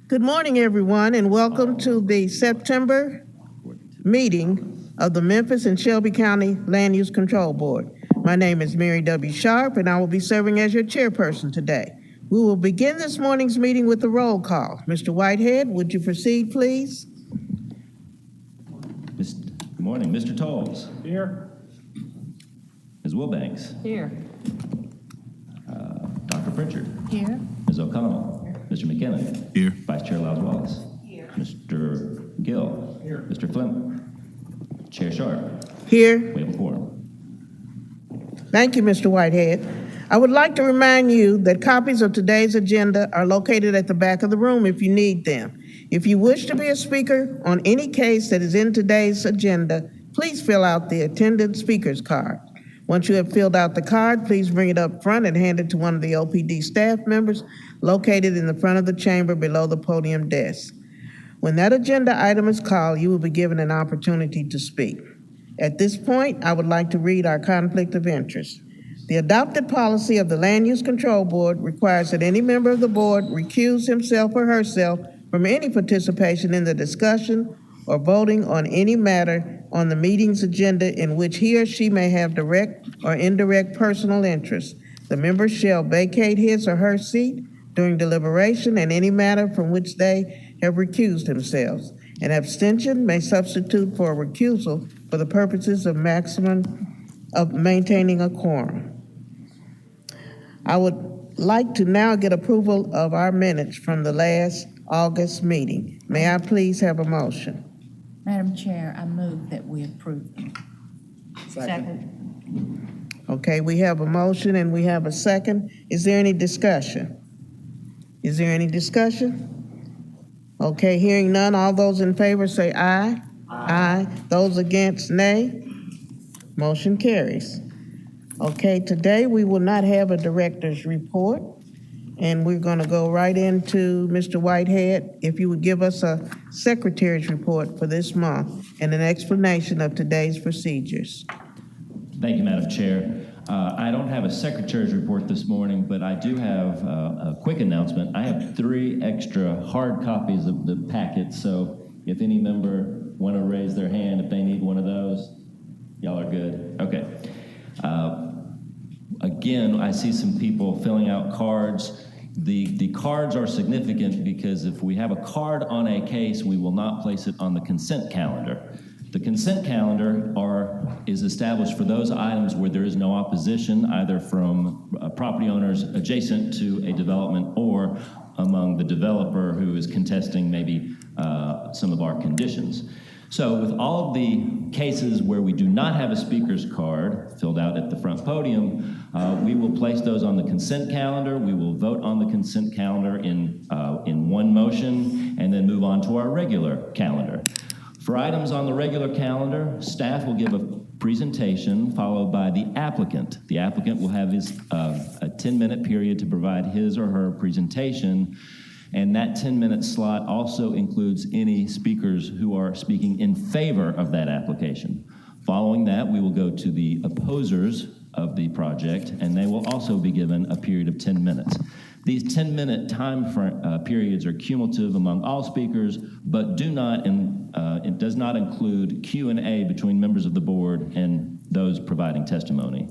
Good morning, everyone, and welcome to the September meeting of the Memphis and Shelby County Land Use Control Board. My name is Mary W. Sharp, and I will be serving as your chairperson today. We will begin this morning's meeting with a roll call. Mr. Whitehead, would you proceed, please? Good morning. Mr. Tolles. Here. Ms. Wilbanks. Here. Dr. Pritchard. Here. Ms. O'Connell. Mr. McKinnon. Here. Vice Chair Lyles Wallace. Here. Mr. Gill. Here. Mr. Fleming. Chair Sharp. Here. We have a quorum. Thank you, Mr. Whitehead. I would like to remind you that copies of today's agenda are located at the back of the room if you need them. If you wish to be a speaker on any case that is in today's agenda, please fill out the attendant speaker's card. Once you have filled out the card, please bring it up front and hand it to one of the OPD staff members located in the front of the chamber below the podium desk. When that agenda item is called, you will be given an opportunity to speak. At this point, I would like to read our conflict of interest. The adopted policy of the Land Use Control Board requires that any member of the board recuse himself or herself from any participation in the discussion or voting on any matter on the meeting's agenda in which he or she may have direct or indirect personal interest. The member shall vacate his or her seat during deliberation in any matter from which they have recused themselves. An abstention may substitute for a recusal for the purposes of maintaining a quorum. I would like to now get approval of our minutes from the last August meeting. May I please have a motion? Madam Chair, I move that we approve them. Second. Okay, we have a motion and we have a second. Is there any discussion? Is there any discussion? Okay, hearing none, all those in favor say aye. Aye. Those against, nay. Motion carries. Okay, today we will not have a director's report, and we're going to go right into Mr. Whitehead. If you would give us a secretary's report for this month and an explanation of today's procedures. Thank you, Madam Chair. I don't have a secretary's report this morning, but I do have a quick announcement. I have 3 extra hard copies of the packet, so if any member want to raise their hand if they need one of those, y'all are good. Okay. Again, I see some people filling out cards. The cards are significant because if we have a card on a case, we will not place it on the consent calendar. The consent calendar is established for those items where there is no opposition, either from property owners adjacent to a development or among the developer who is contesting maybe some of our conditions. So with all of the cases where we do not have a speaker's card filled out at the front podium, we will place those on the consent calendar. We will vote on the consent calendar in one motion and then move on to our regular calendar. For items on the regular calendar, staff will give a presentation followed by the applicant. The applicant will have his a 10-minute period to provide his or her presentation. And that 10-minute slot also includes any speakers who are speaking in favor of that application. Following that, we will go to the opposers of the project, and they will also be given a period of 10 minutes. These 10-minute time periods are cumulative among all speakers, but it does not include Q&A between members of the board and those providing testimony.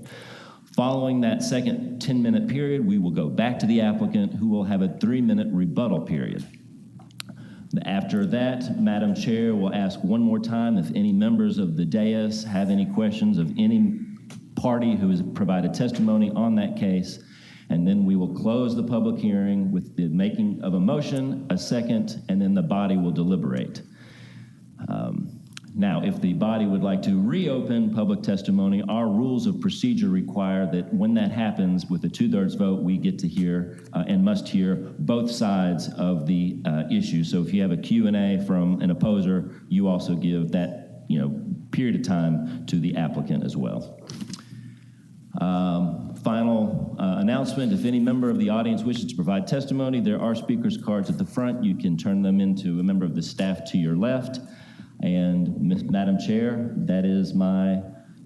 Following that second 10-minute period, we will go back to the applicant, who will have a 3-minute rebuttal period. After that, Madam Chair will ask one more time if any members of the dais have any questions of any party who has provided testimony on that case, and then we will close the public hearing with the making of a motion, a second, and then the body will deliberate. Now, if the body would like to reopen public testimony, our rules of procedure require that when that happens with a 2/3 vote, we get to hear and must hear both sides of the issue. So if you have a Q&A from an opposer, you also give that period of time to the applicant as well. Final announcement, if any member of the audience wishes to provide testimony, there are speakers cards at the front. You can turn them into a member of the staff to your left. And Madam Chair, that is my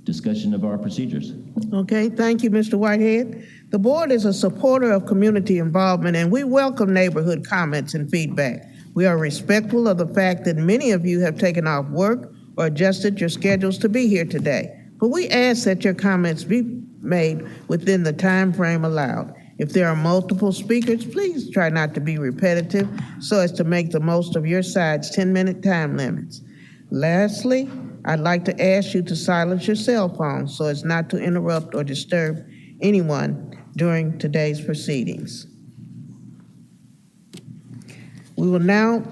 discussion of our procedures. Okay, thank you, Mr. Whitehead. The board is a supporter of community involvement, and we welcome neighborhood comments and feedback. We are respectful of the fact that many of you have taken off work or adjusted your schedules to be here today, but we ask that your comments be made within the time frame allowed. If there are multiple speakers, please try not to be repetitive so as to make the most of your side's 10-minute time limits. Lastly, I'd like to ask you to silence your cell phones so as not to interrupt or disturb anyone during today's proceedings. We will now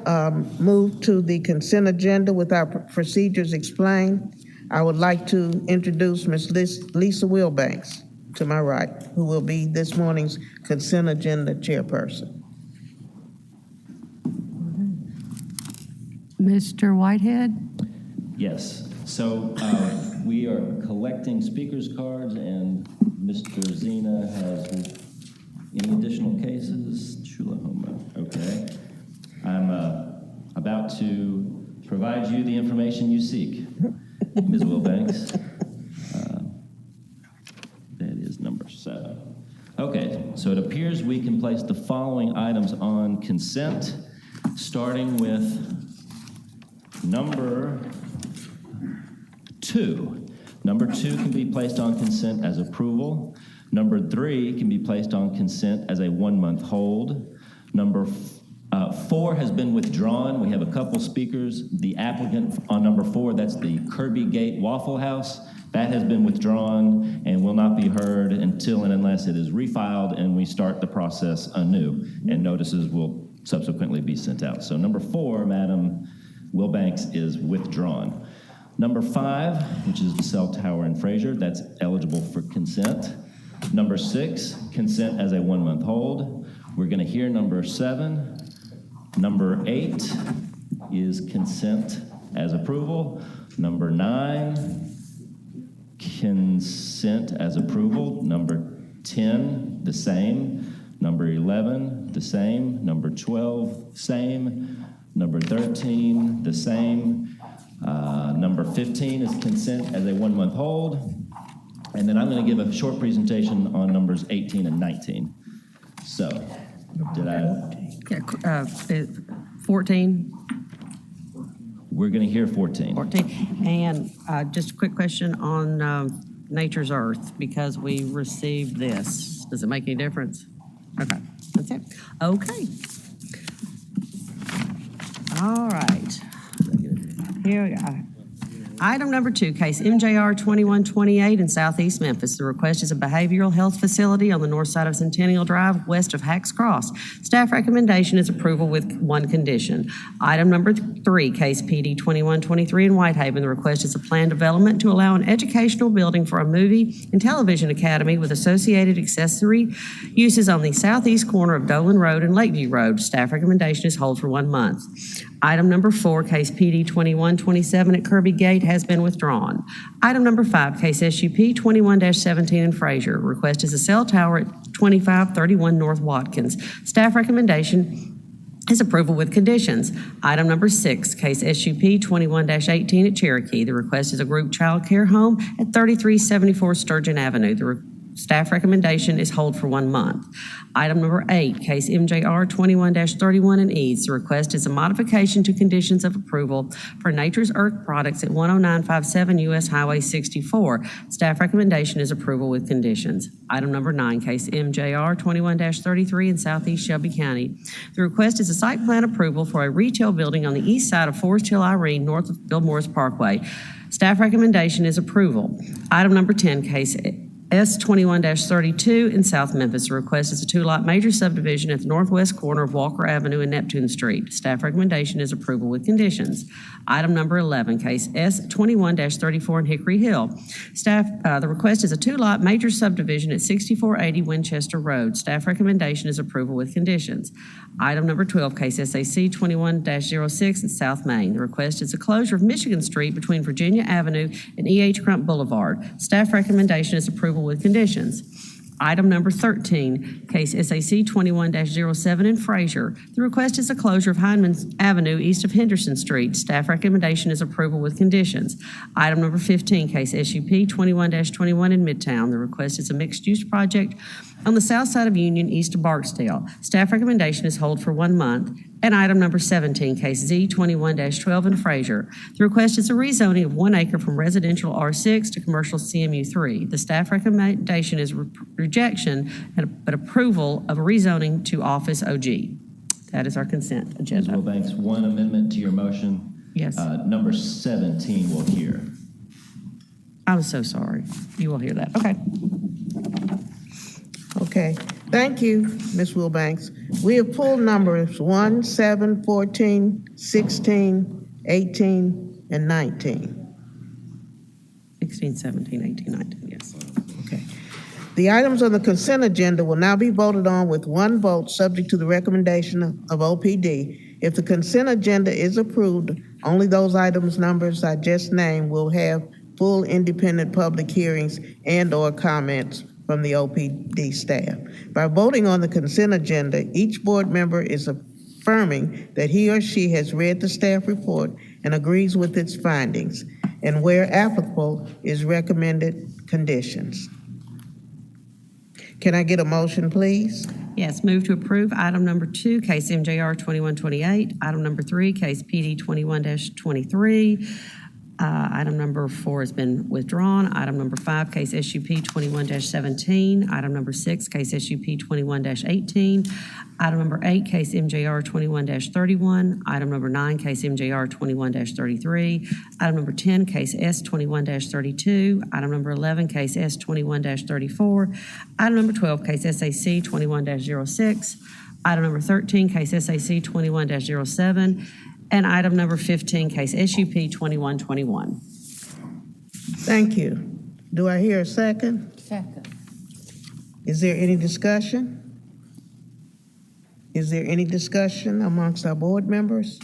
move to the consent agenda with our procedures explained. I would like to introduce Ms. Lisa Wilbanks to my right, who will be this morning's consent agenda chairperson. Mr. Whitehead? Yes. So we are collecting speakers cards, and Mr. Zena has any additional cases? Chulahoma. Okay. I'm about to provide you the information you seek, Ms. Wilbanks. That is number 7. Okay, so it appears we can place the following items on consent, starting with number 2. Number 2 can be placed on consent as approval. Number 3 can be placed on consent as a 1-month hold. Number 4 has been withdrawn. We have a couple speakers. The applicant on number 4, that's the Kirby Gate Waffle House, that has been withdrawn and will not be heard until and unless it is refiled and we start the process anew, and notices will subsequently be sent out. So number 4, Madam Wilbanks, is withdrawn. Number 5, which is the cell tower in Fraser, that's eligible for consent. Number 6, consent as a 1-month hold. We're going to hear number 7. Number 8 is consent as approval. Number 9, consent as approval. Number 10, the same. Number 11, the same. Number 12, same. Number 13, the same. Number 15 is consent as a 1-month hold. And then I'm going to give a short presentation on numbers 18 and 19. So, did I? Yeah, 14. We're going to hear 14. 14. And just a quick question on Nature's Earth, because we received this. Does it make any difference? Okay, that's it. Okay. All right. Here we go. Item number 2, case MJR 2128 in Southeast Memphis. The request is a behavioral health facility on the north side of Centennial Drive, west of Hacks Cross. Staff recommendation is approval with one condition. Item number 3, case PD 2123 in Whitehaven. The request is a planned development to allow an educational building for a movie and television academy with associated accessory uses on the southeast corner of Dolan Road and Lakeview Road. Staff recommendation is hold for 1 month. Item number 4, case PD 2127 at Kirby Gate has been withdrawn. Item number 5, case SUP 21-17 in Fraser. Request is a cell tower at 2531 North Watkins. Staff recommendation is approval with conditions. Item number 6, case SUP 21-18 at Cherokee. The request is a group child care home at 3374 Sturgeon Avenue. The staff recommendation is hold for 1 month. Item number 8, case MJR 21-31 in Eads. The request is a modification to conditions of approval for Nature's Earth Products at 10957 U.S. Highway 64. Staff recommendation is approval with conditions. Item number 9, case MJR 21-33 in Southeast Shelby County. The request is a site plan approval for a retail building on the east side of Forest Hill Irene, north of Bill Morris Parkway. Staff recommendation is approval. Item number 10, case S21-32 in South Memphis. The request is a 2-lot major subdivision at the northwest corner of Walker Avenue and Neptune Street. Staff recommendation is approval with conditions. Item number 11, case S21-34 in Hickory Hill. The request is a 2-lot major subdivision at 6480 Winchester Road. Staff recommendation is approval with conditions. Item number 12, case SAC 21-06 in South Main. The request is a closure of Michigan Street between Virginia Avenue and E.H. Crump Boulevard. Staff recommendation is approval with conditions. Item number 13, case SAC 21-07 in Fraser. The request is a closure of Hindman Avenue east of Henderson Street. Staff recommendation is approval with conditions. Item number 15, case SUP 21-21 in Midtown. The request is a mixed-use project on the south side of Union, east of Barksdale. Staff recommendation is hold for 1 month. And item number 17, case Z21-12 in Fraser. The request is a rezoning of 1 acre from residential R6 to commercial CMU3. The staff recommendation is rejection but approval of a rezoning to office OG. That is our consent Ms. agenda. Wilbanks, one amendment to your motion. Yes. Number 17 will hear. I'm so sorry. You will hear that. Okay. Okay, thank you, Ms. Wilbanks. We have pulled numbers 1, 7, 14, 16, 18, and 19. 16, 17, 18, 19, yes. Okay. The items on the consent agenda will now be voted on with 1 vote, subject to the recommendation of OPD. If the consent agenda is approved, only those items numbers I just named will have full independent public hearings and/or comments from the OPD staff. By voting on the consent agenda, each board member is affirming that he or she has read the staff report and agrees with its findings, and where applicable, is recommended conditions. Can I get a motion, please? Yes, move to approve item number 2, case MJR 2128. Item number 3, case PD 21-23. Item number 4 has been withdrawn. Item number 5, case SUP 21-17. Item number 6, case SUP 21-18. Item number 8, case MJR 21-31. Item number 9, case MJR 21-33. Item number 10, case S 21-32. Item number 11, case S 21-34. Item number 12, case SAC 21-06. Item number 13, case SAC 21-07. And item number 15, case SUP 2121. Thank you. Do I hear a second? Second. Is there any discussion? Is there any discussion amongst our board members?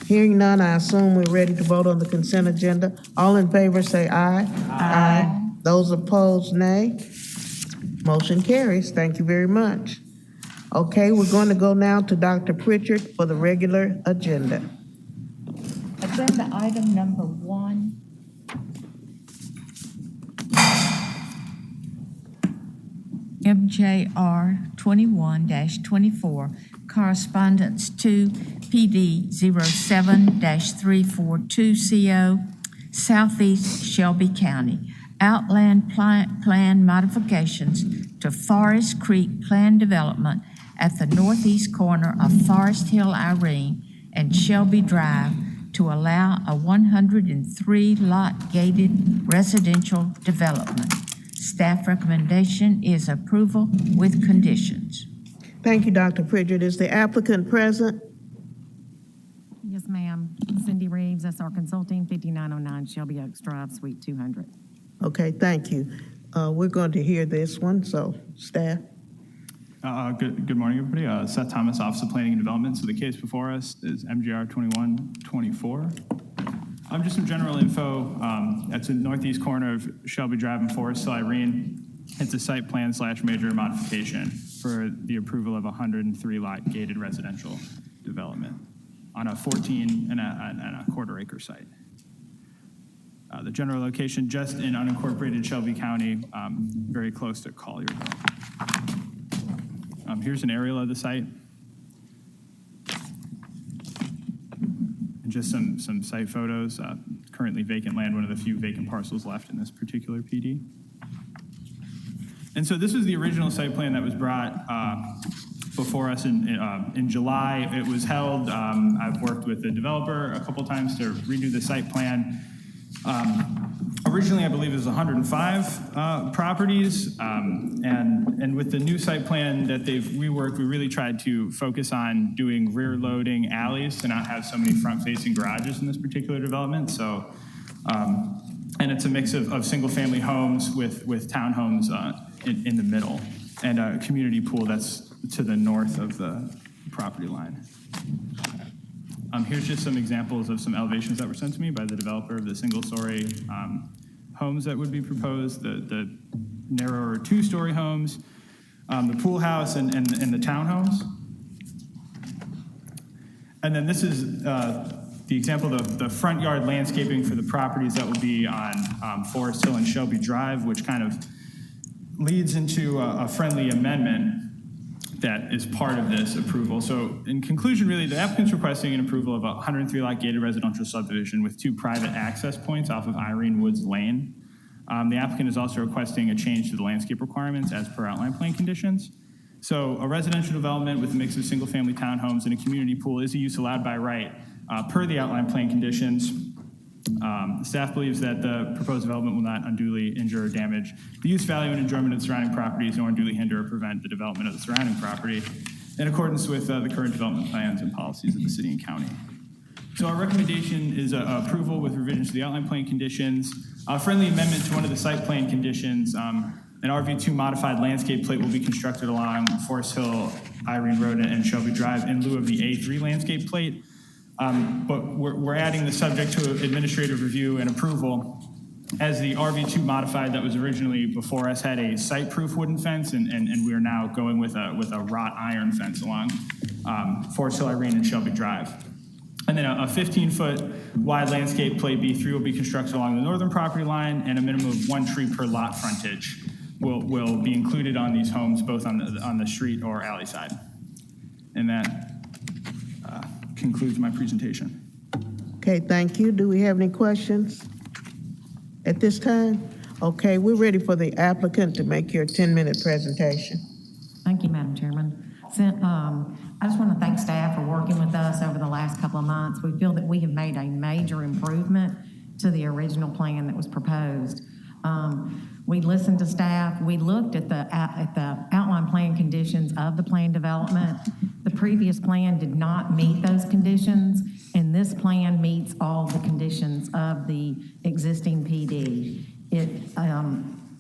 Hearing none, I assume we're ready to vote on the consent agenda. All in favor say aye. Aye. Those opposed, nay. Motion carries. Thank you very much. Okay, we're going to go now to Dr. Pritchard for the regular agenda. Agenda item number 1. MJR 21-24, correspondence to PD 07-342CO, Southeast Shelby County. Outland plan modifications to Forest Creek Plan Development at the northeast corner of Forest Hill, Irene, and Shelby Drive to allow a 103-lot gated residential development. Staff recommendation is approval with conditions. Thank you, Dr. Pritchard. Is the applicant present? Yes, ma'am. Cindy Reeves, SR Consulting, 5909 Shelby Oaks Drive, Suite 200. Okay, thank you. We're going to hear this one, so staff. Good morning, everybody. Seth Thomas, Office of Planning and Development. So the case before us is MJR 2124. Just some general info. That's the northeast corner of Shelby Drive and Forest Hill, Irene. It's a site plan / major modification for the approval of a 103-lot gated residential development on a 14 and a quarter acre site. The general location just in unincorporated Shelby County, very close to Collierville. Here's an aerial of the site. And just some site photos. Currently vacant land, one of the few vacant parcels left in this particular PD. And so this was the original site plan that was brought before us in July. It was held. I've worked with the developer a couple times to redo the site plan. Originally, I believe it was 105 properties, and with the new site plan that they've reworked, we really tried to focus on doing rear loading alleys to not have so many front-facing garages in this particular development. So, and it's a mix of single-family homes with townhomes in the middle, and a community pool that's to the north of the property line. Here's just some examples of some elevations that were sent to me by the developer of the single-story homes that would be proposed, the narrower 2-story homes, the pool house, and the townhomes. And then this is the example of the front yard landscaping for the properties that will be on Forest Hill and Shelby Drive, which kind of leads into a friendly amendment that is part of this approval. So in conclusion, really, the applicant's requesting an approval of a 103 lot gated residential subdivision with 2 private access points off of Irene Woods Lane. The applicant is also requesting a change to the landscape requirements as per outline plan conditions. So a residential development with a mix of single family townhomes and a community pool is a use allowed by right per the outline plan conditions. Staff believes that the proposed development will not unduly injure or damage the use value and enjoyment of the surrounding properties, nor unduly hinder or prevent the development of the surrounding property in accordance with the current development plans and policies of the city and county. So our recommendation is approval with revisions to the outline plan conditions, a friendly amendment to one of the site plan conditions. An RV2 modified landscape plate will be constructed along Forest Hill, Irene Road, and Shelby Drive in lieu of the A3 landscape plate. But we're adding the subject to administrative review and approval, as the RV2 modified that was originally before us had a site-proof wooden fence, and we are now going with a wrought iron fence along Forest Hill, Irene, and Shelby Drive. And then a 15-foot wide landscape plate B3 will be constructed along the northern property line, and a minimum of 1 tree per lot frontage will be included on these homes, both on the street or alley side. And that concludes my presentation. Okay, thank you. Do we have any questions at this time? Okay, we're ready for the applicant to make your 10-minute presentation. Thank you, Madam Chairman. I just want to thank staff for working with us over the last couple of months. We feel that we have made a major improvement to the original plan that was proposed. We listened to staff. We looked at the outline plan conditions of the plan development. The previous plan did not meet those conditions, and this plan meets all the conditions of the existing PD.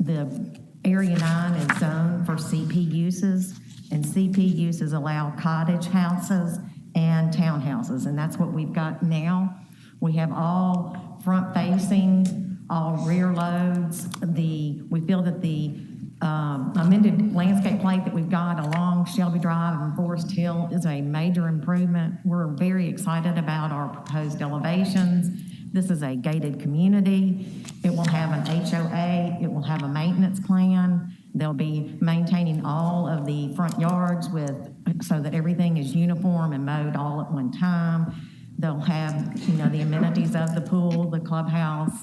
The Area 9 is zoned for CP uses, and CP uses allow cottage houses and townhouses, and that's what we've got now. We have all front-facing, all rear loads. We feel that the amended landscape plate that we've got along Shelby Drive and Forest Hill is a major improvement. We're very excited about our proposed elevations. This is a gated community. It will have an HOA. It will have a maintenance plan. They'll be maintaining all of the front yards so that everything is uniform and mowed all at one time. They'll have, the amenities of the pool, the clubhouse,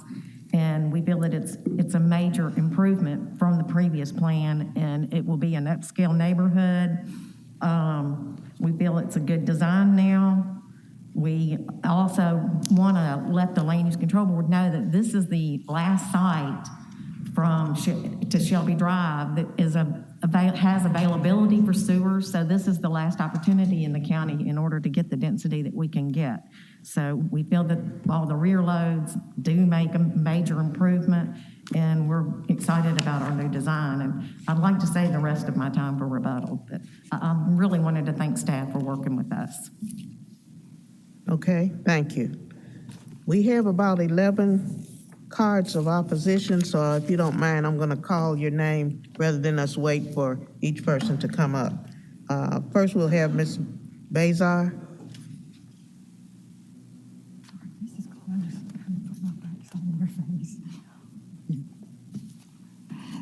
and we feel that it's a major improvement from the previous plan, and it will be an upscale neighborhood. We feel it's a good design now. We also want to let the Land Use Control Board know that this is the last site to Shelby Drive that has availability for sewers. So this is the last opportunity in the county in order to get the density that we can get. So we feel that all the rear loads do make a major improvement, and we're excited about our new design. And I'd like to save the rest of my time for rebuttal, but I really wanted to thank staff for working with us. Okay, thank you. We have about 11 cards of opposition, so if you don't mind, I'm going to call your name rather than us wait for each person to come up. First, we'll have Ms. Bazar.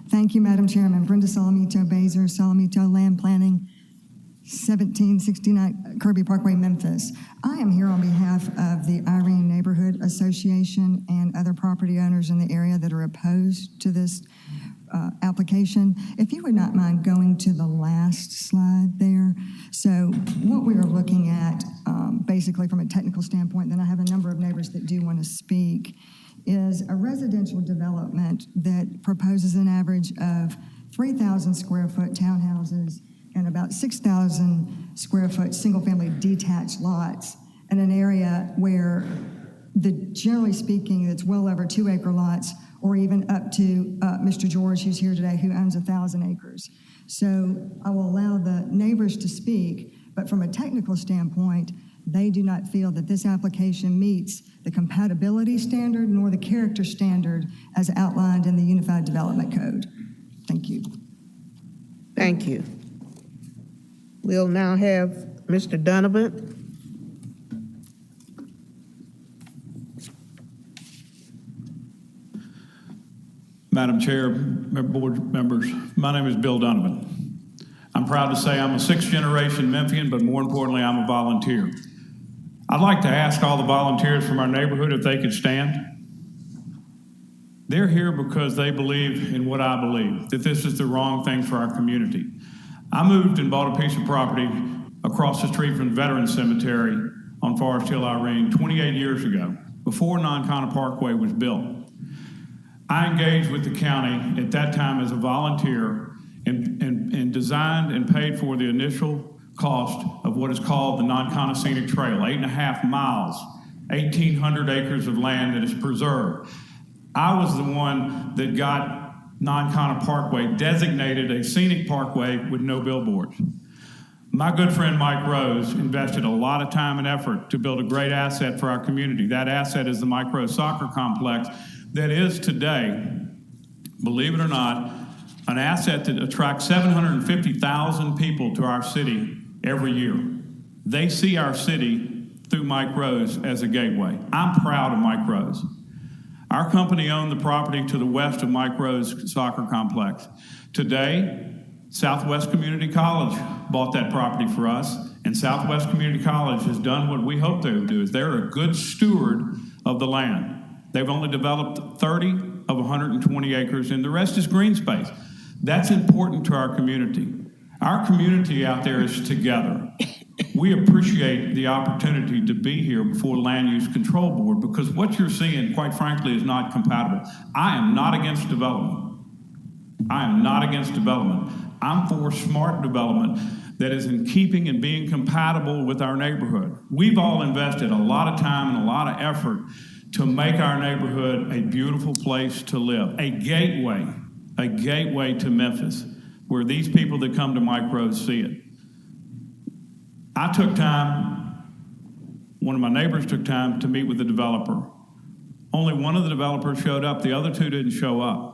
Thank you, Madam Chairman. Brenda Salamito Bazar, Salamito Land Planning, 1769 Kirby Parkway, Memphis. I am here on behalf of the Irene Neighborhood Association and other property owners in the area that are opposed to this application. If you would not mind going to the last slide there. So what we are looking at, basically from a technical standpoint, then I have a number of neighbors that do want to speak, is a residential development that proposes an average of 3,000 square foot townhouses and about 6,000 square foot single-family detached lots in an area where, generally speaking, it's well over 2 acre lots, or even up to Mr. George, who's here today, who owns 1,000 acres. So I will allow the neighbors to speak, but from a technical standpoint, they do not feel that this application meets the compatibility standard nor the character standard as outlined in the Unified Development Code. Thank you. Thank you. We'll now have Mr. Donovan. Madam Chair, board members, my name is Bill Donovan. I'm proud to say I'm a sixth-generation Memphian, but more importantly, I'm a volunteer. I'd like to ask all the volunteers from our neighborhood if they could stand. They're here because they believe in what I believe, that this is the wrong thing for our community. I moved and bought a piece of property across the street from the Veterans Cemetery on Forest Hill, Irene, 28 years ago, before Non-Connor Parkway was built. I engaged with the county at that time as a volunteer and designed and paid for the initial cost of what is called the Non-Connor Scenic Trail, 8.5 miles, 1,800 acres of land that is preserved. I was the one that got Non-Connor Parkway designated a scenic parkway with no billboards. My good friend Mike Rose invested a lot of time and effort to build a great asset for our community. That asset is the Mike Rose Soccer Complex that is today, believe it or not, an asset that attracts 750,000 people to our city every year. They see our city through Mike Rose as a gateway. I'm proud of Mike Rose. Our company owned the property to the west of Mike Rose Soccer Complex. Today, Southwest Community College bought that property for us, and Southwest Community College has done what we hoped they would do, is they're a good steward of the land. They've only developed 30 of 120 acres, and the rest is green space. That's important to our community. Our community out there is together. We appreciate the opportunity to be here before Land Use Control Board, because what you're seeing, quite frankly, is not compatible. I am not against development. I am not against development. I'm for smart development that is in keeping and being compatible with our neighborhood. We've all invested a lot of time and a lot of effort to make our neighborhood a beautiful place to live, a gateway to Memphis, where these people that come to Mike Rose see it. I took time, one of my neighbors took time to meet with the developer. Only one of the developers showed up, the other two didn't show up.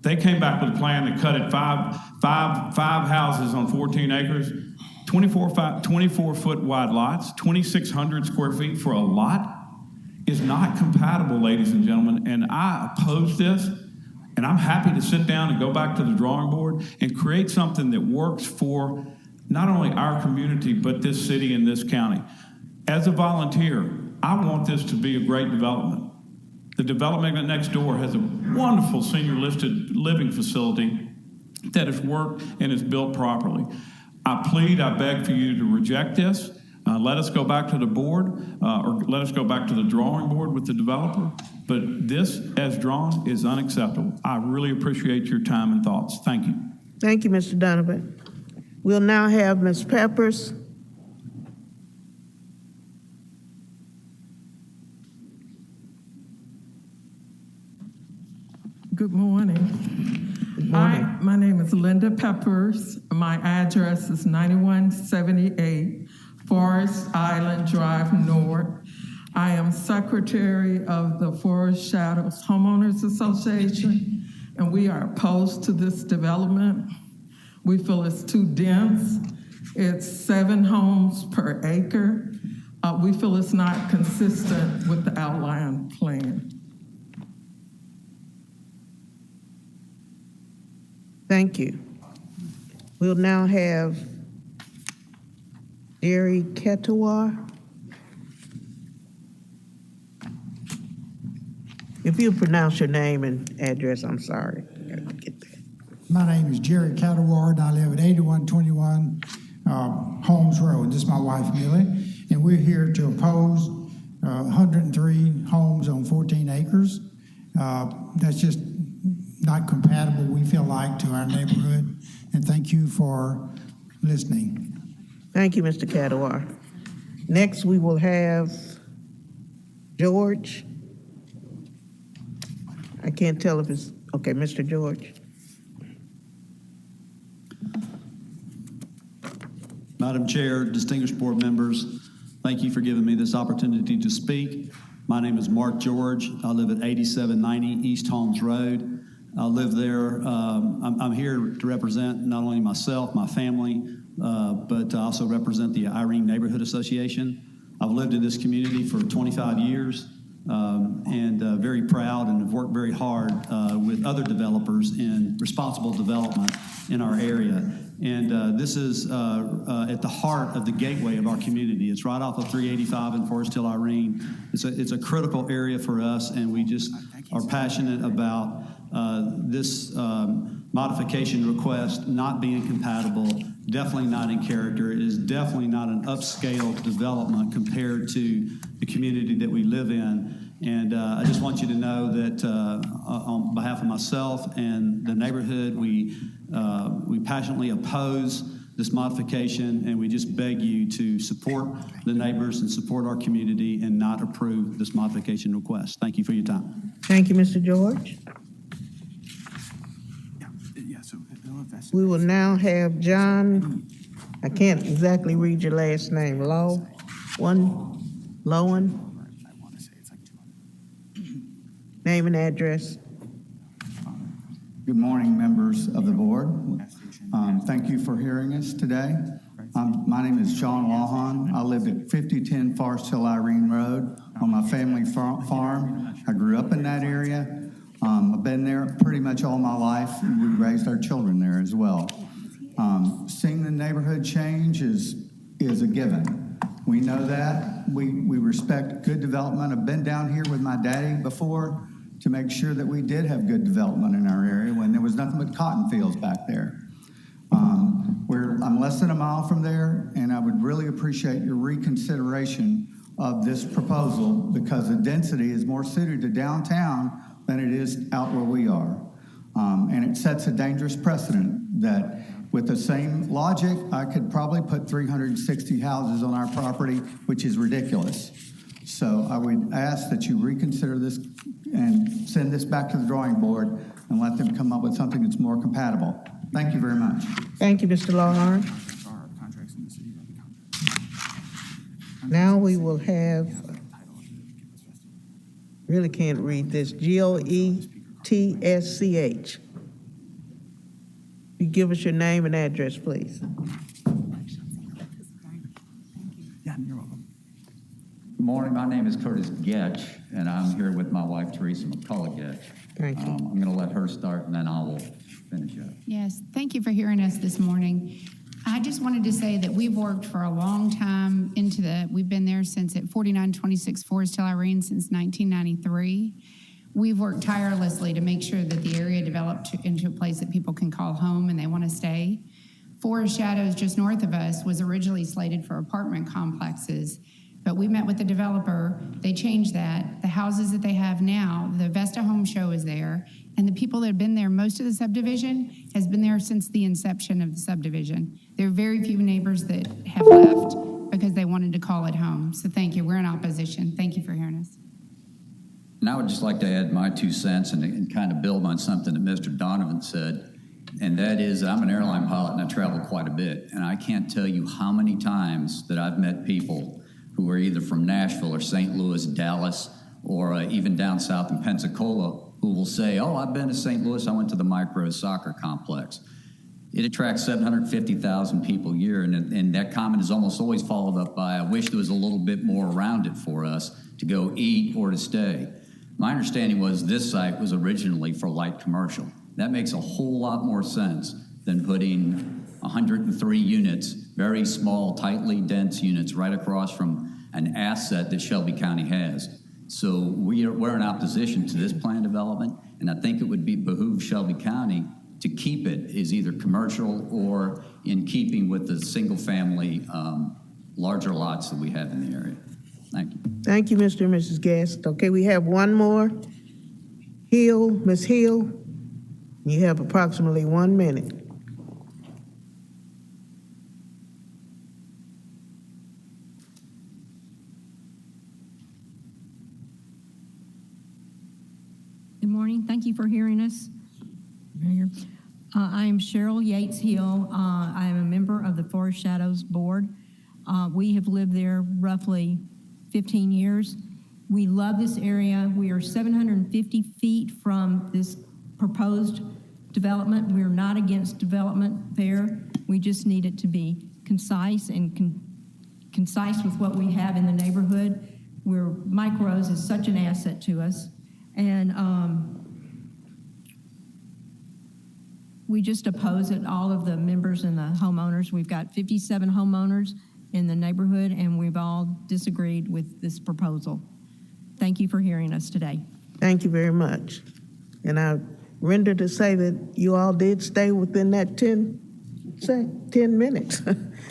They came back with a plan that cut it five houses on 14 acres, 24-foot wide lots, 2,600 square feet for a lot is not compatible, ladies and gentlemen, and I oppose this, and I'm happy to sit down and go back to the drawing board and create something that works for not only our community, but this city and this county. As a volunteer, I want this to be a great development. The development next door has a wonderful senior listed living facility that has worked and is built properly. I beg for you to reject this. Let us go back to the board, or let us go back to the drawing board with the developer. But this, as drawn, is unacceptable. I really appreciate your time and thoughts. Thank you. Thank you, Mr. Donovan. We'll now have Ms. Peppers. Good morning. Good morning. My name is Linda Peppers. My address is 9178 Forest Island Drive North. I am secretary of the Forest Shadows Homeowners Association, and we are opposed to this development. We feel it's too dense. It's 7 homes per acre. We feel it's not consistent with the outline plan. Thank you. We'll now have Jerry Ketawar. If you pronounce your name and address, I'm sorry. I gotta get that. My name is Jerry Cataward, and I live at 8121 Holmes Road. This is my wife, Millie, and we're here to oppose 103 homes on 14 acres. That's just not compatible, we feel like, to our neighborhood. And thank you for listening. Thank you, Mr. Catawar. Next, we will have George. I can't tell if it's, okay, Mr. George. Madam Chair, distinguished board members, thank you for giving me this opportunity to speak. My name is Mark George. I live at 8790 East Holmes Road. I live there. I'm here to represent not only myself, my family, but I also represent the Irene Neighborhood Association. I've lived in this community for 25 years and very proud and have worked very hard with other developers in responsible development in our area. And this is at the heart of the gateway of our community. It's right off of 385 in Forest Hill, Irene. It's a critical area for us, and we just are passionate about this modification request not being compatible, definitely not in character. It is definitely not an upscale development compared to the community that we live in. And I just want you to know that on behalf of myself and the neighborhood, we passionately oppose this modification, and we just beg you to support the neighbors and support our community and not approve this modification request. Thank you for your time. Thank you, Mr. George. We will now have John, I can't exactly read your last name, Lowen? Name and address. Good morning, members of the board. Thank you for hearing us today. My name is John Lawhon. I live at 5010 Forest Hill Irene Road on my family farm. I grew up in that area. I've been there pretty much all my life, and we raised our children there as well. Seeing the neighborhood change is a given. We know that. We respect good development. I've been down here with my daddy before to make sure that we did have good development in our area when there was nothing but cotton fields back there. I'm less than a mile from there, and I would really appreciate your reconsideration of this proposal because the density is more suited to downtown than it is out where we are. And it sets a dangerous precedent that with the same logic, I could probably put 360 houses on our property, which is ridiculous. So I would ask that you reconsider this and send this back to the drawing board and let them come up with something that's more compatible. Thank you very much. Thank you, Mr. Lawhorn. Now we will have, really can't read this, Goetsch. You give us your name and address, please. Good morning. My name is Curtis Goetsch, and I'm here with my wife, Teresa McCullough Goetsch. Thank you. I'm going to let her start, and then I will finish up. Yes, thank you for hearing us this morning. I just wanted to say that we've worked for a long time we've been there since at 4926 Forest Hill Irene since 1993. We've worked tirelessly to make sure that the area developed into a place that people can call home and they want to stay. Forest Shadows, just north of us, was originally slated for apartment complexes, but we met with the developer. They changed that. The houses that they have now, the Vesta Home Show is there, and the people that have been there, most of the subdivision has been there since the inception of the subdivision. There are very few neighbors that have left because they wanted to call it home. So thank you. We're in opposition. Thank you for hearing us. And I would just like to add my 2 cents and kind of build on something that Mr. Donovan said, and that is I'm an airline pilot and I travel quite a bit, and I can't tell you how many times that I've met people who are either from Nashville or St. Louis, Dallas, or even down south in Pensacola who will say, oh, I've been to St. Louis, I went to the micro soccer complex. It attracts 750,000 people a year, and that comment is almost always followed up by, I wish there was a little bit more around it for us to go eat or to stay. My understanding was this site was originally for light commercial. That makes a whole lot more sense than putting 103 units, very small, tightly dense units right across from an asset that Shelby County has. So we're in opposition to this plan development, and I think it would behoove Shelby County to keep it as either commercial or in keeping with the single-family larger lots that we have in the area. Thank you. Thank you, Mr. and Mrs. Guest. Okay, we have one more. Hill, Ms. Hill, you have approximately 1 minute. Good morning. Thank you for hearing us. I am Cheryl Yates Hill. I am a member of the Forest Shadows Board. We have lived there roughly 15 years. We love this area. We are 750 feet from this proposed development. We're not against development there. We just need it to be concise and concise with what we have in the neighborhood. Micros is such an asset to us. And we just oppose it, all of the members and the homeowners. We've got 57 homeowners in the neighborhood, and we've all disagreed with this proposal. Thank you for hearing us today. Thank you very much. And I render to say that you all did stay within that 10 minutes.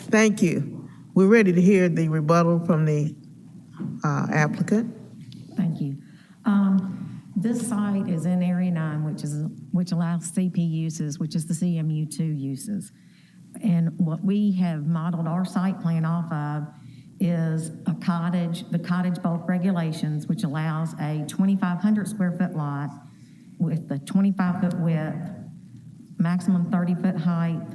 Thank you. We're ready to hear the rebuttal from the applicant. Thank you. This site is in Area 9, which allows CP uses, which is the CMU2 uses. And what we have modeled our site plan off of is the cottage bulk regulations, which allows a 2,500 square foot lot with the 25-foot width, maximum 30-foot height,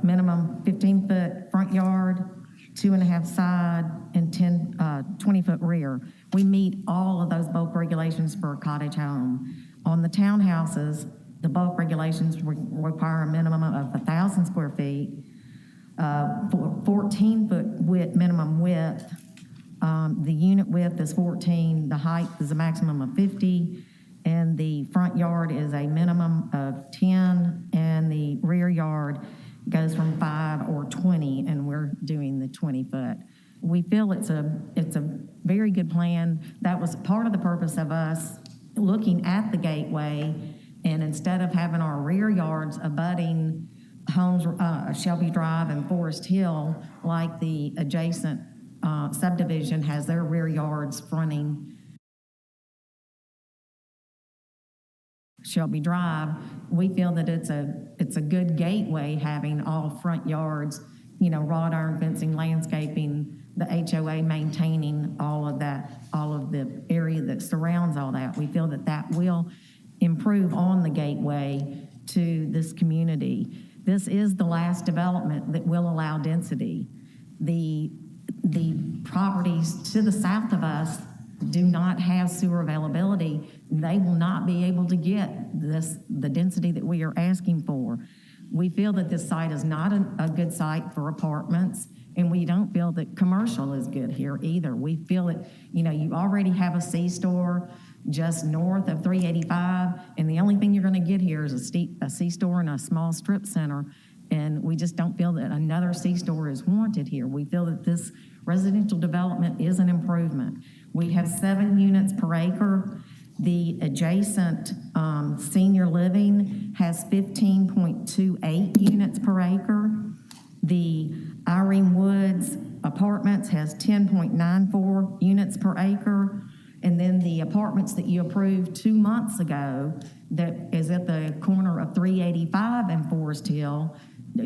minimum 15-foot front yard, 2.5 side, and 20-foot rear. We meet all of those bulk regulations for a cottage home. On the townhouses, the bulk regulations require a minimum of 1,000 square feet, 14-foot minimum width. The unit width is 14, the height is a maximum of 50, and the front yard is a minimum of 10, and the rear yard goes from 5 or 20, and we're doing the 20-foot. We feel it's a very good plan. That was part of the purpose of us looking at the gateway, and instead of having our rear yards abutting homes, Shelby Drive and Forest Hill, like the adjacent subdivision has their rear yards fronting Shelby Drive, we feel that it's a good gateway having all front yards, wrought iron fencing, landscaping, the HOA maintaining all of the area that surrounds all that. We feel that will improve on the gateway to this community. This is the last development that will allow density. The properties to the south of us do not have sewer availability. They will not be able to get the density that we are asking for. We feel that this site is not a good site for apartments, and we don't feel that commercial is good here either. We feel that, you already have a C-store just north of 385, and the only thing you're going to get here is a C-store and a small strip center, and we just don't feel that another C-store is wanted here. We feel that this residential development is an improvement. We have 7 units per acre. The adjacent senior living has 15.28 units per acre. The Irene Woods Apartments has 10.94 units per acre. And then the apartments that you approved 2 months ago that is at the corner of 385 and Forest Hill,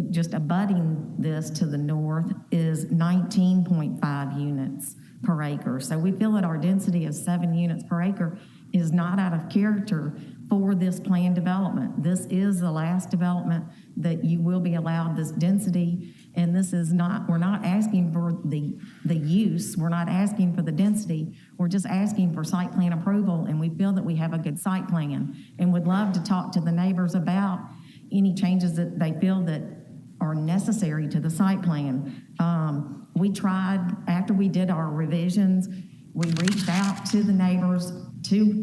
just abutting this to the north, is 19.5 units per acre. So we feel that our density of 7 units per acre is not out of character for this planned development. This is the last development that you will be allowed this density, and we're not asking for the use, we're not asking for the density, we're just asking for site plan approval, and we feel that we have a good site plan, and would love to talk to the neighbors about any changes that they feel that are necessary to the site plan. We tried, after we did our revisions, we reached out to the neighbors two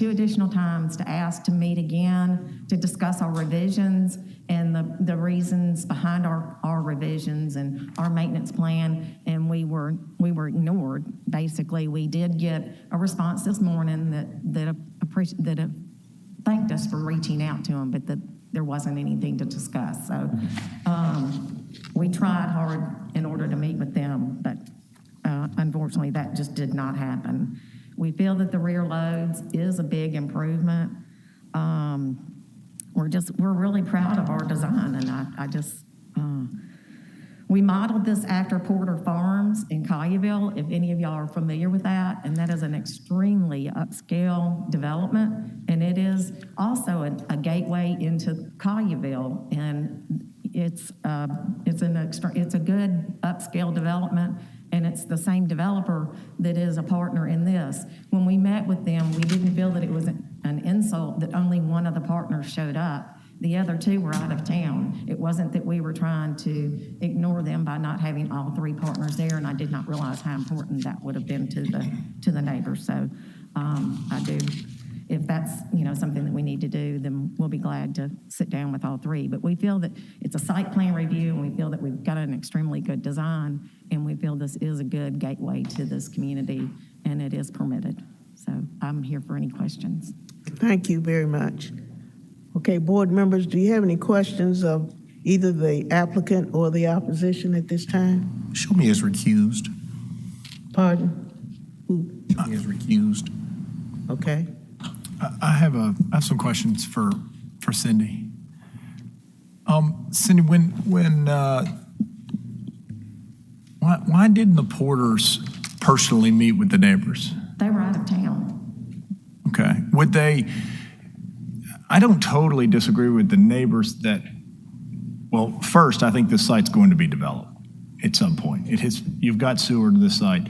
additional times to ask to meet again to discuss our revisions and the reasons behind our revisions and our maintenance plan, and we were ignored. Basically, we did get a response this morning that thanked us for reaching out to them, but that there wasn't anything to discuss. So we tried hard in order to meet with them, but unfortunately that just did not happen. We feel that the rear loads is a big improvement. We're really proud of our design, and we modeled this after Porter Farms in Collierville, if any of y'all are familiar with that, and that is an extremely upscale development, and it is also a gateway into Collierville, and it's a good upscale development, and it's the same developer that is a partner in this. When we met with them, we didn't feel that it was an insult that only one of the partners showed up. The other 2 were out of town. It wasn't that we were trying to ignore them by not having all 3 partners there, and I did not realize how important that would have been to the neighbors. So I do glad to sit down with all three. But we feel that it's a site plan review, and we feel that we've got an extremely good design, and we feel this is a good gateway to this community, and it is permitted. So I'm here for any questions. Thank you very much. Okay, board members, do you have any questions of either the applicant or the opposition at this time? Show me as recused. Pardon? Who? Show me as recused. Okay. I have some questions for Cindy. Cindy, why didn't the Porters personally meet with the neighbors? They were out of town. Okay. Would they? I don't totally disagree with the neighbors that. Well, first, I think this site's going to be developed at some point. You've got sewer to this site.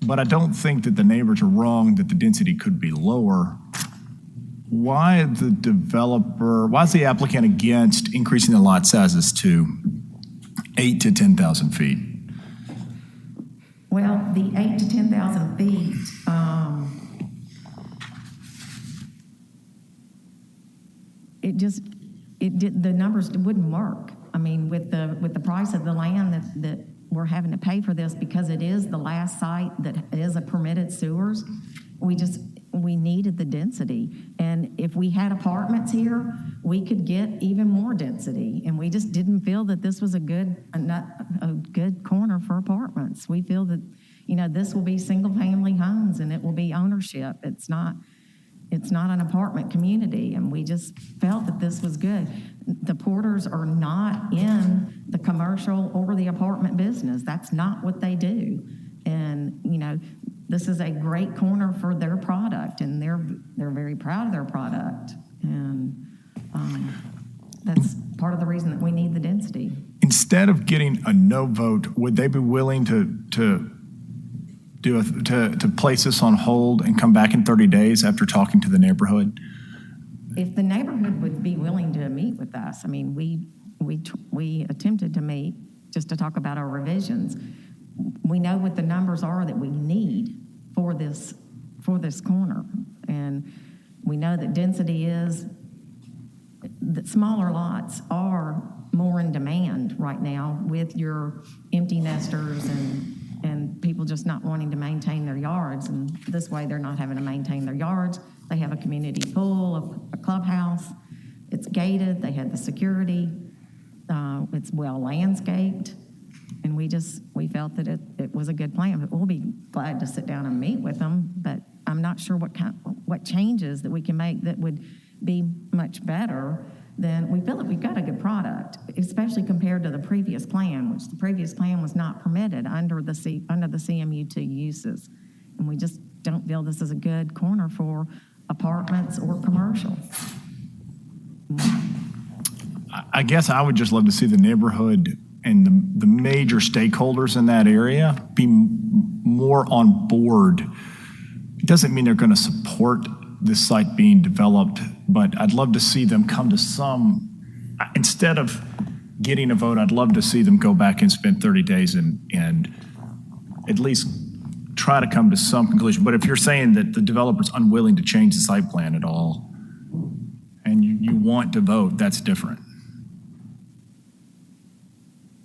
But I don't think that the neighbors are wrong that the density could be lower. Why is the applicant against increasing the lot sizes to 8 to 10,000 feet? Well, the 8 to 10,000 feet, the numbers wouldn't work. I mean, with the price of the land that we're having to pay for this, because it is the last site that is a permitted sewers, we needed the density. And if we had apartments here, we could get even more density. And we just didn't feel that this was a good corner for apartments. We feel that, this will be single family homes and it will be ownership. It's not an apartment community, and we just felt that this was good. The Porters are not in the commercial or the apartment business. That's not what they do. And, this is a great corner for their product, and they're very proud of their product. And that's part of the reason that we need the density. Instead of getting a no vote, would they be willing to place this on hold and come back in 30 days after talking to the neighborhood? If the neighborhood would be willing to meet with us, I mean, we attempted to meet just to talk about our revisions. We know what the numbers are that we need for this corner, and we know that density is that smaller lots are more in demand right now with your empty nesters and people just not wanting to maintain their yards. And this way they're not having to maintain their yards. They have a community pool, a clubhouse. It's gated. They had the security. It's well landscaped. And we felt that it was a good plan. But we'll be glad to sit down and meet with them. But I'm not sure what changes that we can make that would be much better. Then we feel that we've got a good product, especially compared to the previous plan, which the previous plan was not permitted under the CMU2 uses. And we just don't feel this is a good corner for apartments or commercial. I guess I would just love to see the neighborhood and the major stakeholders in that area be more on board. It doesn't mean they're going to support this site being developed, but I'd love to see them come to instead of getting a vote, I'd love to see them go back and spend 30 days and at least try to come to some conclusion. But if you're saying that the developer's unwilling to change the site plan at all and you want to vote, that's different.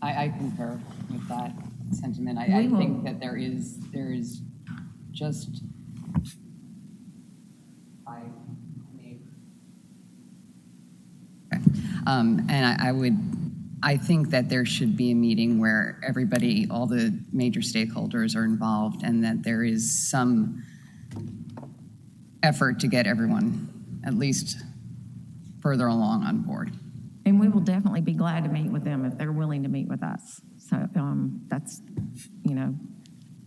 I concur with that sentiment. I think that there is just I think that there should be a meeting where everybody, all the major stakeholders are involved, and that there is some effort to get everyone at least further along on board. And we will definitely be glad to meet with them if they're willing to meet with us. So that's,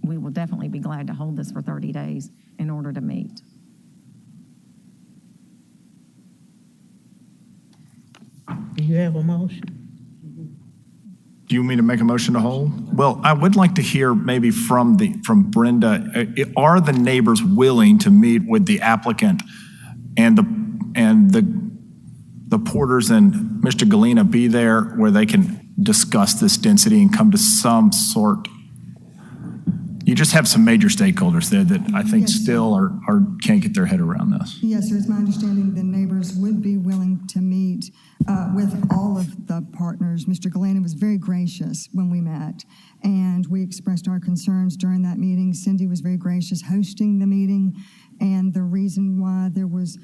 we will definitely be glad to hold this for 30 days in order to meet. Do you have a motion? Do you want me to make a motion to hold? Well, I would like to hear maybe from Brenda. Are the neighbors willing to meet with the applicant and the Porters and Mr. Galena be there where they can discuss this density and come to some sort you just have some major stakeholders there that I think Yes. still can't get their head around this. Yes, sir. It's my understanding the neighbors would be willing to meet with all of the partners. Mr. Galena was very gracious when we met, and we expressed our concerns during that meeting. Cindy was very gracious hosting the meeting, and the reason why there was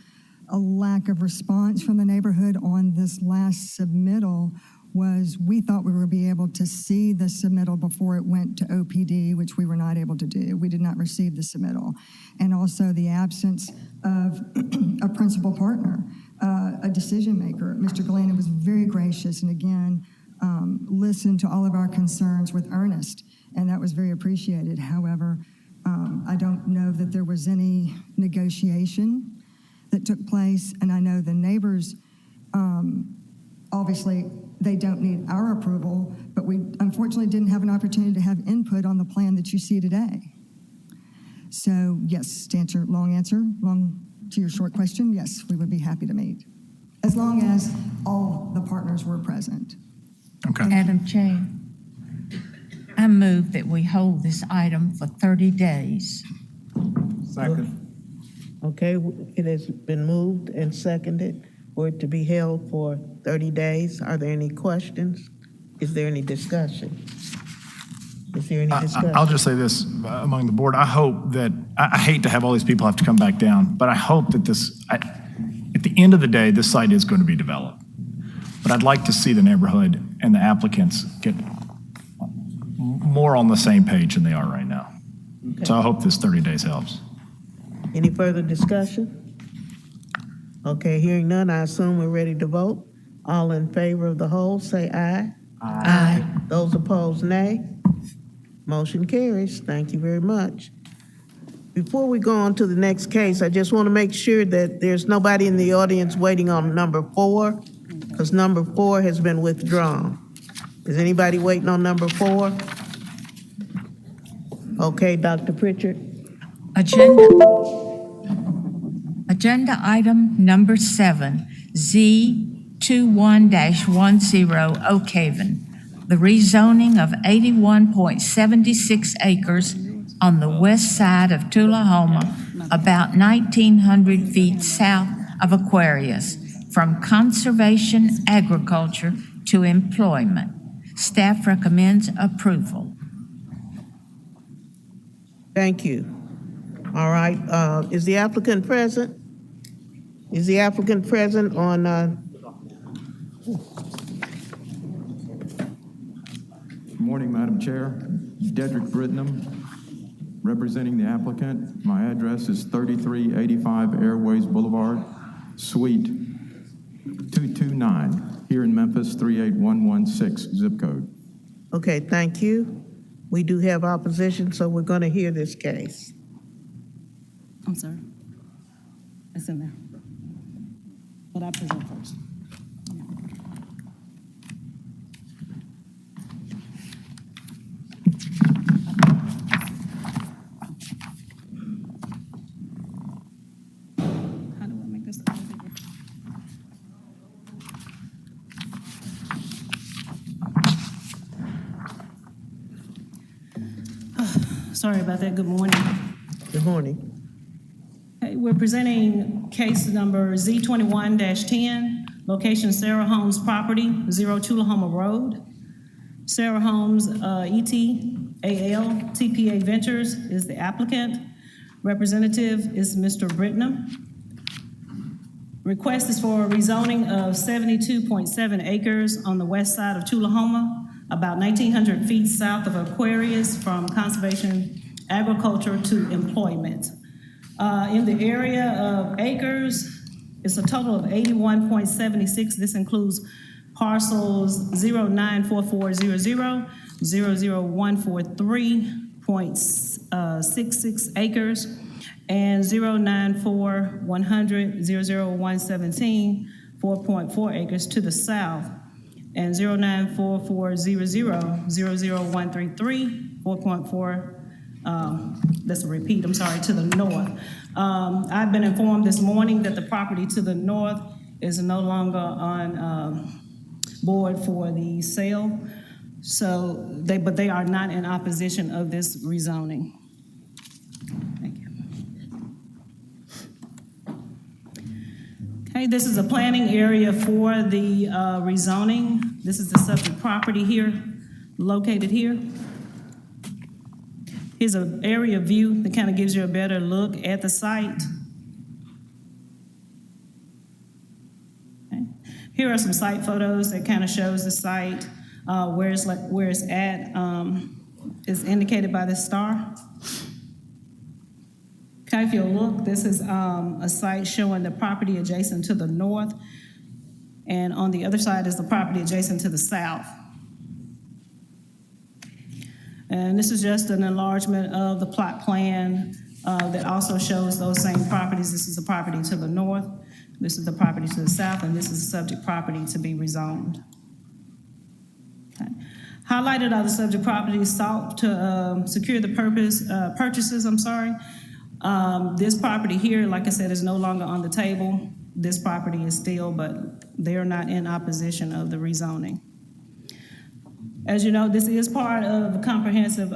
a lack of response from the neighborhood on this last submittal was we thought we would be able to see the submittal before it went to OPD, which we were not able to do. We did not receive the submittal. And also the absence of a principal partner, a decision maker. Mr. Galena was very gracious and again, listened to all of our concerns with earnest, and that was very appreciated. However, I don't know that there was any negotiation that took place, and I know the neighbors, obviously, they don't need our approval, but we unfortunately didn't have an opportunity to have input on the plan that you see today. So yes, to answer, long to your short question, yes, we would be happy to meet, as long as all the partners were present. Okay. Madam Chair, I move that we hold this item for 30 days. Second. Okay, it has been moved and seconded for it to be held for 30 days. Are there any questions? Is there any discussion? Is there any discussion? I'll just say this among the board. I hope that, I hate to have all these people have to come back down, but I hope that at the end of the day, this site is going to be developed. But I'd like to see the neighborhood and the applicants get more on the same page than they are right now. Okay. So I hope this 30 days helps. Any further discussion? Okay, hearing none, I assume we're ready to vote. All in favor of the hold, say aye. Aye. Those opposed, nay. Motion carries. Thank you very much. Before we go on to the next case, I just want to make sure that there's nobody in the audience waiting on number 4, because number 4 has been withdrawn. Is anybody waiting on number 4? Okay, Dr. Pritchard. Agenda item number 7, Z21-10 Oak Haven, the rezoning of 81.76 acres on the west side of Tullahoma, about 1,900 feet south of Aquarius, from conservation agriculture to employment. Staff recommends approval. Thank you. All right, is the applicant present? Is the applicant present on, Good morning, Madam Chair. Dedrick Brittenham, representing the applicant. My address is 3385 Airways Boulevard, Suite 229, here in Memphis, 38116 zip code. Okay, thank you. We do have opposition, so we're going to hear this case. I'm sorry. It's in there. But I present first. How do I make this? Sorry about that. Good morning. Good morning. Okay, we're presenting case number Z21-10, location Sarah Holmes property, 0 Tullahoma Road. Sarah Holmes, ETAL, TPA Ventures is the applicant. Representative is Mr. Brittenham. Request is for a rezoning of 72.7 acres on the west side of Tullahoma, about 1,900 feet south of Aquarius, from conservation agriculture to employment. In the area of acres, it's a total of 81.76. This includes parcels 094400, 00143.66 acres, and 094-100, 00117, 4.4 acres to the south, and 094-400, 00133, 4.4, that's a repeat, I'm sorry, to the north. I've been informed this morning that the property to the north is no longer on board for the sale. So but they are not in opposition of this rezoning. Thank you. Okay, this is a planning area for the rezoning. This is the subject property here, located here. Here's an area view that kind of gives you a better look at the site. Okay. Here are some site photos that kind of shows the site, where it's at, is indicated by the star. Okay, if you'll look, this is a site showing the property adjacent to the north, and on the other side is the property adjacent to the south. And this is just an enlargement of the plot plan that also shows those same properties. This is the property to the north, this is the property to the south, and this is the subject property to be rezoned. Okay. Highlighted are the subject properties sought to secure the purchases. This property here, like I said, is no longer on the table. This property is still, but they're not in opposition of the rezoning. As you know, this is part of a comprehensive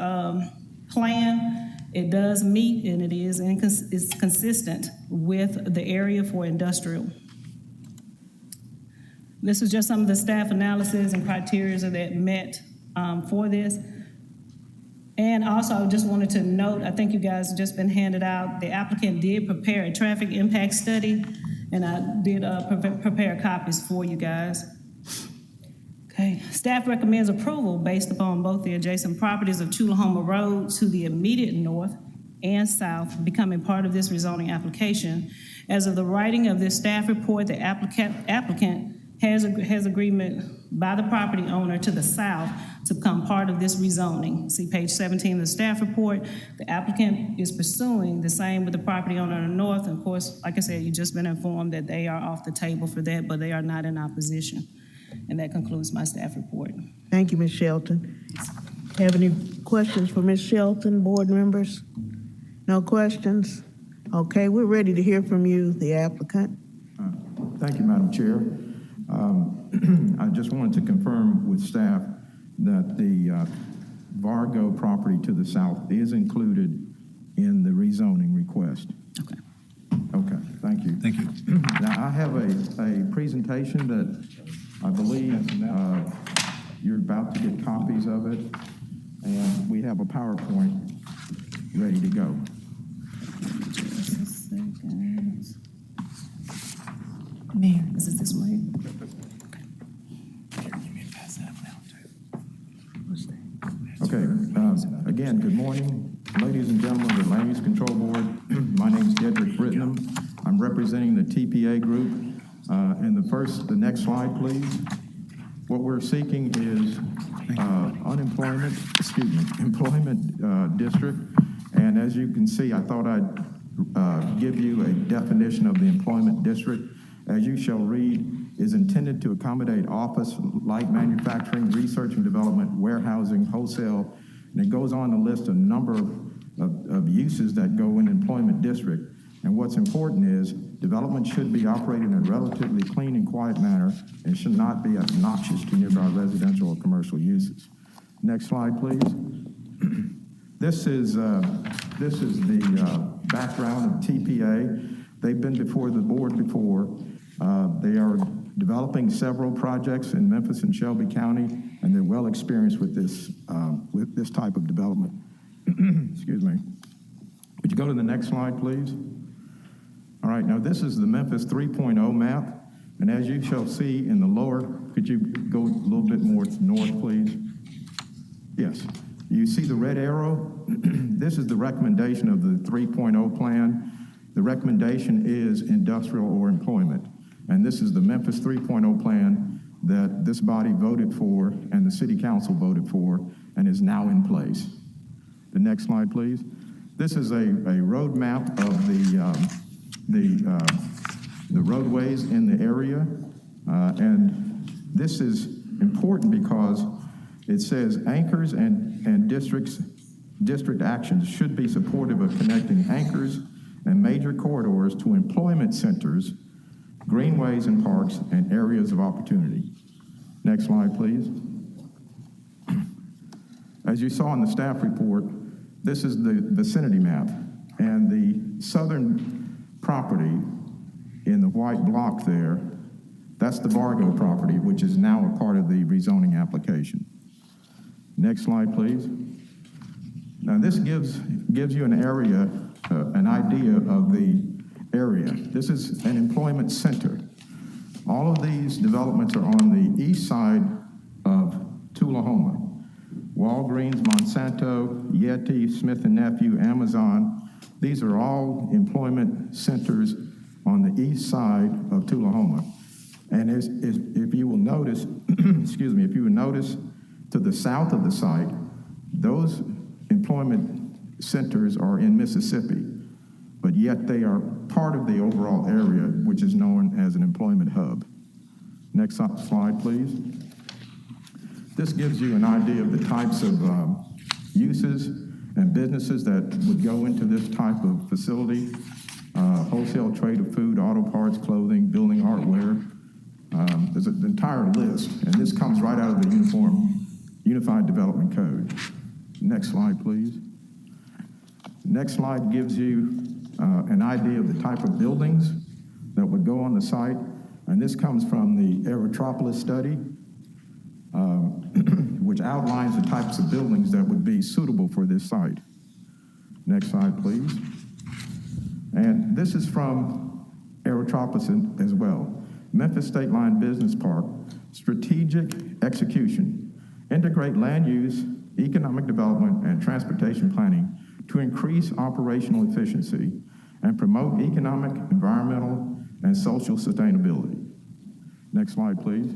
plan. It does meet, and it's consistent with the area for industrial. This is just some of the staff analysis and criteria that met for this. And also, I just wanted to note, I think you guys have just been handed out, the applicant did prepare a traffic impact study, and I did prepare copies for you guys. Okay, staff recommends approval based upon both the adjacent properties of Tullahoma Road to the immediate north and south becoming part of this rezoning application. As of the writing of this staff report, the applicant has agreement by the property owner to the south to become part of this rezoning. See page 17 of the staff report. The applicant is pursuing the same with the property owner in the north. And of course, like I said, you've just been informed that they are off the table for that, but they are not in opposition. And that concludes my staff report. Thank you, Ms. Shelton. Have any questions for Ms. Shelton, board members? No questions? Okay, we're ready to hear from you, the applicant. Thank you, Madam Chair. I just wanted to confirm with staff that the Vargo property to the south is included in the rezoning request. Okay. Okay, thank you. Thank you. Now, I have a presentation that I believe you're about to get copies of it, and we have a PowerPoint ready to go. Mayor, is it this way? Okay, again, good morning, ladies and gentlemen of the Land Use Control Board. My name is Dedrick Brittenham. I'm representing the TPA group. And the next slide, please. What we're seeking is employment district. And as you can see, I thought I'd give you a definition of the employment district. As you shall read, is intended to accommodate office, light manufacturing, research and development, warehousing, wholesale, and it goes on to list a number of uses that go in employment district. And what's important is development should be operated in a relatively clean and quiet manner and should not be obnoxious to nearby residential or commercial uses. Next slide, please. This is the background of TPA. They've been before the board before. They are developing several projects in Memphis and Shelby County, and they're well experienced with this type of development. Excuse me. Would you go to the next slide, please? All right, now this is the Memphis 3.0 map, and as you shall see in the lower, could you go a little bit more north, please? Yes. You see the red arrow? This is the recommendation of the 3.0 plan. The recommendation is industrial or employment, and this is the Memphis 3.0 plan that this body voted for and the city council voted for and is now in place. The next slide, please. This is a road map of the roadways in the area, and this is important because it says anchors and district actions should be supportive of connecting anchors and major corridors to employment centers, greenways and parks, and areas of opportunity. Next slide, please. As you saw in the staff report, this is the vicinity map, and the southern property in the white block there, that's the Vargo property, which is now a part of the rezoning application. Next slide, please. Now this gives you an area, an idea of the area. This is an employment center. All of these developments are on the east side of Tullahoma. Walgreens, Monsanto, Yeti, Smith & Nephew, Amazon, these are all employment centers on the east side of Tullahoma. And if you will notice, excuse me, if you will notice to the south of the site, those employment centers are in Mississippi, but yet they are part of the overall area, which is known as an employment hub. Next slide, please. This gives you an idea of the types of uses and businesses that would go into this type of facility. Wholesale trade of food, auto parts, clothing, building hardware. There's an entire list, and this comes right out of the Unified Development Code. Next slide, please. Next slide gives you an idea of the type of buildings that would go on the site, and this comes from the Aerotropolis study, which outlines the types of buildings that would be suitable for this site. Next slide, please. And this is from Aerotropolis as well. Memphis State Line Business Park, strategic execution, integrate land use, economic development, and transportation planning to increase operational efficiency and promote economic, environmental, and social sustainability. Next slide, please.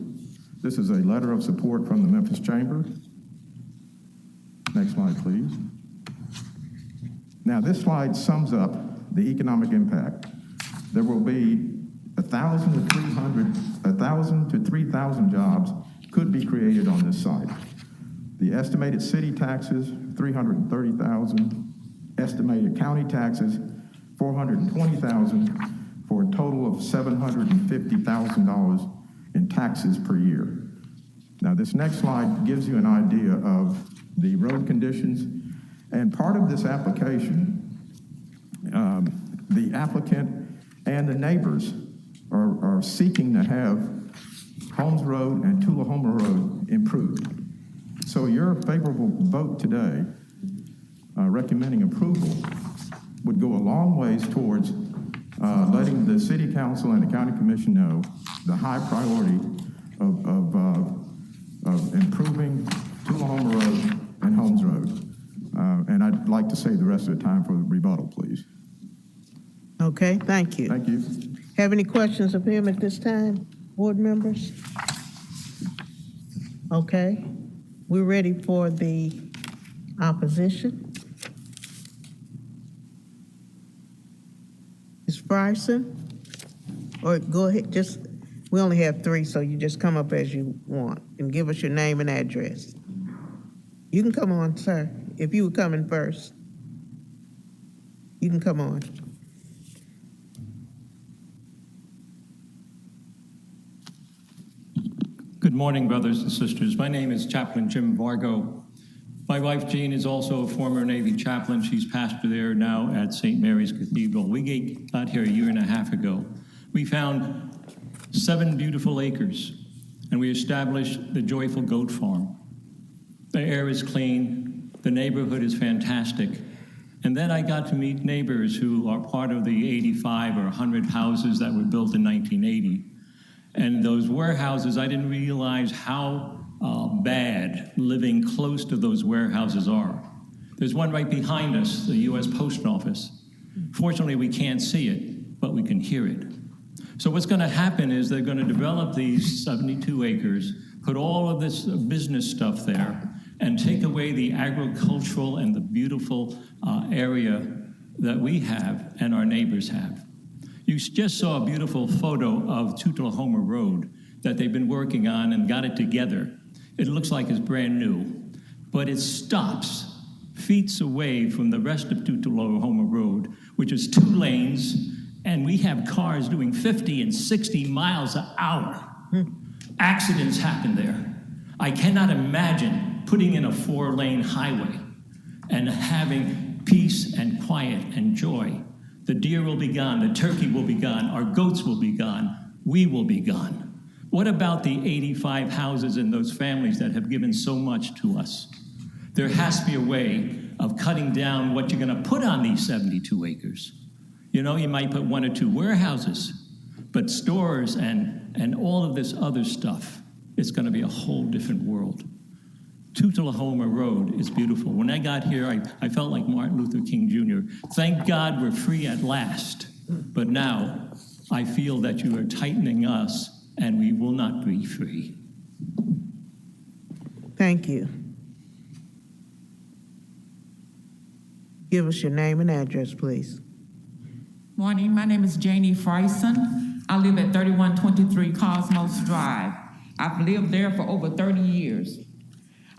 This is a letter of support from the Memphis Chamber. Next slide, please. Now, this slide sums up the economic impact. There will be 1,000 to 3,000 jobs could be created on this site. The estimated city taxes, $330,000. Estimated county taxes, $420,000, for a total of $750,000 in taxes per year. Now, this next slide gives you an idea of the road conditions, and part of this application, the applicant and the neighbors are seeking to have Holmes Road and Tullahoma Road improved. So your favorable vote today, recommending approval, would go a long ways towards letting the City Council and the County Commission know the high priority of improving Tullahoma Road and Holmes Road. And I'd like to save the rest of the time for the rebuttal, please. Okay, thank you. Thank you. Have any questions of him at this time, board members? Okay, we're ready for the opposition. Ms. Bryson? Or go ahead, we only have 3, so you just come up as you want and give us your name and address. You can come on, sir. If you were coming first, you can come on. Good morning, brothers and sisters. My name is Chaplain Jim Vargo. My wife, Jean, is also a former Navy chaplain. She's pastor there now at St. Mary's Cathedral. We got here a year and a half ago. We found 7 beautiful acres, and we established the Joyful Goat Farm. The air is clean. The neighborhood is fantastic. And then I got to meet neighbors who are part of the 85 or 100 houses that were built in 1980. And those warehouses, I didn't realize how bad living close to those warehouses are. There's one right behind us, the U.S. Post Office. Fortunately, we can't see it, but we can hear it. So what's going to happen is they're going to develop these 72 acres, put all of this business stuff there, and take away the agricultural and the beautiful area that we have and our neighbors have. You just saw a beautiful photo of Tullahoma Road that they've been working on and got it together. It looks like it's brand new, but it stops feet away from the rest of Tullahoma Road, which is 2 lanes, and we have cars doing 50 and 60 miles an hour. Accidents happen there. I cannot imagine putting in a 4-lane highway and having peace and quiet and joy. The deer will be gone, the turkey will be gone, our goats will be gone, we will be gone. What about the 85 houses and those families that have given so much to us? There has to be a way of cutting down what you're going to put on these 72 acres. You know, you might put 1 or 2 warehouses, but stores and all of this other stuff, it's going to be a whole different world. Tullahoma Road is beautiful. When I got here, I felt like Martin Luther King Jr. Thank God we're free at last. But now I feel that you are tightening us and we will not be free. Thank you. Give us your name and address, please. Morning, my name is Janie Frison. I live at 3123 Cosmos Drive. I've lived there for over 30 years.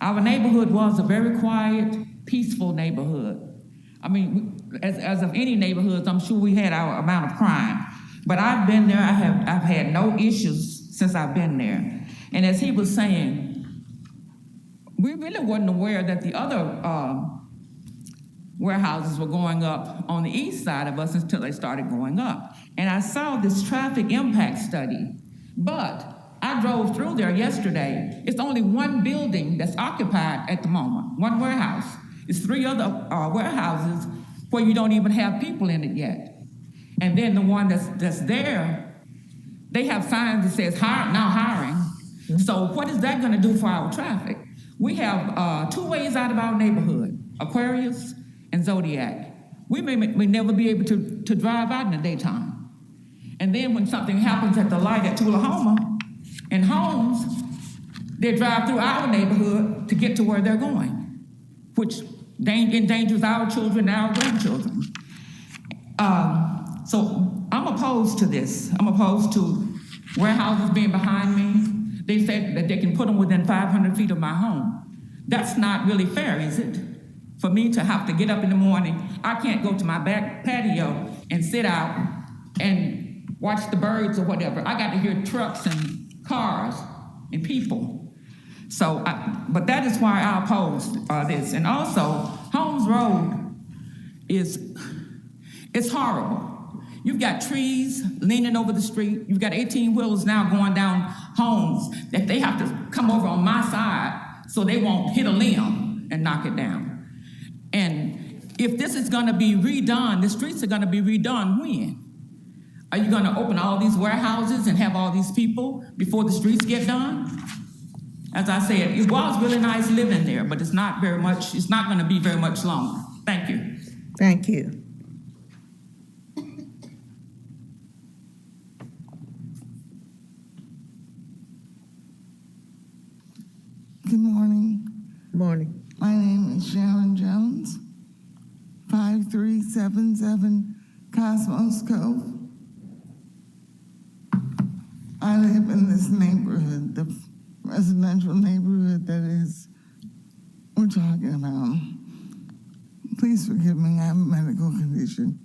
Our neighborhood was a very quiet, peaceful neighborhood. I mean, as of any neighborhoods, I'm sure we had our amount of crime. But I've been there, I've had no issues since I've been there. And as he was saying, we really wasn't aware that the other warehouses were going up on the east side of us until they started going up. And I saw this traffic impact study, but I drove through there yesterday. It's only one building that's occupied at the moment, one warehouse. It's 3 other warehouses where you don't even have people in it yet. And then the one that's there, they have signs that says now hiring. So what is that gonna do for our traffic? We have 2 ways out of our neighborhood, Aquarius and Zodiac. We may never be able to drive out in the daytime. And then when something happens at the light at Tullahoma and Holmes, they drive through our neighborhood to get to where they're going, which endangers our children and our grandchildren. So I'm opposed to this. I'm opposed to warehouses being behind me. They said that they can put them within 500 feet of my home. That's not really fair, is it? For me to have to get up in the morning, I can't go to my back patio and sit out and watch the birds or whatever. I got to hear trucks and cars and people. So, but that is why I oppose this. And also, Holmes Road it's horrible. You've got trees leaning over the street. You've got 18-wheelers now going down Holmes that they have to come over on my side so they won't hit a limb and knock it down. And if this is going to be redone, the streets are going to be redone when? Are you going to open all these warehouses and have all these people before the streets get done? As I said, it was really nice living there, but it's not very much, it's not going to be very much longer. Thank you. Thank you. Good morning. Morning. My name is Sharon Jones, 5377 Cosmos Cove. I live in this neighborhood, the residential neighborhood that is we're talking about. Please forgive me, I have a medical condition.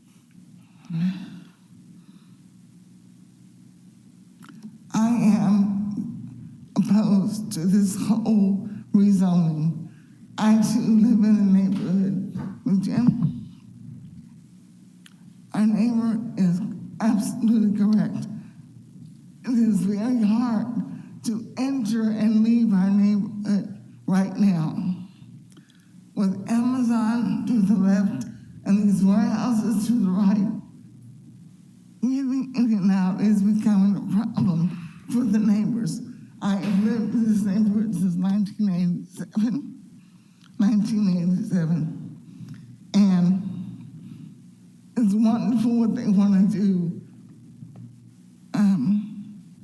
I am opposed to this whole rezoning. I too live in a neighborhood with Jim. Our neighbor is absolutely correct. It is very hard to enter and leave our neighborhood right now. With Amazon to the left and these warehouses to the right, getting in and out is becoming a problem for the neighbors. I have lived in this neighborhood since 1987, and it's wonderful what they want to do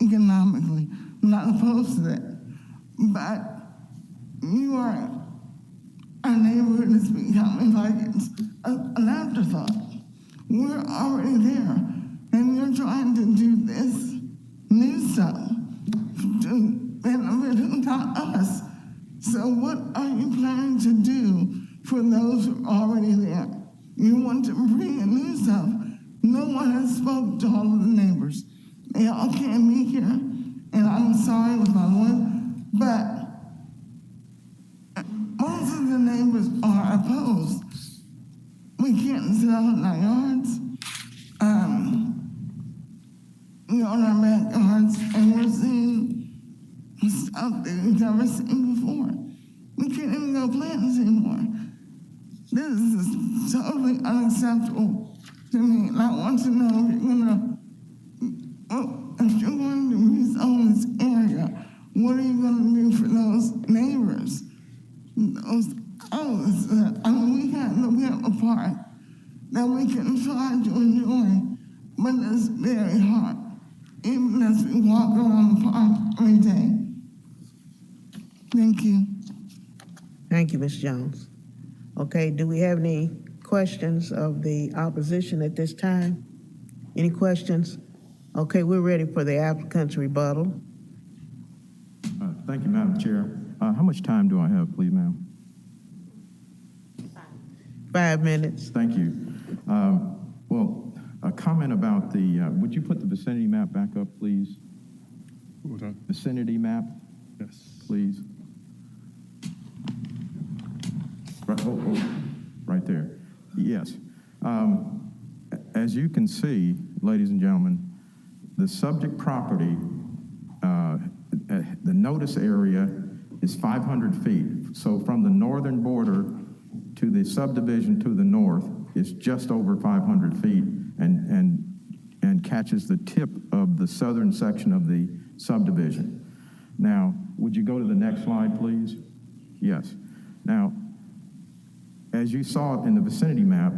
economically. I'm not opposed to that, but our neighborhood is becoming like it's an afterthought. We're already there, and you're trying to do this new stuff to benefit us. So what are you planning to do for those who are already there? You want to bring in new stuff. No one has spoke to all of the neighbors. They all can't be here, and I'm sorry with my voice, but on our backyards, and we're seeing stuff that we've never seen before. We can't even go plants anymore. This is totally unacceptable to me, and I want to know if you're going to rezone this area, what are you going to do for those neighbors? Those houses we have a park that we can try to enjoy, but it's very hard, even as we walk around the park every day. Thank you. Thank you, Ms. Jones. Okay, do we have any questions of the opposition at this time? Any questions? Okay, we're ready for the applicant's rebuttal. Thank you, Madam Chair. How much time do I have, please, ma'am? 5 minutes. Thank you. Well, a comment about the, would you put the vicinity map back up, please? Vicinity map? Yes. Please. Right there. Yes. As you can see, ladies and gentlemen, the subject property, the notice area is 500 feet. So from the northern border to the subdivision to the north is just over 500 feet and catches the tip of the southern section of the subdivision. Now, would you go to the next slide, please? Yes. Now, as you saw in the vicinity map,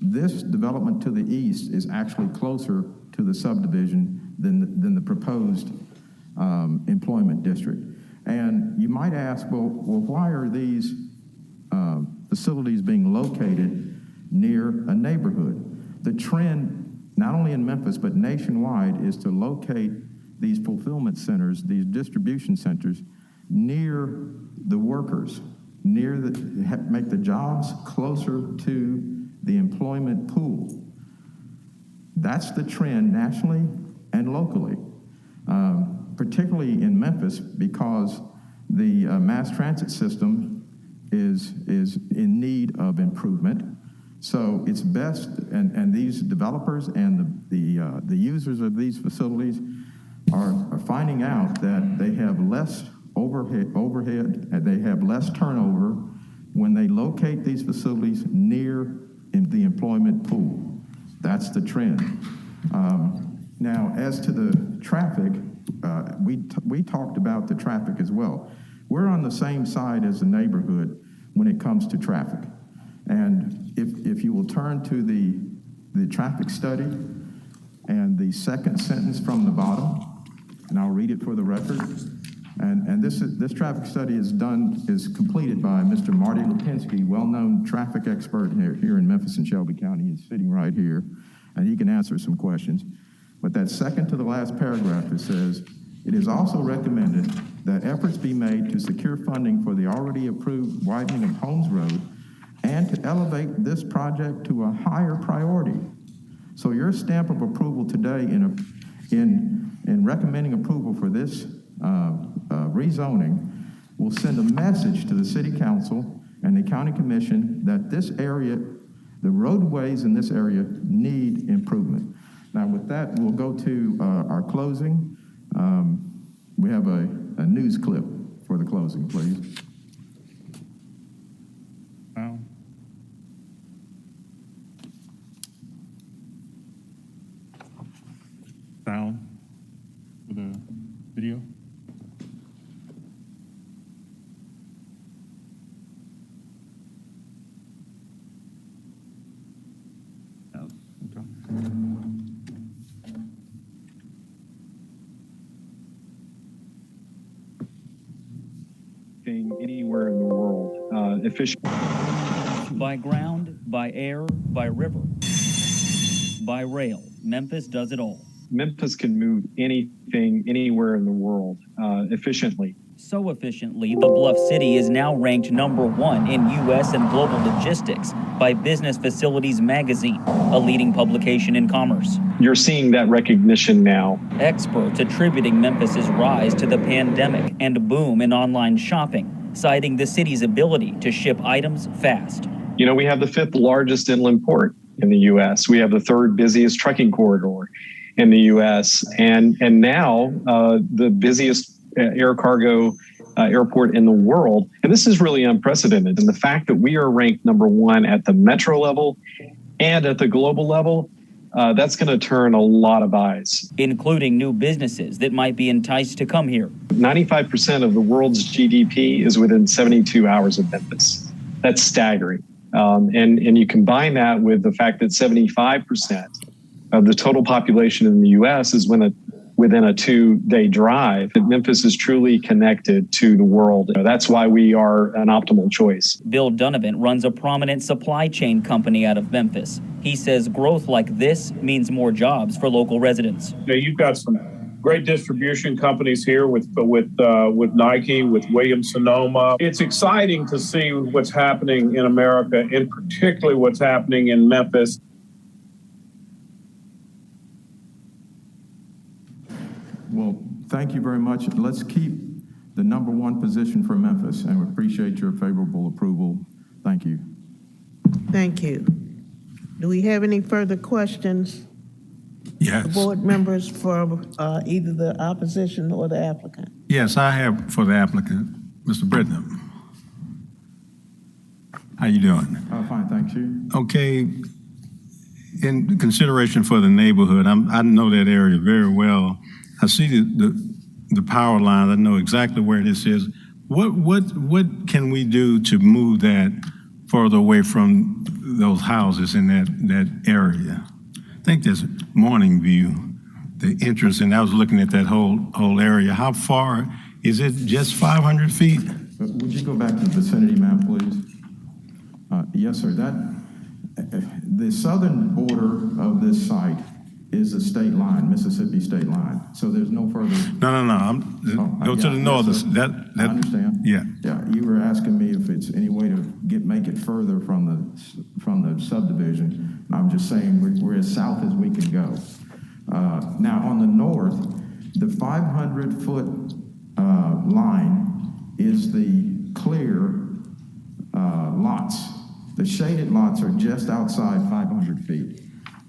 this development to the east is actually closer to the subdivision than the proposed employment district. And you might ask, well, why are these facilities being located near a neighborhood? The trend, not only in Memphis, but nationwide, is to locate these fulfillment centers, these distribution centers, near the workers, make the jobs closer to the employment pool. That's the trend nationally and locally, particularly in Memphis, because the mass transit system is in need of improvement. So it's best, and these developers and the users of these facilities are finding out that they have less overhead, and they have less turnover when they locate these facilities near the employment pool. That's the trend. Now, as to the traffic, we talked about the traffic as well. We're on the same side as the neighborhood when it comes to traffic. And if you will turn to the traffic study and the second sentence from the bottom, and I'll read it for the record. And this traffic study is completed by Mr. Marty Lipinski, well-known traffic expert here in Memphis and Shelby County. He's sitting right here, and he can answer some questions. But that second to the last paragraph, it says, it is also recommended that efforts be made to secure funding for the already approved widening of Holmes Road and to elevate this project to a higher priority. So your stamp of approval today in recommending approval for this rezoning will send a message to the City Council and the County Commission that this area, the roadways in this area, need improvement. Now with that, we'll go to our closing. We have a news clip for the closing, please. Sound for the video. Anywhere in the world, efficient. By ground, by air, by river, by rail, Memphis does it all. Memphis can move anything, anywhere in the world, efficiently. So efficiently, the Bluff City is now ranked #1 in U.S. and global logistics by Business Facilities Magazine, a leading publication in commerce. You're seeing that recognition now. Experts attributing Memphis's rise to the pandemic and boom in online shopping, citing the city's ability to ship items fast. You know, we have the 5th largest inland port in the U.S. We have the 3rd busiest trucking corridor. in the U.S. and now the busiest air cargo airport in the world. And this is really unprecedented. And the fact that we are ranked number one at the metro level and at the global level, that's going to turn a lot of eyes. Including new businesses that might be enticed to come here. 95% of the world's GDP is within 72 hours of Memphis. That's staggering. And you combine that with the fact that 75% of the total population in the U.S. is within a 2-day drive. Memphis is truly connected to the world. That's why we are an optimal choice. Bill Donovan runs a prominent supply chain company out of Memphis. He says growth like this means more jobs for local residents. You've got some great distribution companies here with Nike, with Williams-Sonoma. It's exciting to see what's happening in America, and particularly what's happening in Memphis. Well, thank you very much. Let's keep the number one position for Memphis, and we appreciate your favorable approval. Thank you. Thank you. Do we have any further questions? Yes. Board members for either the opposition or the applicant? Yes, I have for the applicant, Mr. Britnam. How you doing? Fine, thank you. Okay. In consideration for the neighborhood, I know that area very well. I see the power lines. I know exactly where this is. What can we do to move that further away from those houses in that area? I think there's Morning View, the entrance, and I was looking at that whole area. How far is it? Just 500 feet? Would you go back to the vicinity map, please? Yes, sir. The southern border of this site is the state line, Mississippi state line. So there's no further. No. Go to the north. Yes, I understand. Yeah. Yeah. You were asking me if it's any way to make it further from the subdivision. I'm just saying we're as south as we can go. Now on the north, the 500-foot line is the clear lots. The shaded lots are just outside 500 feet.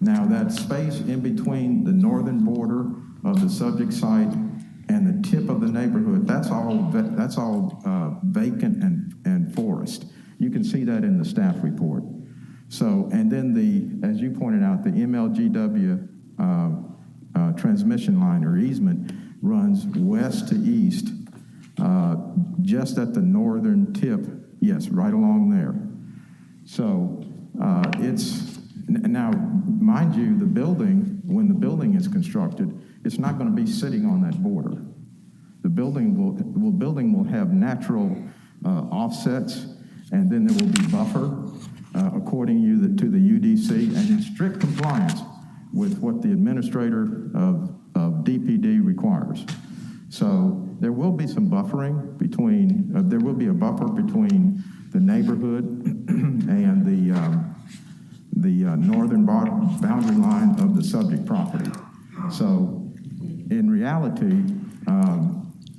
Now that space in between the northern border of the subject site and the tip of the neighborhood, that's all vacant and forest. You can see that in the staff report. So, and then as you pointed out, the MLGW transmission line or easement runs west to east, just at the northern tip. Yes, right along there. So now, mind you, the building, when the building is constructed, it's not going to be sitting on that border. The building will have natural offsets, and then there will be buffer according to the UDC, and in strict compliance with what the administrator of DPD requires. So there will be some buffering between. There will be a buffer between the neighborhood and the northern boundary line of the subject property. So in reality,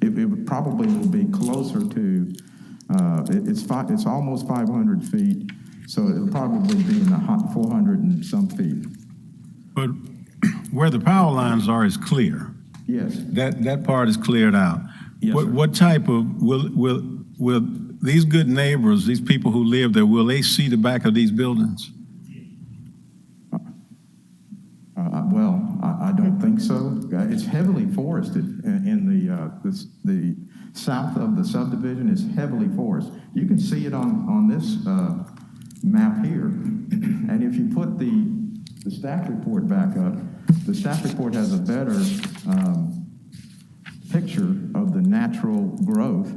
it probably will be closer to, it's almost 500 feet, so it'll probably be in the 400 and some feet. But where the power lines are is clear. Yes. That part is cleared out. Yes, what type of, will these good neighbors, these people who live there, will they see the back of these buildings? Well, I don't think so. It's heavily forested in the south of the subdivision is heavily forested. You can see it on this map here. And if you put the staff report back up, the staff report has a better picture of the natural growth.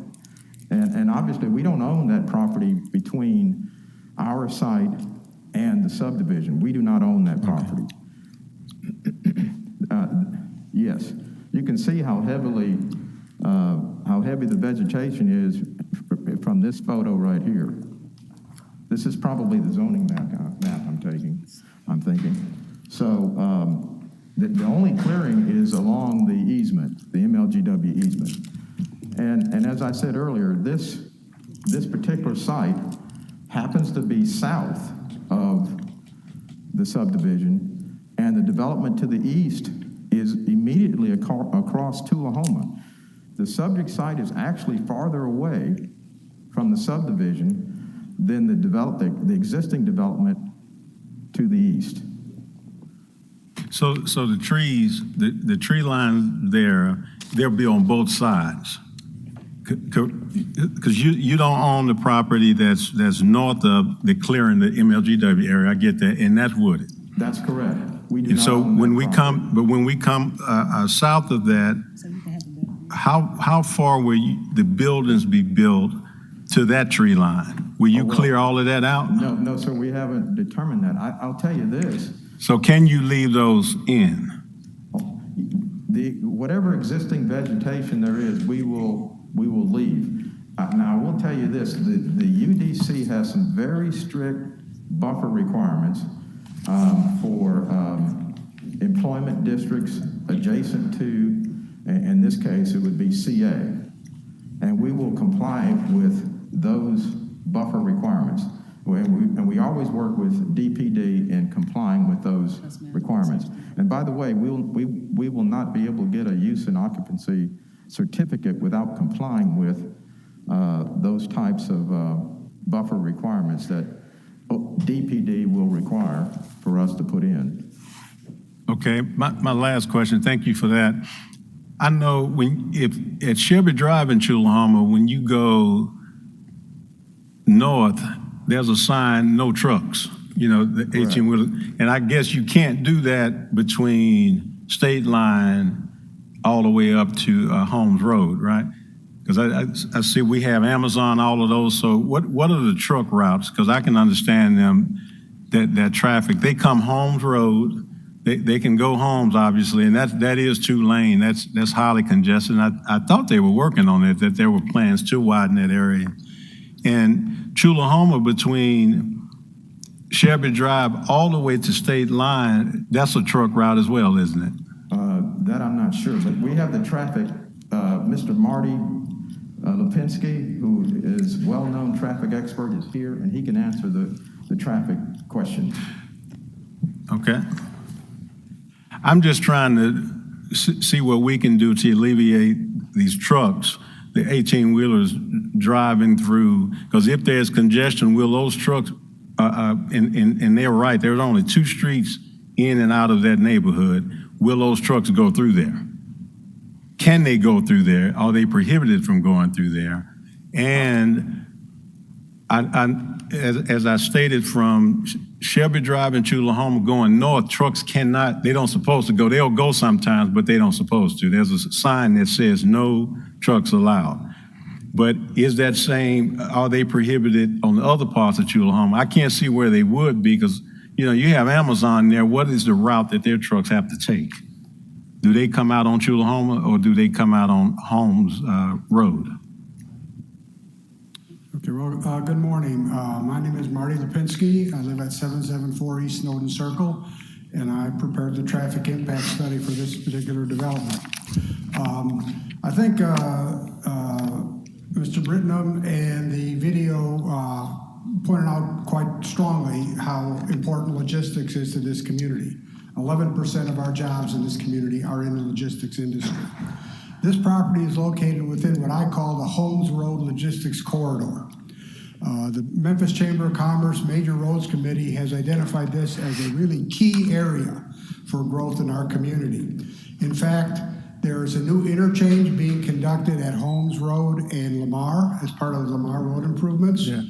And obviously, we don't own that property between our site and the subdivision. We do not own that property. Yes, you can see how heavy the vegetation is from this photo right here. This is probably the zoning map I'm thinking. So the only clearing is along the easement, the MLGW easement. And as I said earlier, this particular site happens to be south of the subdivision, and the development to the east is immediately across Tullahoma. The subject site is actually farther away from the subdivision than the existing development to the east. So the trees, the tree line there, they'll be on both sides. Because you don't own the property that's north of the clearing, the MLGW area. I get that, and that's wooded. That's correct. We do And not so own when that we property. when we come south of that, how far will the buildings be built to that tree line? Will you clear all of that out? No, sir, we haven't determined that. I'll tell you this. So can you leave those in? Whatever existing vegetation there is, we will leave. Now, I will tell you this, the UDC has some very strict buffer requirements for employment districts adjacent to, in this case, it would be CA. And we will comply with those buffer requirements. And we always work with DPD in complying with those requirements. And by the way, we will not be able to get a use and occupancy certificate without complying with those types of buffer requirements that DPD will require for us to put in. Okay, my last question, thank you for that. I know if at Shelby Drive in Tullahoma, when you go north, there's a sign, no trucks, the 18-wheeler. And I guess you can't do that between State Line all the way up to Holmes Road, right? Because I see we have Amazon, all of those. So what are the truck routes? Because I can understand them, that traffic. They come Holmes Road. They can go Holmes, obviously, and that is 2-lane. That's highly congested. And I thought they were working on it, that there were plans to widen that area. And Tullahoma between Shelby Drive all the way to State Line, that's a truck route as well, isn't it? That I'm not sure, but we have the traffic. Mr. Marty Lipinski, who is well-known traffic expert, is here, and he can answer the traffic question. Okay. I'm just trying to see what we can do to alleviate these trucks, the 18-wheelers driving through, because if there's congestion, will those trucks, and they're right, there's only 2 streets in and out of that neighborhood, will those trucks go through there? Can they go through there? Are they prohibited from going through there? And as I stated, from Shelby Drive in Tullahoma going north, trucks cannot, they don't supposed to go. They'll go sometimes, but they don't supposed to. There's a sign that says no trucks allowed. But is that same, are they prohibited on the other parts of Tullahoma? I can't see where they would be because, you have Amazon there. What is the route that their trucks have to take? Do they come out on Tullahoma or do they come out on Holmes Road? Okay, well, good morning. My name is Marty Lipinski. I live at 774 East Snowden Circle, and I prepared the traffic impact study for this particular development. I think Mr. Brittenham and the video pointed out quite strongly how important logistics is to this community. 11% of our jobs in this community are in the logistics industry. This property is located within what I call the Holmes Road Logistics Corridor. The Memphis Chamber of Commerce Major Roads Committee has identified this as a really key area for growth in our community. In fact, there is a new interchange being conducted at Holmes Road and Lamar as part of the Lamar Road improvements. Yeah.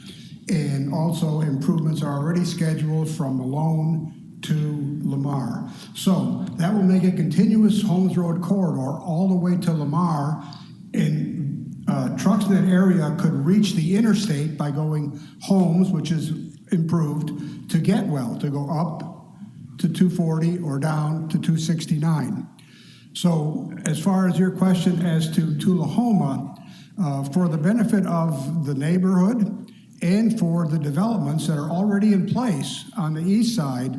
And also improvements are already scheduled from Malone to Lamar. So that will make a continuous Holmes Road corridor all the way to Lamar, and trucks in that area could reach the interstate by going Holmes, which is improved, to Getwell, to go up to 240 or down to 269. So as far as your question as to Tullahoma, for the benefit of the neighborhood and for the developments that are already in place on the east side,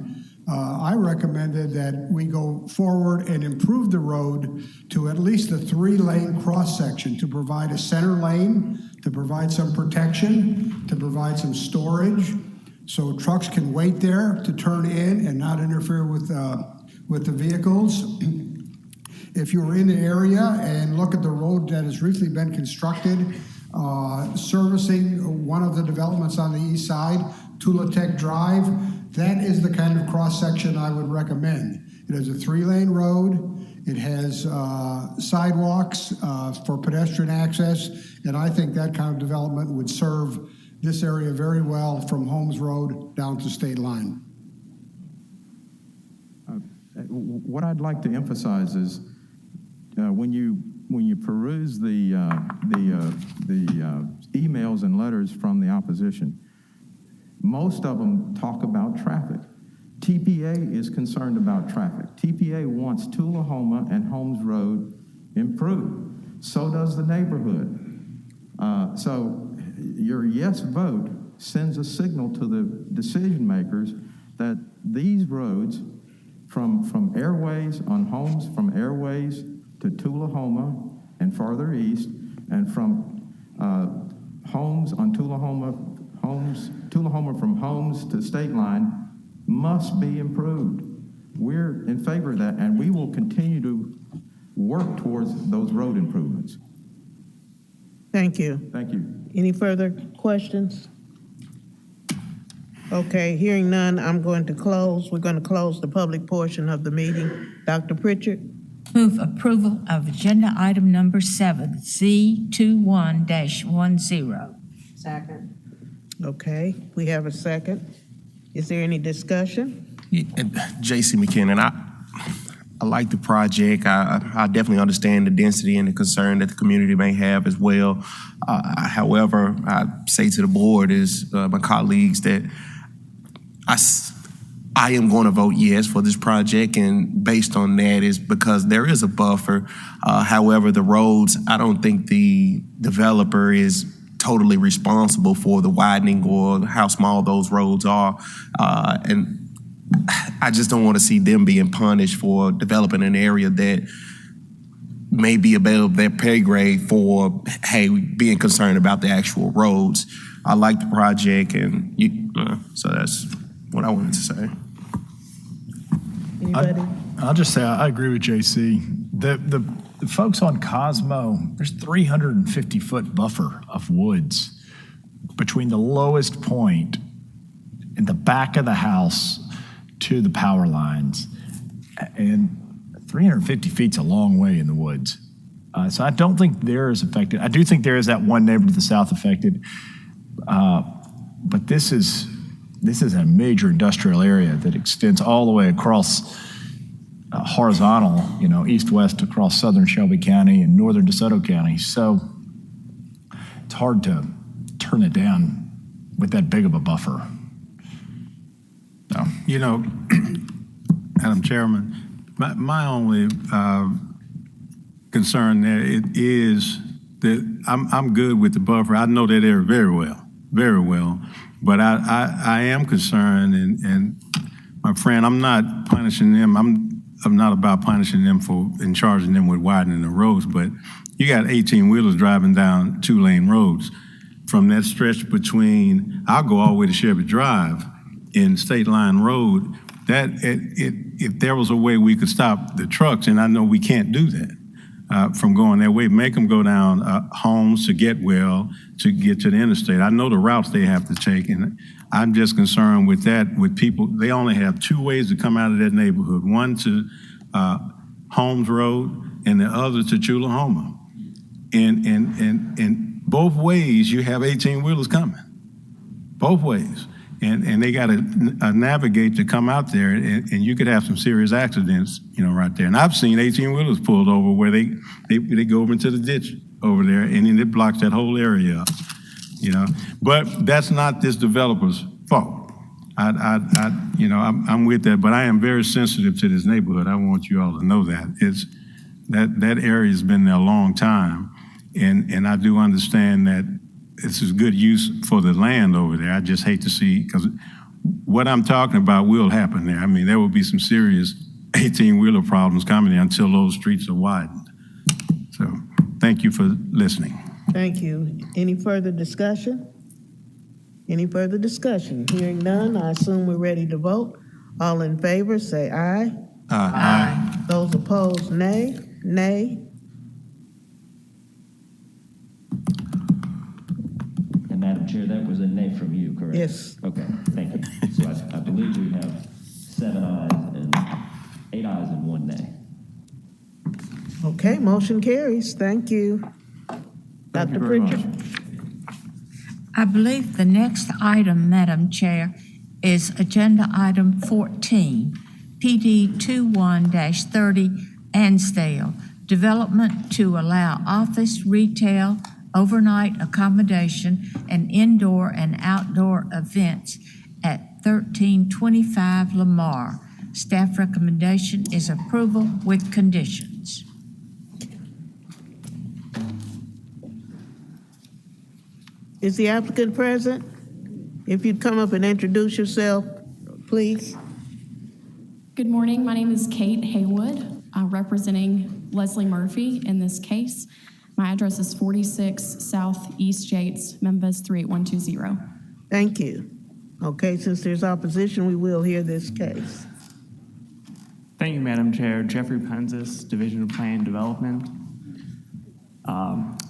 I recommended that we go forward and improve the road to at least a 3-lane cross-section to provide a center lane, to provide some protection, to provide some storage, so trucks can wait there to turn in and not interfere with the vehicles. if you were in the area and look at the road that has recently been constructed, servicing one of the developments on the east side, Tula Tech Drive, that is the kind of cross-section I would recommend. It is a 3-lane road. It has sidewalks for pedestrian access, and I think that kind of development would serve this area very well from Holmes Road down to State Line. What I'd like to emphasize is when you peruse the emails and letters from the opposition, most of them talk about traffic. TPA is concerned about traffic. TPA wants Tullahoma and Holmes Road improved. So does the neighborhood. So your yes vote sends a signal to the decision makers that these roads from Airways on Holmes, from Airways to Tullahoma and farther east, and from Holmes on Tullahoma from Holmes to State Line must be improved. We're in favor of that, and we will continue to work towards those road improvements. Thank you. Thank you. Any further questions? Okay, hearing none, I'm going to close. We're going to close the public portion of the meeting. Dr. Pritchard? Move approval of agenda item number 7, Z21-10. Second. Okay, we have a second. Is there any discussion? J.C. McKinnon, I like the project. I definitely understand the density and the concern that the community may have as well. However, I say to the board is my colleagues that I am going to vote yes for this project, and based on that is because there is a buffer. However, the roads, I don't think the developer is totally responsible for the widening or how small those roads are. And I just don't want to see them being punished for developing an area that may be above their pay grade for, hey, being concerned about the actual roads. I like the project, and so that's what I wanted to say. Anybody? I'll just say I agree with JC. The folks on Cosmo, there's 350-foot buffer of woods between the lowest point in the back of the house to the power lines. And 350 feet's a long way in the woods. So I don't think they're as affected. I do think there is that one neighbor to the south affected. But this is a major industrial area that extends all the way across horizontal, east-west across southern Shelby County and northern DeSoto County. So it's hard to turn it down with that big of a buffer. So. Madam Chairman, my only concern there is that I'm good with the buffer. I know that area very well. But I am concerned, and my friend, I'm not punishing them. I'm not about punishing them and charging them with widening the roads, but you got 18-wheelers driving down 2-lane roads. From that stretch between, I'll go all the way to Chevy Drive in State Line Road, that if there was a way we could stop the trucks, and I know we can't do that, from going that way, make them go down Holmes to Getwell to get to the interstate. I know the routes they have to take, and I'm just concerned with that, with people. They only have 2 ways to come out of that neighborhood, one to Holmes Road and the other to Tullahoma. And both ways you have 18-wheelers coming, both ways. And they got to navigate to come out there, and you could have some serious accidents, right there. And I've seen 18-wheelers pulled over where they go over into the ditch over there, and then it blocks that whole area up, But that's not this developer's fault. I'm with that, but I am very sensitive to this neighborhood. I want you all to know that. That area has been there a long time, and I do understand that this is good use for the land over there. I just hate to see, because what I'm talking about will happen there. I mean, there will be some serious 18-wheeler problems coming there until those streets are widened. So thank you for listening. Thank you. Any further discussion? Hearing none, I assume we're ready to vote. All in favor, say aye. Aye. Those opposed, nay. Nay. And Madam Chair, that was a nay from you, correct? Yes. Okay, thank you. So I believe we have 7 ayes and 8 ayes and 1 nay. Okay, motion carries. Thank you. Thank you Dr. very much. Pritchard. I believe the next item, Madam Chair, is Agenda Item 14, PD 21-30 Ansdale, development to allow office, retail, overnight accommodation, and indoor and outdoor events at 1325 Lamar. Staff recommendation is approval with conditions. Is the applicant present? If you'd come up and introduce yourself, please. Good morning. My name is Kate Haywood, representing Leslie Murphy in this case. My address is 46 Southeast Yates, Memphis 38120. Thank you. Okay, since there's opposition, we will hear this case. Thank you, Madam Chair. Jeffrey Penzis, Division of Plan and Development.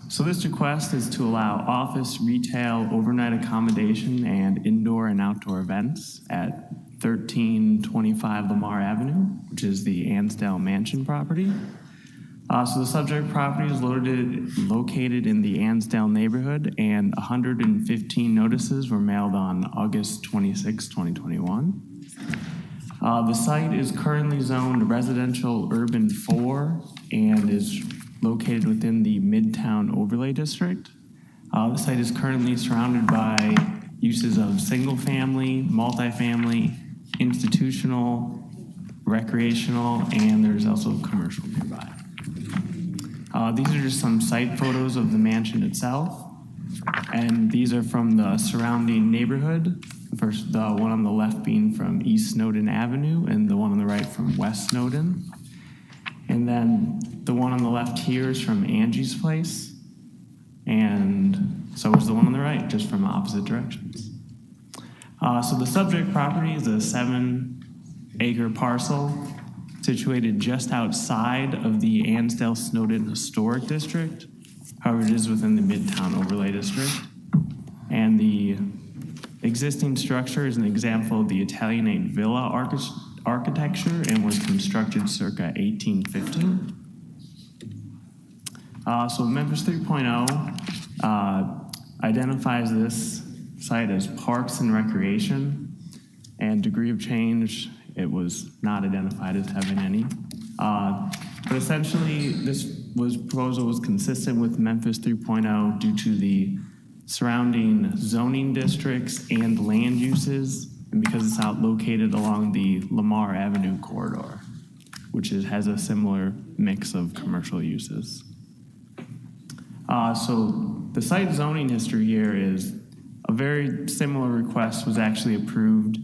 So this request is to allow office, retail, overnight accommodation, and indoor and outdoor events at 1325 Lamar Avenue, which is the Ansdale Mansion property. So the subject property is located in the Ansdale neighborhood, and 115 notices were mailed on August 26, 2021. The site is currently zoned residential urban 4 and is located within the Midtown Overlay District. The site is currently surrounded by uses of single family, multifamily, institutional, recreational, and there's also commercial nearby. These are just some site photos of the mansion itself, and these are from the surrounding neighborhood. First, the one on the left being from East Snowden Avenue, and the one on the right from West Snowden. And then the one on the left here is from Angie's Place, and so is the one on the right, just from opposite directions. So the subject property is a 7-acre parcel situated just outside of the Ansdale Snowden Historic District. However, it is within the Midtown Overlay District. And the existing structure is an example of the Italianate villa architecture and was constructed circa 1815. So Memphis 3.0 identifies this site as parks and recreation, and degree of change, it was not identified as having any. But essentially, this proposal was consistent with Memphis 3.0 due to the surrounding zoning districts and land uses, and because it's located along the Lamar Avenue corridor, which has a similar mix of commercial uses. So the site zoning history here is a very similar request was actually approved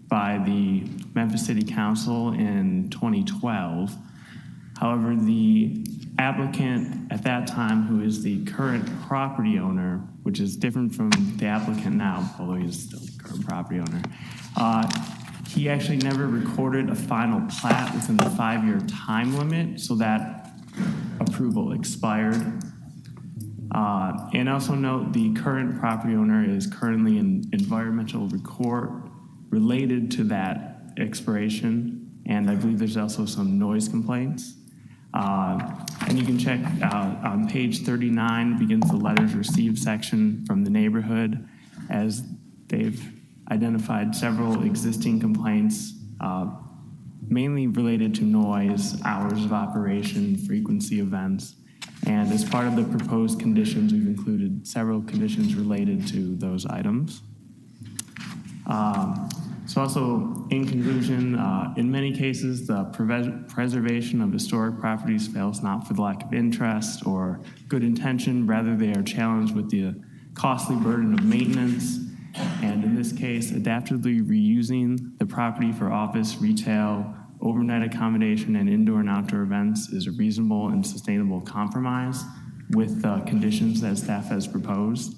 by the Memphis City Council in 2012. However, the applicant at that time, who is the current property owner, which is different from the applicant now, although he's still the current property owner, he actually never recorded a final plat within the 5-year time limit, so that approval expired. And also note the current property owner is currently in environmental record related to that expiration, and I believe there's also some noise complaints. And you can check on page 39 begins the letters received section from the neighborhood, as they've identified several existing complaints, mainly related to noise, hours of operation, frequency events. And as part of the proposed conditions, we've included several conditions related to those items. So also, in conclusion, in many cases, the preservation of historic properties fails not for the lack of interest or good intention. Rather, they are challenged with the costly burden of maintenance. And in this case, adaptively reusing the property for office, retail, overnight accommodation, and indoor and outdoor events is a reasonable and sustainable compromise with the conditions that staff has proposed.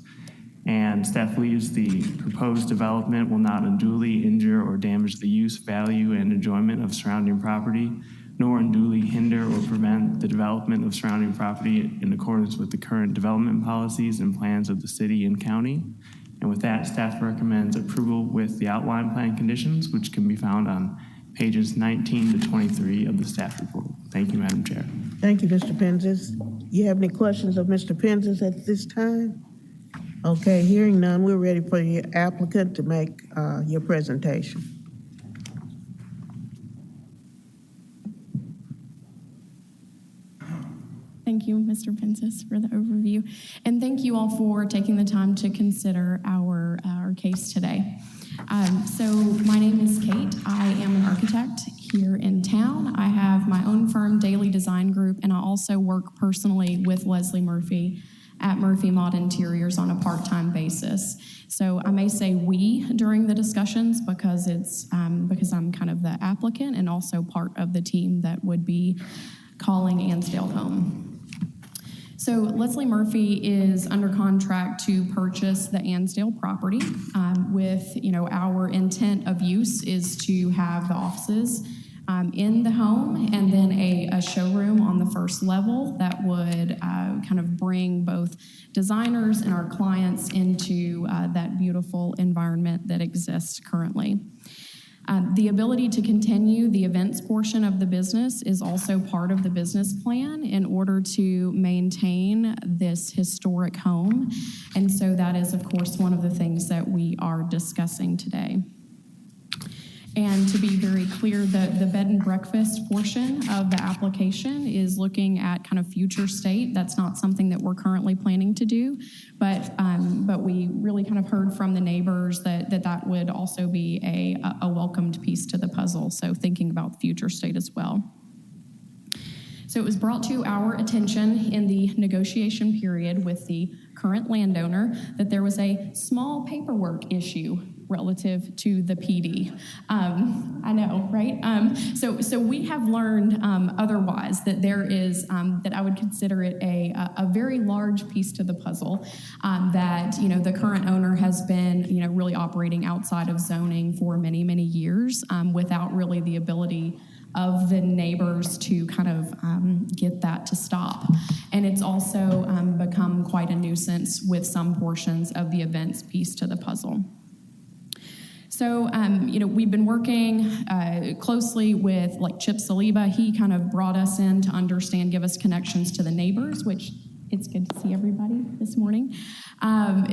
And staff believes the proposed development will not unduly injure or damage the use, value, and enjoyment of surrounding property, nor unduly hinder or prevent the development of surrounding property in accordance with the current development policies and plans of the city and county. And with that, staff recommends approval with the outline plan conditions, which can be found on pages 19 to 23 of the staff report. Thank you, Madam Chair. Thank you, Mr. Penzis. You have any questions of Mr. Penzis at this time? Okay, hearing none, we're ready for your applicant to make your presentation. Thank you, Mr. Penzis, for the overview. And thank you all for taking the time to consider our case today. So my name is Kate. I am an architect here in town. I have my own firm, Daily Design Group, and I also work personally with Leslie Murphy at Murphy Mod Interiors on a part-time basis. So I may say we during the discussions because I'm kind of the applicant and also part of the team that would be calling Ansdale home. So Leslie Murphy is under contract to purchase the Ansdale property with, our intent of use is to have the offices in the home and then a showroom on the first level that would kind of bring both designers and our clients into that beautiful environment that exists currently. The ability to continue the events portion of the business is also part of the business plan in order to maintain this historic home. And so that is, of course, one of the things that we are discussing today. And to be very clear, the bed and breakfast portion of the application is looking at kind of future state. That's not something that we're currently planning to do, but we really kind of heard from the neighbors that would also be a welcomed piece to the puzzle. So thinking about future state as well. So it was brought to our attention in the negotiation period with the current landowner that there was a small paperwork issue relative to the PD. I know, right? So we have learned otherwise that there is, that I would consider it a very large piece to the puzzle that, the current owner has been, really operating outside of zoning for many, many years without really the ability of the neighbors to kind of get that to stop. And it's also become quite a nuisance with some portions of the events piece to the puzzle. So, we've been working closely with Chip Saliba. He kind of brought us in to understand, give us connections to the neighbors, which it's good to see everybody this morning.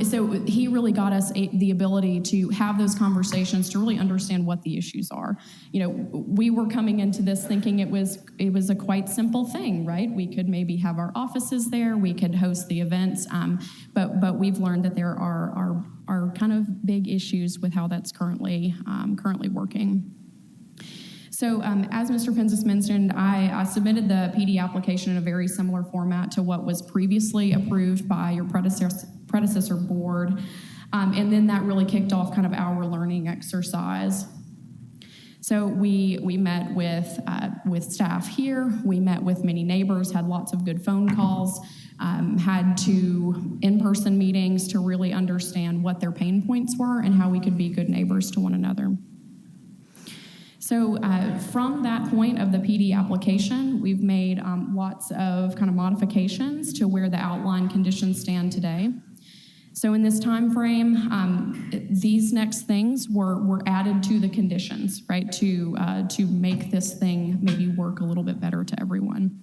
So he really got us the ability to have those conversations to really understand what the issues are. We were coming into this thinking it was a quite simple thing, right? We could maybe have our offices there, we could host the events, but we've learned that there are kind of big issues with how that's currently working. So as Mr. Penzis mentioned, I submitted the PD application in a very similar format to what was previously approved by your predecessor board. And then that really kicked off kind of our learning exercise. So we met with staff here, we met with many neighbors, had lots of good phone calls, had 2 in-person meetings to really understand what their pain points were and how we could be good neighbors to one another. So from that point of the PD application, we've made lots of kind of modifications to where the outline conditions stand today. So in this time frame, these next things were added to the conditions, right, to make this thing maybe work a little bit better to everyone.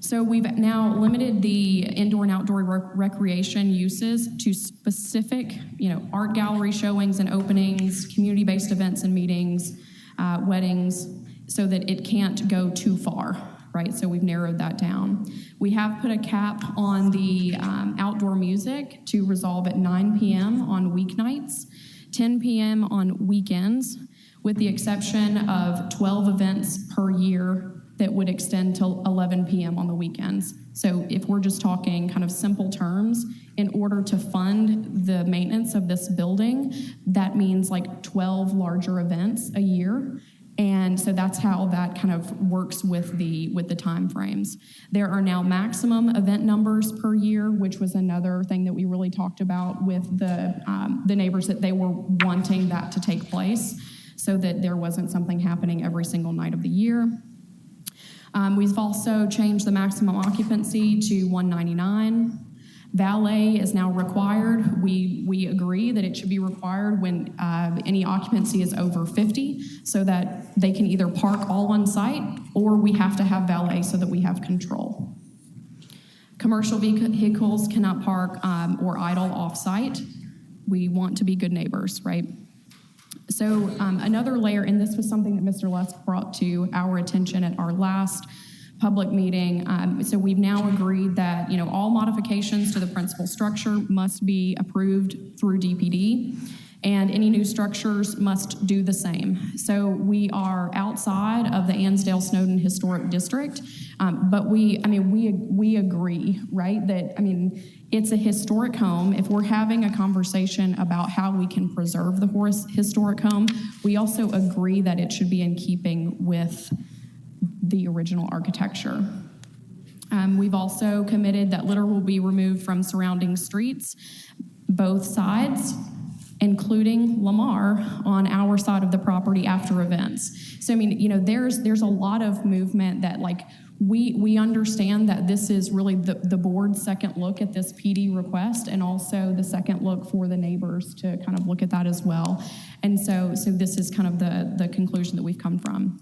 So we've now limited the indoor and outdoor recreation uses to specific, art gallery showings and openings, community-based events and meetings, weddings, so that it can't go too far, right? So we've narrowed that down. We have put a cap on the outdoor music to resolve at 9 p.m. on weeknights, 10 p.m. on weekends, with the exception of 12 events per year that would extend till 11 p.m. on the weekends. So if we're just talking kind of simple terms, in order to fund the maintenance of this building, that means 12 larger events a year. And so that's how that kind of works with the time frames. There are now maximum event numbers per year, which was another thing that we really talked about with the neighbors, that they were wanting that to take place so that there wasn't something happening every single night of the year. We've also changed the maximum occupancy to 199. Valet is now required. We agree that it should be required when any occupancy is over 50, so that they can either park all on site, or we have to have valet so that we have control. Commercial vehicles cannot park or idle off-site. We want to be good neighbors, right? So another layer, and this was something that Mr. Lusk brought to our attention at our last public meeting. So we've now agreed that, you know, all modifications to the principal structure must be approved through DPD, and any new structures must do the same. So we are outside of the Ansdale-Snowden Historic District, but we agree, right, that, it's a historic home. If we're having a conversation about how we can preserve the historic home, we also agree that it should be in keeping with the original architecture. We've also committed that litter will be removed from surrounding streets, both sides, including Lamar on our side of the property after events. So, there's a lot of movement that, we understand that this is really the board's second look at this PD request, and also the second look for the neighbors to kind of look at that as well. And so this is kind of the conclusion that we've come from.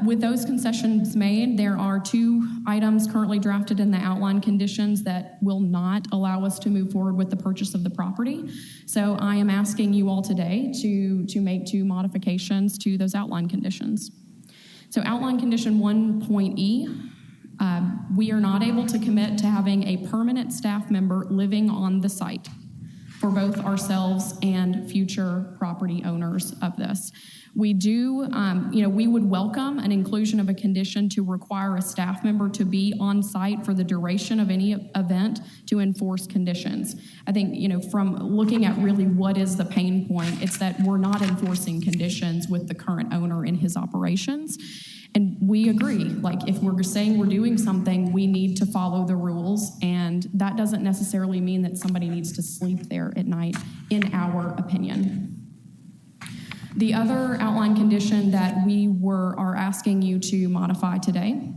With those concessions made, there are 2 items currently drafted in the outline conditions that will not allow us to move forward with the purchase of the property. So I am asking you all today to make 2 modifications to those outline conditions. So outline condition 1.E, we are not able to commit to having a permanent staff member living on the site for both ourselves and future property owners of this. We do, we would welcome an inclusion of a condition to require a staff member to be on site for the duration of any event to enforce conditions. I think, from looking at really what is the pain point, it's that we're not enforcing conditions with the current owner in his operations. And we agree, if we're saying we're doing something, we need to follow the rules, and that doesn't necessarily mean that somebody needs to sleep there at night, in our opinion. The other outline condition that we are asking you to modify today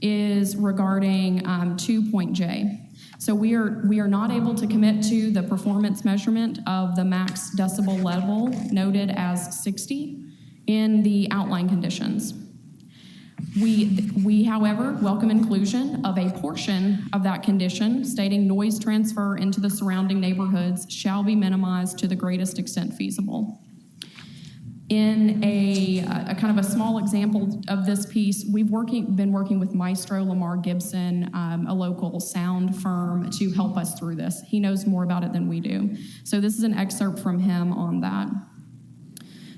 is regarding 2.J. So we are not able to commit to the performance measurement of the max decibel level noted as 60 in the outline conditions. We, however, welcome inclusion of a portion of that condition stating noise transfer into the surrounding neighborhoods shall be minimized to the greatest extent feasible. In a kind of a small example of this piece, we've been working with Maestro Lamar Gibson, a local sound firm, to help us through this. He knows more about it than we do. So this is an excerpt from him on that.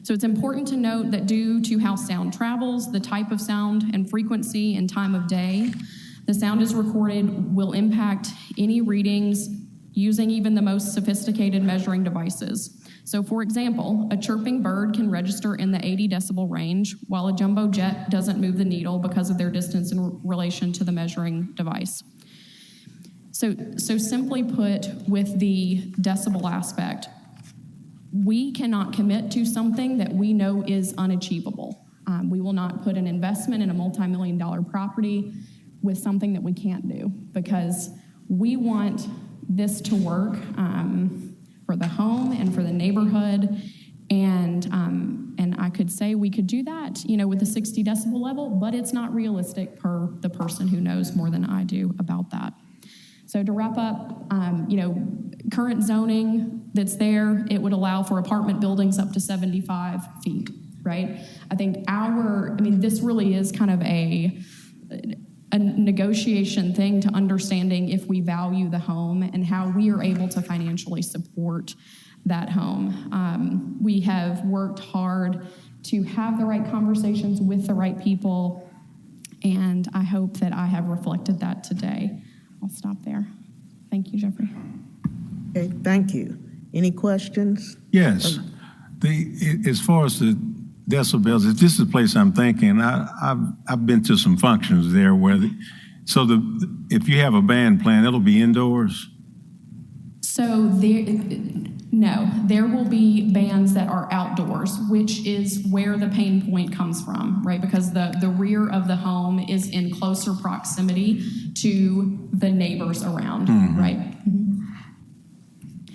So it's important to note that due to how sound travels, the type of sound and frequency and time of day the sound is recorded will impact any readings using even the most sophisticated measuring devices. So for example, a chirping bird can register in the 80 decibel range, while a jumbo jet doesn't move the needle because of their distance in relation to the measuring device. So simply put, with the decibel aspect, we cannot commit to something that we know is unachievable. We will not put an investment in a multi-million-dollar property with something that we can't do, because we want this to work for the home and for the neighborhood. And I could say we could do that, with a 60 decibel level, but it's not realistic per the person who knows more than I do about that. So to wrap up, current zoning that's there, it would allow for apartment buildings up to 75 feet, right? I think this really is kind of a negotiation thing to understanding if we value the home and how we are able to financially support that home. We have worked hard to have the right conversations with the right people, and I hope that I have reflected that today. I'll stop there. Thank you, Jeffrey. Okay, thank you. Any questions? Yes. As far as the decibels, if this is the place I'm thinking, I've been to some functions there where, if you have a band playing, it'll be indoors. So there will be bands that are outdoors, which is where the pain point comes from, right? Because the rear of the home is in closer proximity to the neighbors around, right?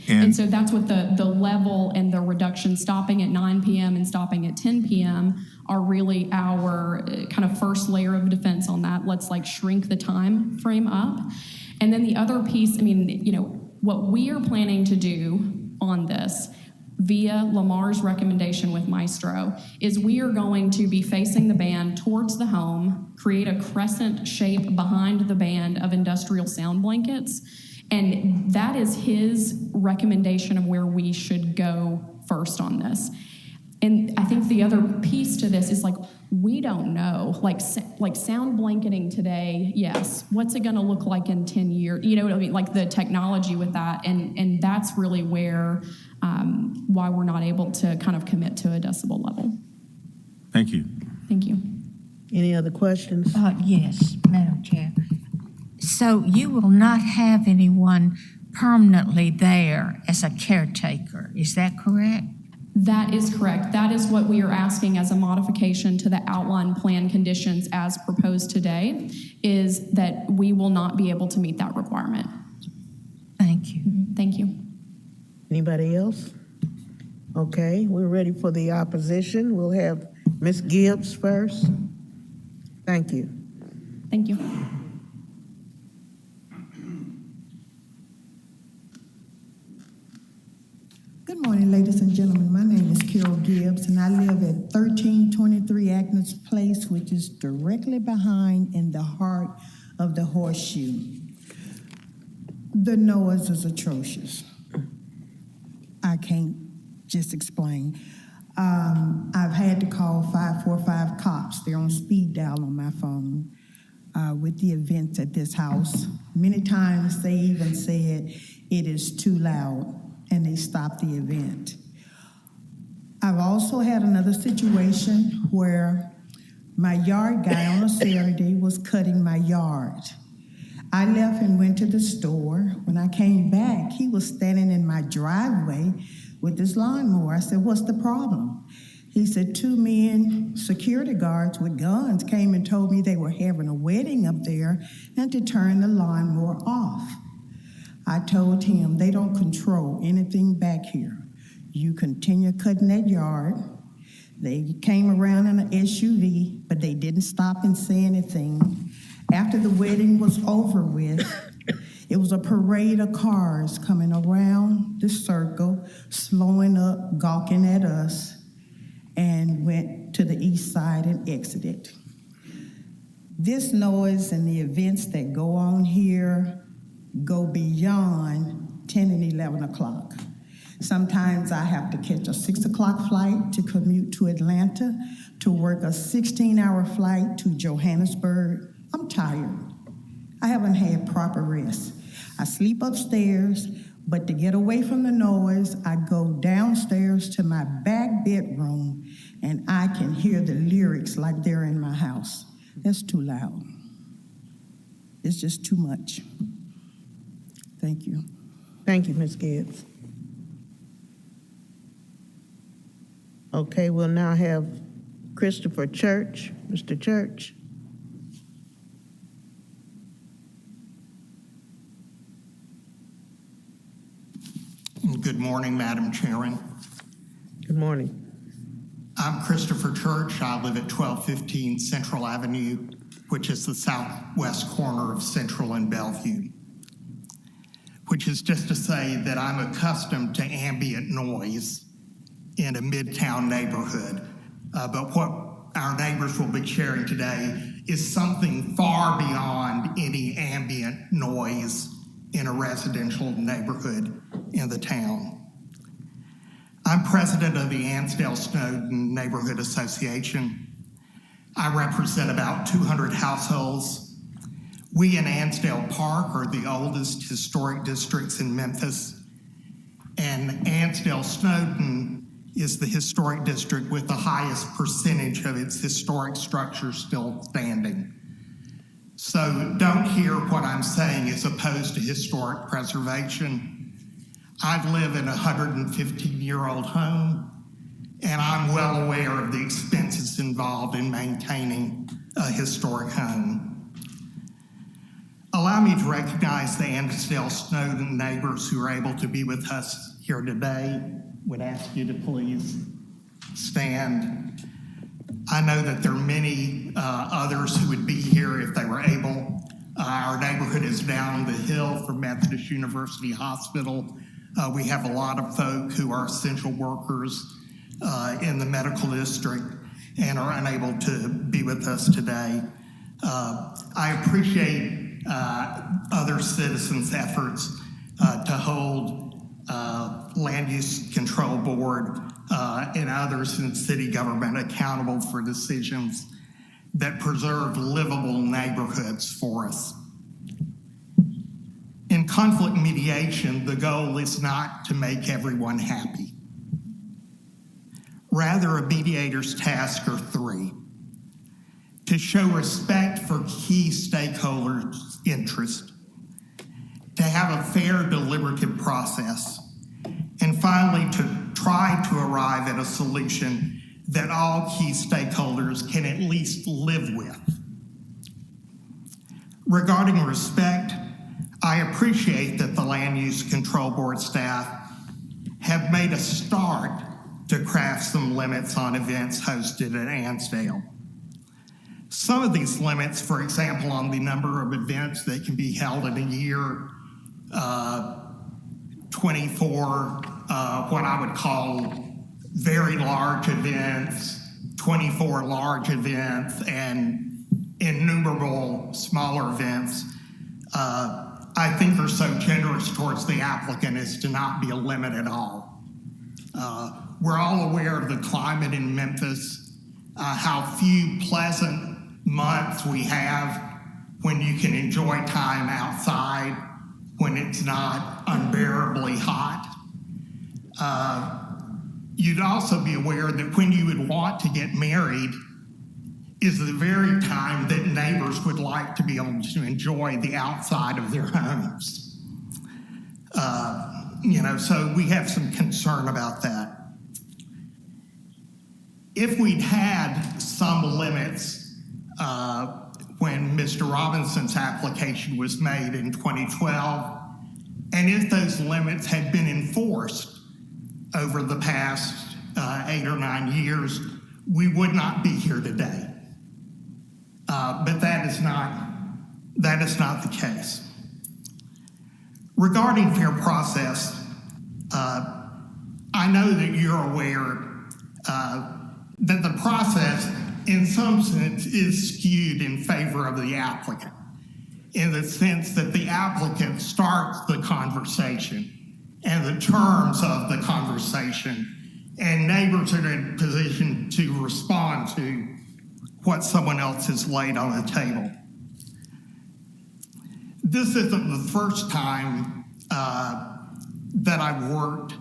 And so that's what the level and the reduction, stopping at 9 p.m. and stopping at 10 p.m. are really our kind of first layer of defense on that. Let's like shrink the time frame up. And then the other piece, I mean, you know, what we are planning to do on this via Lamar's recommendation with Maestro is we are going to be facing the band towards the home, create a crescent shape behind the band of industrial sound blankets. And that is his recommendation of where we should go first on this. And I think the other piece to this is like, we don't know, like sound blanketing today, yes. What's it gonna look like in 10 years? You know what I mean? Like the technology with that. And that's really where, why we're not able to kind of commit to a decibel level. Thank you. Thank you. Any other questions? Yes, Madam Chair. So you will not have anyone permanently there as a caretaker, is that correct? That is correct. That is what we are asking as a modification to the outline plan conditions as proposed today, is that we will not be able to meet that requirement. Thank you. Thank you. Anybody else? Okay, we're ready for the opposition. We'll have Ms. Gibbs first. Thank you. Thank you. Good morning, ladies and gentlemen. My name is Carol Gibbs, and I live at 1323 Agnes Place, which is directly behind in the heart of the Horseshoe. The noise is atrocious. I can't just explain. I've had to call 545 cops. They're on speed dial on my phone with the events at this house. Many times they even said it is too loud, and they stopped the event. I've also had another situation where my yard guy on a Saturday was cutting my yard. I left and went to the store. When I came back, he was standing in my driveway with his lawnmower. I said, "What's the problem?" He said, 2 men, security guards with guns, came and told me they were having a wedding up there and to turn the lawnmower off. I told him, they don't control anything back here. You continue cutting that yard. They came around in an SUV, but they didn't stop and say anything. After the wedding was over with, it was a parade of cars coming around the circle, slowing up, gawking at us, and went to the east side and exited. This noise and the events that go on here go beyond 10 and 11 o'clock. Sometimes I have to catch a 6 o'clock flight to commute to Atlanta, to work a 16-hour flight to Johannesburg. I'm tired. I haven't had proper rest. I sleep upstairs, but to get away from the noise, I go downstairs to my back bedroom, and I can hear the lyrics like they're in my house. That's too loud. It's just too much. Thank you. Thank you, Ms. Gibbs. Okay, we'll now have Christopher Church. Mr. Church. Good morning, Madam Chairman. Good morning. I'm Christopher Church. I live at 1215 Central Avenue, which is the southwest corner of Central and Bellevue. Which is just to say that I'm accustomed to ambient noise in a midtown neighborhood. But what our neighbors will be sharing today is something far beyond any ambient noise in a residential neighborhood in the town. I'm president of the Ansdale-Snowden Neighborhood Association. I represent about 200 households. We in Ansdale Park are the oldest historic districts in Memphis, and Ansdale-Snowden is the historic district with the highest percentage of its historic structures still standing. So don't hear what I'm saying is opposed to historic preservation. I live in a 115-year-old home, and I'm well aware of the expenses involved in maintaining a historic home. Allow me to recognize the Ansdale Snowden neighbors who are able to be with us here today. Would ask you to please stand. I know that there are many others who would be here if they were able. Our neighborhood is down the hill from Methodist University Hospital. We have a lot of folk who are essential workers in the medical district and are unable to be with us today. I appreciate other citizens' efforts to hold Land Use Control Board and others in city government accountable for decisions that preserve livable neighborhoods for us. In conflict mediation, the goal is not to make everyone happy. Rather, a mediator's tasks are three: to show respect for key stakeholders' interests, to have a fair deliberative process, and finally, to try to arrive at a solution that all key stakeholders can at least live with. Regarding respect, I appreciate that the Land Use Control Board staff have made a start to craft some limits on events hosted at Ansdale. Some of these limits, for example, on the number of events that can be held in a year, 24 what I would call very large events, 24 large events, and innumerable smaller events, I think are so generous towards the applicant as to not be a limit at all. We're all aware of the climate in Memphis, how few pleasant months we have when you can enjoy time outside, when it's not unbearably hot. You'd also be aware that when you would want to get married is the very time that neighbors would like to be able to enjoy the outside of their homes. So we have some concern about that. If we'd had some limits when Mr. Robinson's application was made in 2012, and if those limits had been enforced over the past 8 or 9 years, we would not be here today. But that is not the case. Regarding fair process, I know that you're aware that the process, in some sense, is skewed in favor of the applicant, in the sense that the applicant starts the conversation and the terms of the conversation, and neighbors are in a position to respond to what someone else has laid on the table. This isn't the first time that I've worked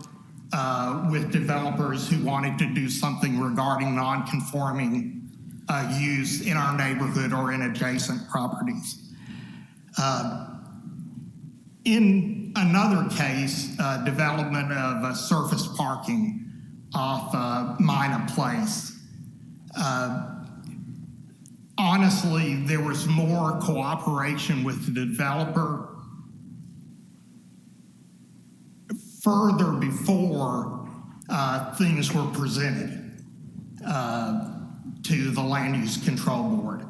with developers who wanted to do something regarding non-conforming use in our neighborhood or in adjacent properties. In another case, development of surface parking off Mina Place. Honestly, there was more cooperation with the developer further before things were presented to the Land Use Control Board.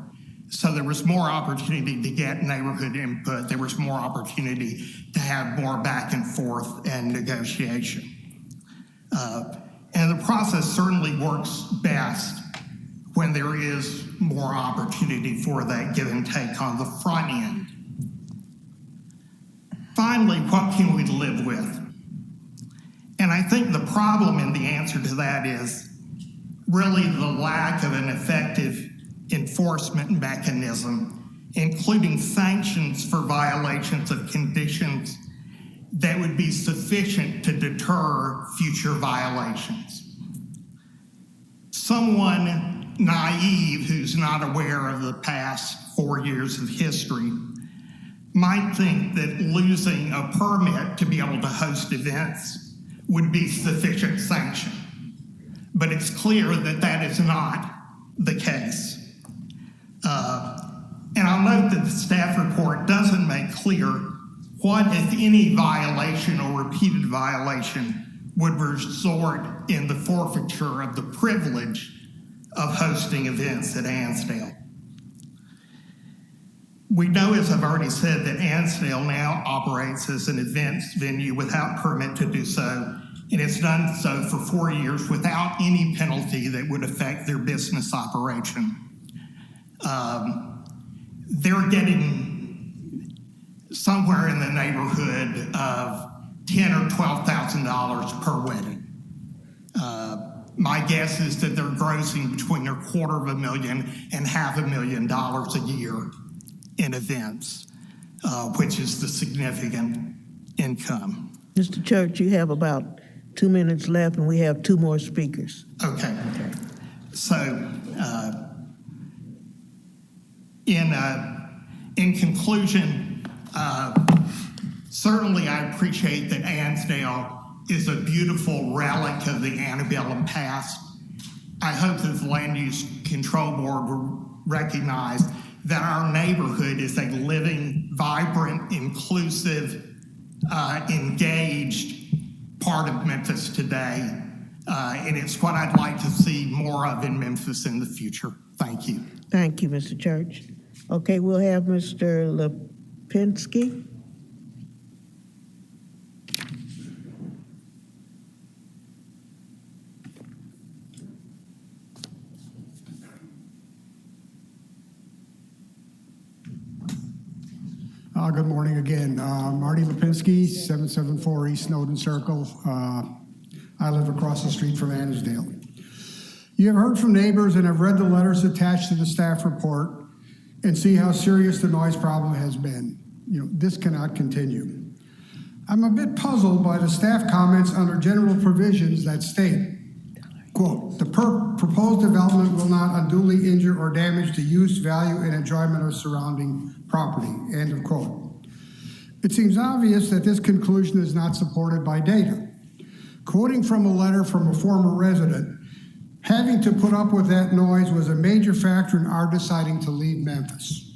So there was more opportunity to get neighborhood input. There was more opportunity to have more back and forth and negotiation. And the process certainly works best when there is more opportunity for that give and take on the front end. Finally, what can we live with? And I think the problem in the answer to that is really the lack of an effective enforcement mechanism, including sanctions for violations of conditions that would be sufficient to deter future violations. Someone naive who's not aware of the past 4 years of history might think that losing a permit to be able to host events would be sufficient sanction. But it's clear that that is not the case. And I'll note that the staff report doesn't make clear what, if any, violation or repeated violation would result in the forfeiture of the privilege of hosting events at Ansdale. We know, as I've already said, that Ansdale now operates as an events venue without permit to do so, and it's done so for 4 years without any penalty that would affect their business operation. They're getting somewhere in the neighborhood of $10,000 or $12,000 per wedding. My guess is that they're grossing between $250,000 and $500,000 a year in events, which is the significant income. Mr. Church, you have about 2 minutes left, and we have 2 more speakers. Okay. So, in conclusion, certainly I appreciate that Ansdale is a beautiful relic of the antebellum past. I hope that the Land Use Control Board will recognize that our neighborhood is a living, vibrant, inclusive, engaged part of Memphis today. And it's what I'd like to see more of in Memphis in the future. Thank you. Thank you, Mr. Church. Okay, we'll have Mr. Lipinski. Good morning again. Marty Lipinski, 774 East Snowden Circle. I live across the street from Annisdale. You have heard from neighbors and have read the letters attached to the staff report and see how serious the noise problem has been. This cannot continue. I'm a bit puzzled by the staff comments under general provisions that state, quote, the proposed development will not unduly injure or damage the use, value, and enjoyment of surrounding property, end of quote. It seems obvious that this conclusion is not supported by data. Quoting from a letter from a former resident, having to put up with that noise was a major factor in our deciding to leave Memphis.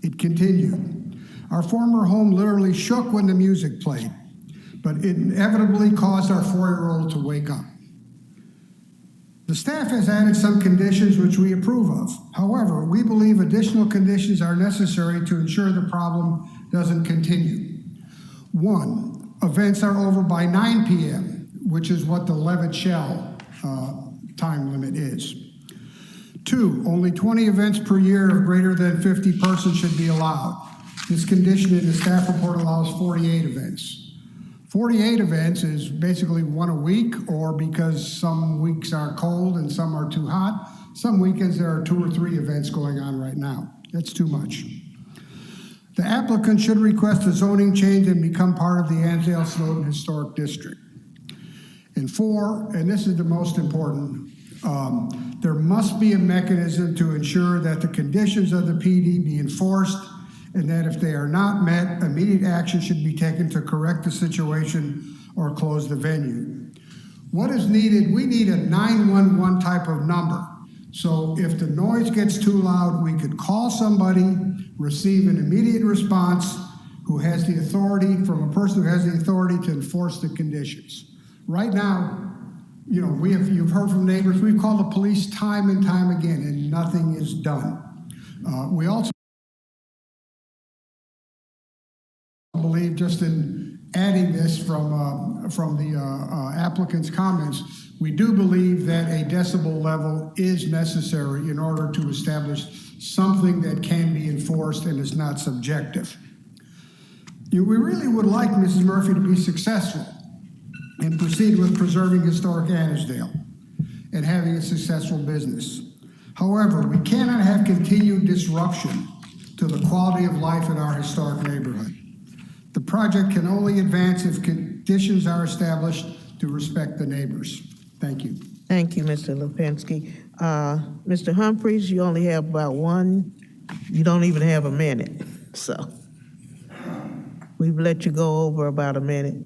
It continued. Our former home literally shook when the music played, but it inevitably caused our 4-year-old to wake up. The staff has added some conditions which we approve of. However, we believe additional conditions are necessary to ensure the problem doesn't continue. 1, events are over by 9 p.m., which is what the Levitt Shell time limit is. 2, only 20 events per year of greater than 50 persons should be allowed. This condition in the staff report allows 48 events. 48 events is basically 1 a week, or because some weeks are cold and some are too hot, some weekends there are 2 or 3 events going on right now. That's too much. The applicant should request a zoning change and become part of the Ansdale Snowden Historic District. And 4, and this is the most important, there must be a mechanism to ensure that the conditions of the PD be enforced, and that if they are not met, immediate action should be taken to correct the situation or close the venue. What is needed? We need a 911 type of number. So if the noise gets too loud, we could call somebody, receive an immediate response who has the authority, from a person who has the authority to enforce the conditions. Right now, you've heard from neighbors, we've called the police time and time again, and nothing is done. We also believe, just in adding this from the applicant's comments, we do believe that a decibel level is necessary in order to establish something that can be enforced and is not subjective. We really would like Mrs. Murphy to be successful and proceed with preserving historic Annisdale and having a successful business. However, we cannot have continued disruption to the quality of life in our historic neighborhood. The project can only advance if conditions are established to respect the neighbors. Thank you. Thank you, Mr. Lipinski. Mr. Humphreys, you only have about 1. You don't even have a minute, so. We've let you go over about a minute.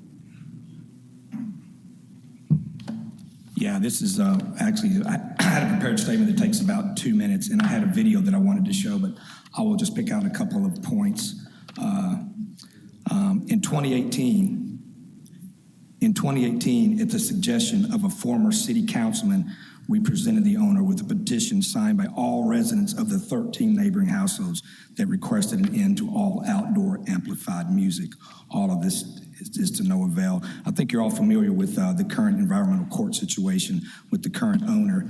Yeah, this is actually, I had a prepared statement that takes about 2 minutes, and I had a video that I wanted to show, but I will just pick out a couple of points. In 2018, at the suggestion of a former city councilman, we presented the owner with a petition signed by all residents of the 13 neighboring households that requested an end to all outdoor amplified music. All of this is to no avail. I think you're all familiar with the current environmental court situation with the current owner,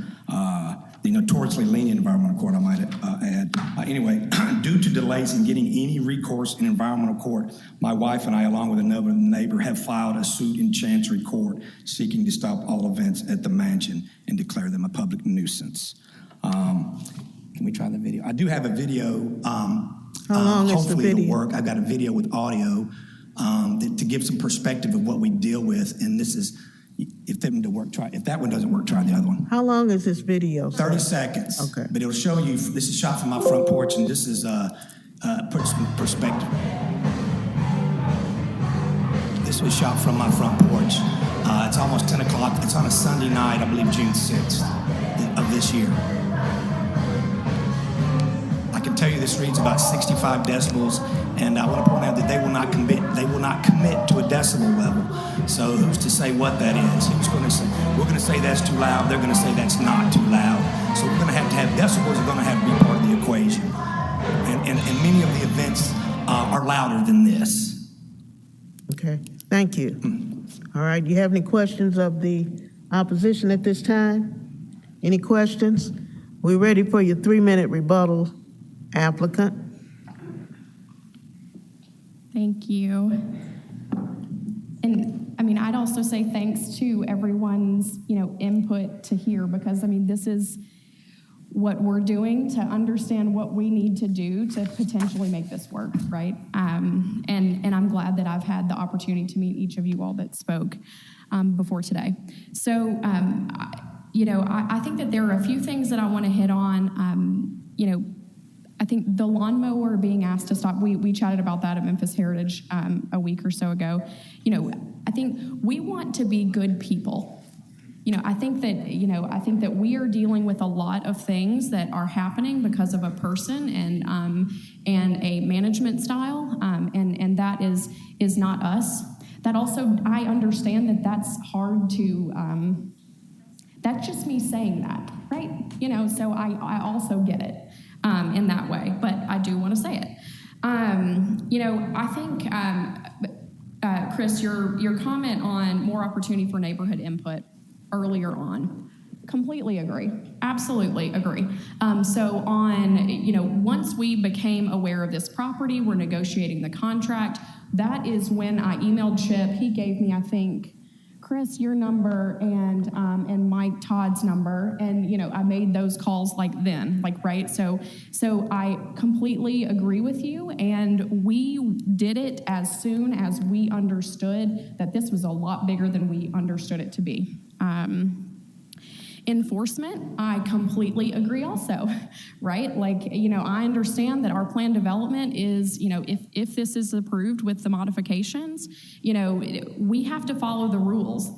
the notoriously lenient environmental court, I might add. Anyway, due to delays in getting any recourse in environmental court, my wife and I, along with another neighbor, have filed a suit in Chancery Court seeking to stop all events at the mansion and declare them a public nuisance. Can we try the video? I do have a video. How long is the hopefully video? it'll work. I've got a video with audio to give some perspective of what we deal with. And this is, if that one doesn't work, if that one doesn't work, try the other one. How long is this video? 30 seconds. Okay. But it'll show you, this is shot from my front porch, and this is put some perspective. This was shot from my front porch. It's almost 10 o'clock. It's on a Sunday night, I believe June 6th of this year. I can tell you this reads about 65 decibels, and I want to point out that they will not commit to a decibel level. So who's to say what that is? Who's going to say, we're going to say that's too loud, they're going to say that's not too loud. So we're going to have decibels are going to have to be part of the equation. And many of the events are louder than this. Okay, thank you. All right, do you have any questions of the opposition at this time? Any questions? We're ready for your 3-minute rebuttal, applicant. Thank you. And I mean, I'd also say thanks to everyone's, input to here, because I mean, this is what we're doing to understand what we need to do to potentially make this work, right? And I'm glad that I've had the opportunity to meet each of you all that spoke before today. So, I think that there are a few things that I want to hit on. I think the lawnmower being asked to stop, we chatted about that at Memphis Heritage a week or so ago. I think we want to be good people. I think that we are dealing with a lot of things that are happening because of a person and a management style, and that is not us. That also, I understand that that's hard to. That's just me saying that, right? So I also get it in that way, but I do want to say it. I think, Chris, your comment on more opportunity for neighborhood input earlier on, completely agree, absolutely agree. So once we became aware of this property, we're negotiating the contract. That is when I emailed Chip. He gave me, I think, Chris, your number and Mike Todd's number, and I made those calls right. So I completely agree with you, and we did it as soon as we understood that this was a lot bigger than we understood it to be. Enforcement, I completely agree also, right? I understand that our plan development is, if this is approved with the modifications, we have to follow the rules.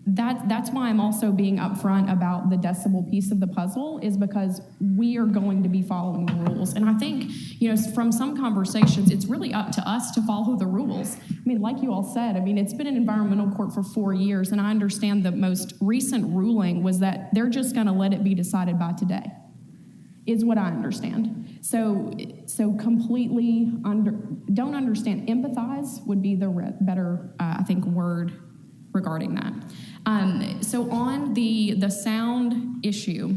That's why I'm also being upfront about the decibel piece of the puzzle, is because we are going to be following the rules. And I think, from some conversations, it's really up to us to follow the rules. I mean, like you all said, it's been in environmental court for 4 years, and I understand the most recent ruling was that they're just going to let it be decided by today, is what I understand. So completely don't understand. Empathize would be the better, I think, word regarding that. So on the sound issue,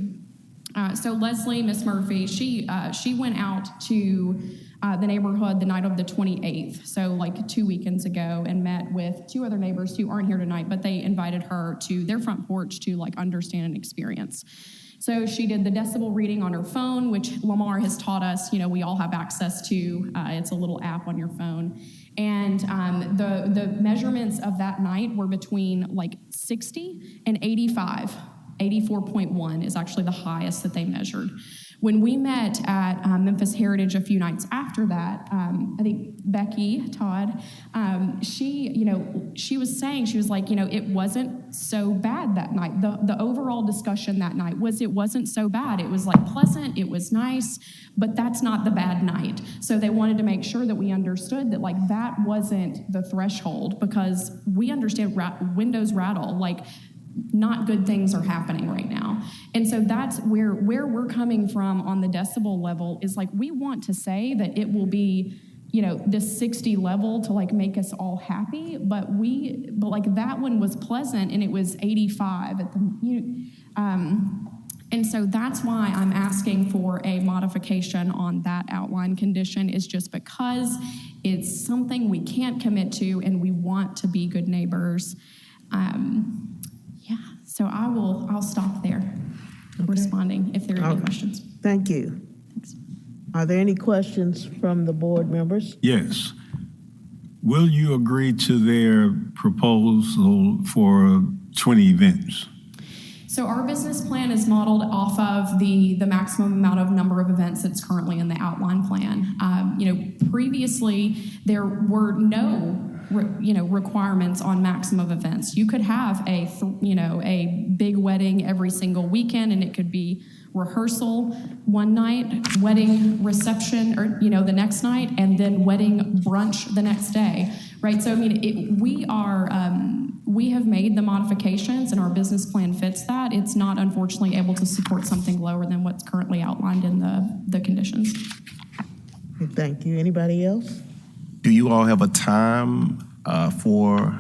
so Leslie, Miss Murphy, she went out to the neighborhood the night of the 28th, so 2 weekends ago, and met with 2 other neighbors who aren't here tonight, but they invited her to their front porch to understand and experience. So she did the decibel reading on her phone, which Lamar has taught us, we all have access to. It's a little app on your phone. And the measurements of that night were between 60 and 85. 84.1 is actually the highest that they measured, When we met at Memphis Heritage a few nights after that, I think Becky Todd, she was saying, she was like, it wasn't so bad that night. The overall discussion that night was it wasn't so bad. It was like pleasant, it was nice, but that's not the bad night. So they wanted to make sure that we understood that like that wasn't the threshold, because we understand windows rattle, like not good things are happening right now. And so that's where we're coming from on the decibel level, is like we want to say that it will be, this 60 level to like make us all happy, but like that one was pleasant and it was 85 at the and so that's why I'm asking for a modification on that outline condition, is just because it's something we can't commit to and we want to be good neighbors. So I'll stop there responding if there are any questions. Thank you. Thanks. Are there any questions from the board members? Yes. Will you agree to their proposal for 20 events? So our business plan is modeled off of the maximum amount of number of events that's currently in the outline plan. Previously there were no requirements on maximum events. You could have a big wedding every single weekend, and it could be rehearsal one night, wedding reception, or the next night, and then wedding brunch the next day, right? So we have made the modifications, and our business plan fits that. It's not, unfortunately, able to support something lower than what's currently outlined in the conditions. Thank you. Anybody else? Do you all have a time for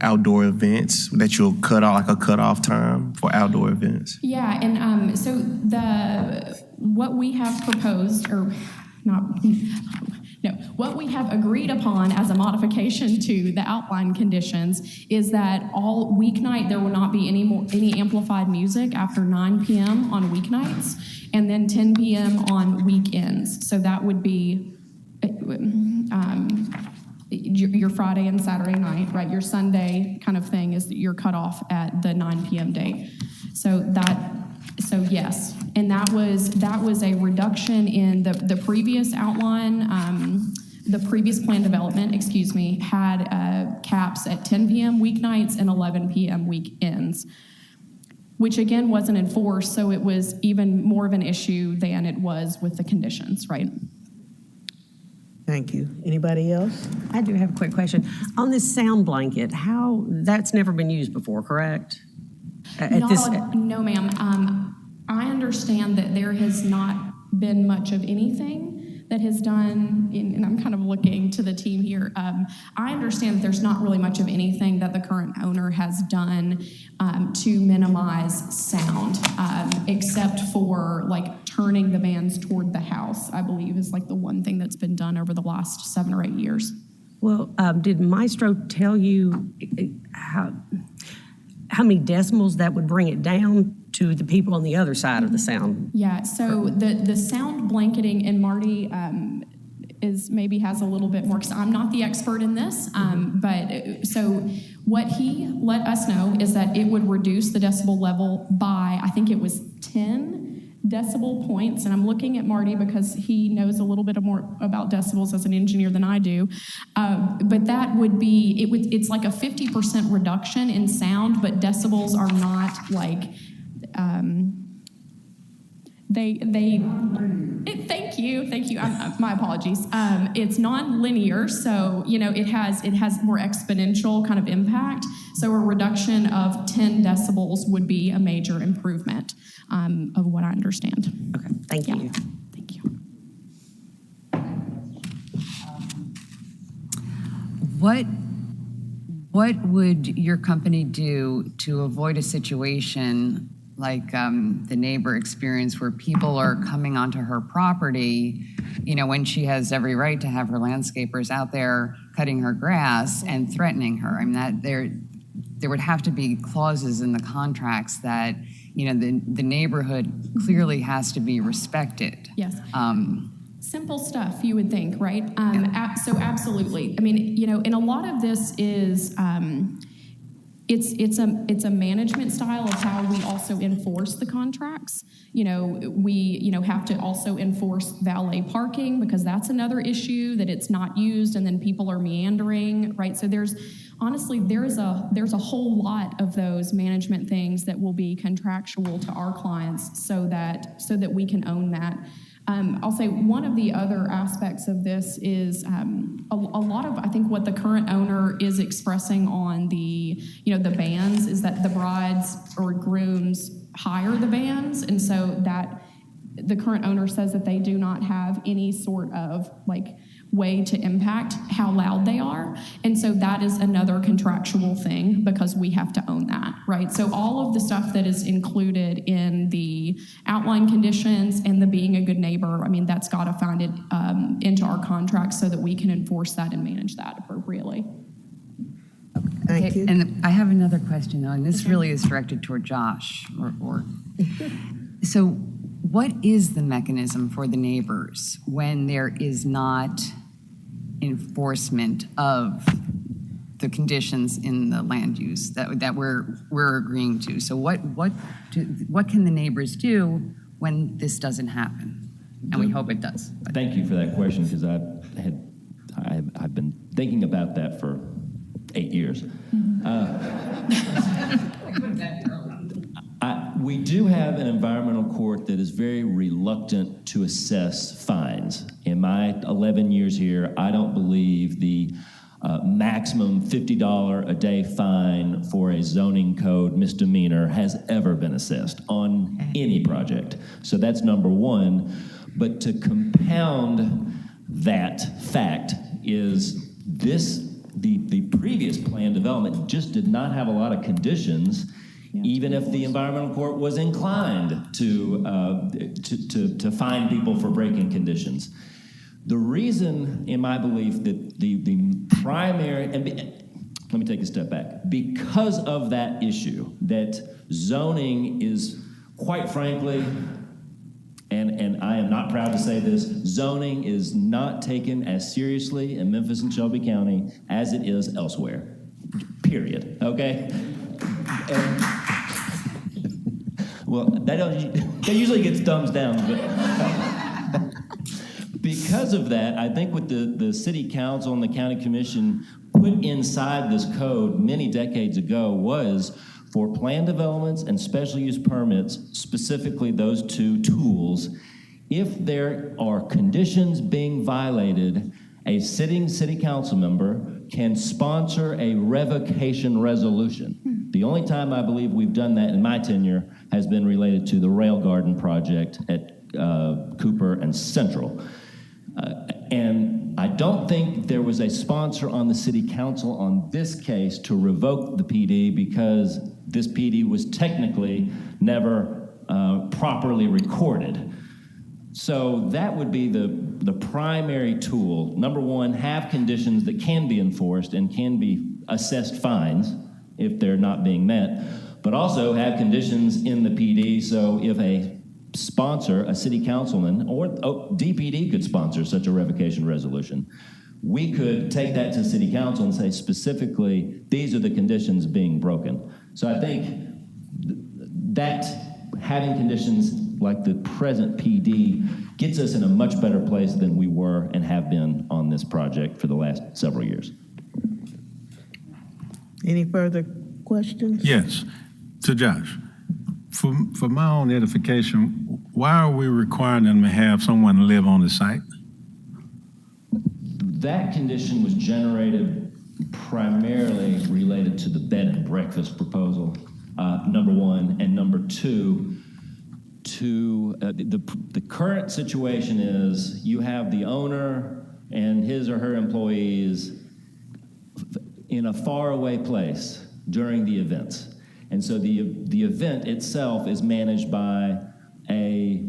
outdoor events that you'll cut off, like a cutoff time for outdoor events? Yeah, and so what we have proposed, or not, no, what we have agreed upon as a modification to the outline conditions is that all weeknight there will not be any amplified music after 9 p.m. on weeknights, and then 10 p.m. on weekends. So that would be your Friday and Saturday night, right? Your Sunday kind of thing is that you're cut off at the 9 p.m. date. So yes, and that was a reduction in the previous outline. The previous plan development, had caps at 10 p.m. weeknights and 11 p.m. weekends, which again wasn't enforced, so it was even more of an issue than it was with the conditions, right? Thank you. Anybody else? I do have a quick question. On this sound blanket, that's never been used before, correct? No, ma'am. I understand that there has not been much of anything that has done, and I'm kind of looking to the team here. I understand that there's not really much of anything that the current owner has done to minimize sound, except for like turning the bands toward the house, I believe is like the one thing that's been done over the last 7 or 8 years. Well, did Maestro tell you how many decibels that would bring it down to the people on the other side of the sound? Yeah, so the sound blanketing, and Marty maybe has a little bit more, because I'm not the expert in this, but so what he let us know is that it would reduce the decibel level by, I think it was 10 decibel points, and I'm looking at Marty because he knows a little bit more about decibels as an engineer than I do, but that would be, it's like a 50% reduction in sound, but decibels are not like, thank you. My apologies. It's non-linear, so it has more exponential kind of impact. So a reduction of 10 decibels would be a major improvement of what I understand. Okay, thank you. Thank you. What would your company do to avoid a situation like the neighbor experience where people are coming onto her property, when she has every right to have her landscapers out there cutting her grass and threatening her? I mean, that there would have to be clauses in the contracts that, the neighborhood clearly has to be respected. Yes. Simple stuff, you would think, right? So absolutely. I mean, and a lot of this is, it's a management style of how we also enforce the contracts. We have to also enforce valet parking, because that's another issue, that it's not used and then people are meandering, right? So there's a whole lot of those management things that will be contractual to our clients, so that we can own that. I'll say one of the other aspects of this is a lot of, I think, what the current owner is expressing on the bands is that the brides or grooms hire the bands, and so that the current owner says that they do not have any sort of way to impact how loud they are. And so that is another contractual thing, because we have to own that, right? So all of the stuff that is included in the outline conditions and the being a good neighbor, I mean, that's got to find it into our contracts so that we can enforce that and manage that appropriately. Thank you. And I have another question, though, and this really is directed toward Josh. So what is the mechanism for the neighbors when there is not enforcement of the conditions in the land use that we're agreeing to? So what can the neighbors do when this doesn't happen? And we hope it does. Thank you for that question, because I've been thinking about that for 8 years. We do have an environmental court that is very reluctant to assess fines. In my 11 years here, I don't believe the maximum $50 a day fine for a zoning code misdemeanor has ever been assessed on any project. So that's number one. But to compound that fact is the previous plan development just did not have a lot of conditions, even if the environmental court was inclined to fine people for breaking conditions. The reason, in my belief, that the primary, and let me take a step back, because of that issue, that zoning is, quite frankly, and I am not proud to say this, zoning is not taken as seriously in Memphis and Shelby County as it is elsewhere, period, okay? Well, that usually gets thumbs down, but because of that, I think what the city council and the county commission put inside this code many decades ago was for plan developments and special use permits, specifically those two tools, if there are conditions being violated, a sitting city council member can sponsor a revocation resolution. The only time I believe we've done that in my tenure has been related to the Rail Garden project at Cooper and Central. And I don't think there was a sponsor on the city council on this case to revoke the PD, because this PD was technically never properly recorded. So that would be the primary tool. Number one, have conditions that can be enforced and can be assessed fines if they're not being met, but also have conditions in the PD, so if a sponsor, a city councilman, or DPD could sponsor such a revocation resolution, we could take that to city council and say specifically, these are the conditions being broken. So I think that having conditions like the present PD gets us in a much better place than we were and have been on this project for the last several years. Any further questions? Yes. To Josh, for my own edification, why are we requiring them to have someone live on the site? That condition was generated primarily related to the bed and breakfast proposal, number one, and number two, the current situation is you have the owner and his or her employees in a faraway place during the events. And so the event itself is managed by a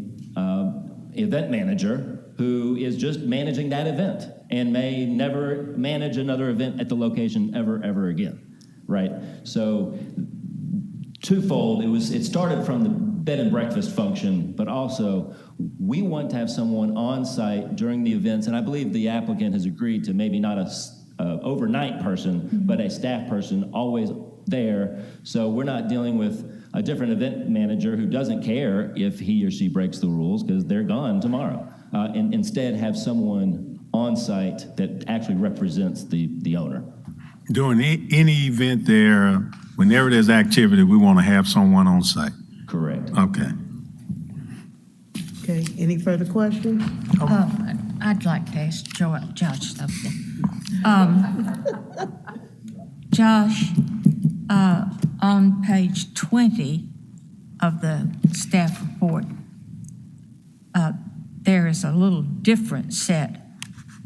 event manager who is just managing that event and may never manage another event at the location ever again, right? So twofold, it started from the bed and breakfast function, but also we want to have someone on site during the events, and I believe the applicant has agreed to maybe not a overnight person, but a staff person always there. So we're not dealing with a different event manager who doesn't care if he or she breaks the rules because they're gone tomorrow. And instead have someone on site that actually represents the owner. During any event there, whenever there's activity, we want to have someone on site. Correct. Okay. Okay, any further questions? I'd like to ask Josh something. Josh, on page 20 of the staff report, there is a little different set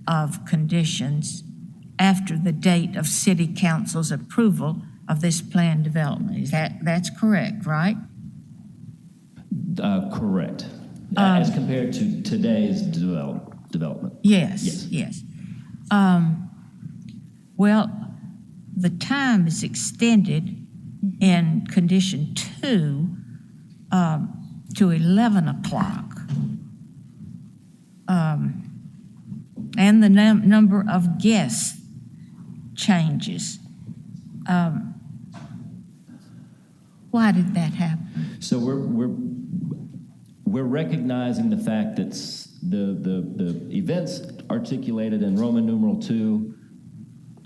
of conditions after the date of City Council's approval of this planned development. That's correct, right? Correct. As compared to today's development. Yes. Well, the time is extended in condition 2 to 11 o'clock. And the number of guests changes. Why did that happen? So we're recognizing the fact that the events articulated in Roman numeral 2,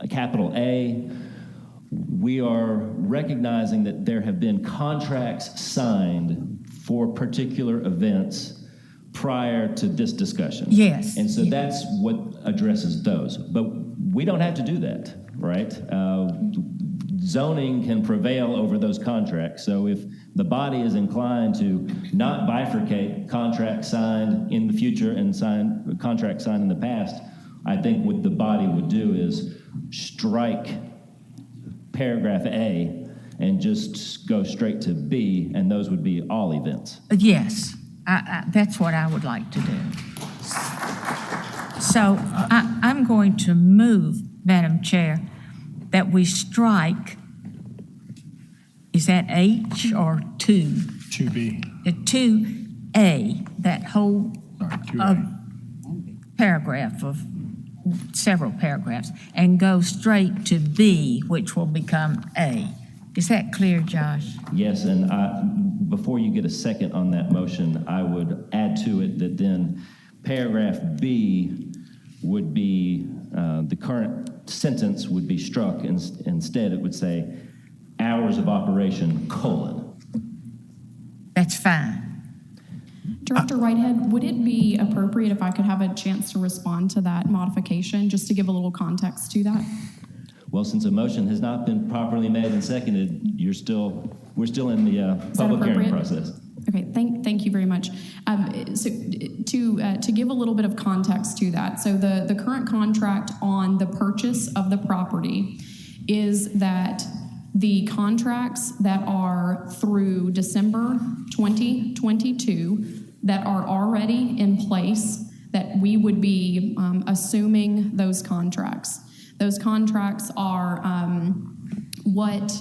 capital A, we are recognizing that there have been contracts signed for particular events prior to this discussion. Yes. And so that's what addresses those. But we don't have to do that, right? Zoning can prevail over those contracts. So if the body is inclined to not bifurcate contracts signed in the future and contracts signed in the past, I think what the body would do is strike paragraph A and just go straight to B, and those would be all events. Yes, that's what I would like to do. So I'm going to move, Madam Chair, that we strike, is that H or 2? 2B. The 2A, that whole paragraph of several paragraphs, and go straight to B, which will become A. Is that clear, Josh? Yes, and before you get a second on that motion, I would add to it that then paragraph B would be, the current sentence would be struck. Instead, it would say, hours of operation, colon. That's fine. Director Whitehead, would it be appropriate if I could have a chance to respond to that modification, just to give a little context to that? Well, since a motion has not been properly made and seconded, we're still in the public hearing process. Okay, thank you very much. So to give a little bit of context to that, so the current contract on the purchase of the property is that the contracts that are through December 2022 that are already in place, that we would be assuming those contracts. Those contracts are what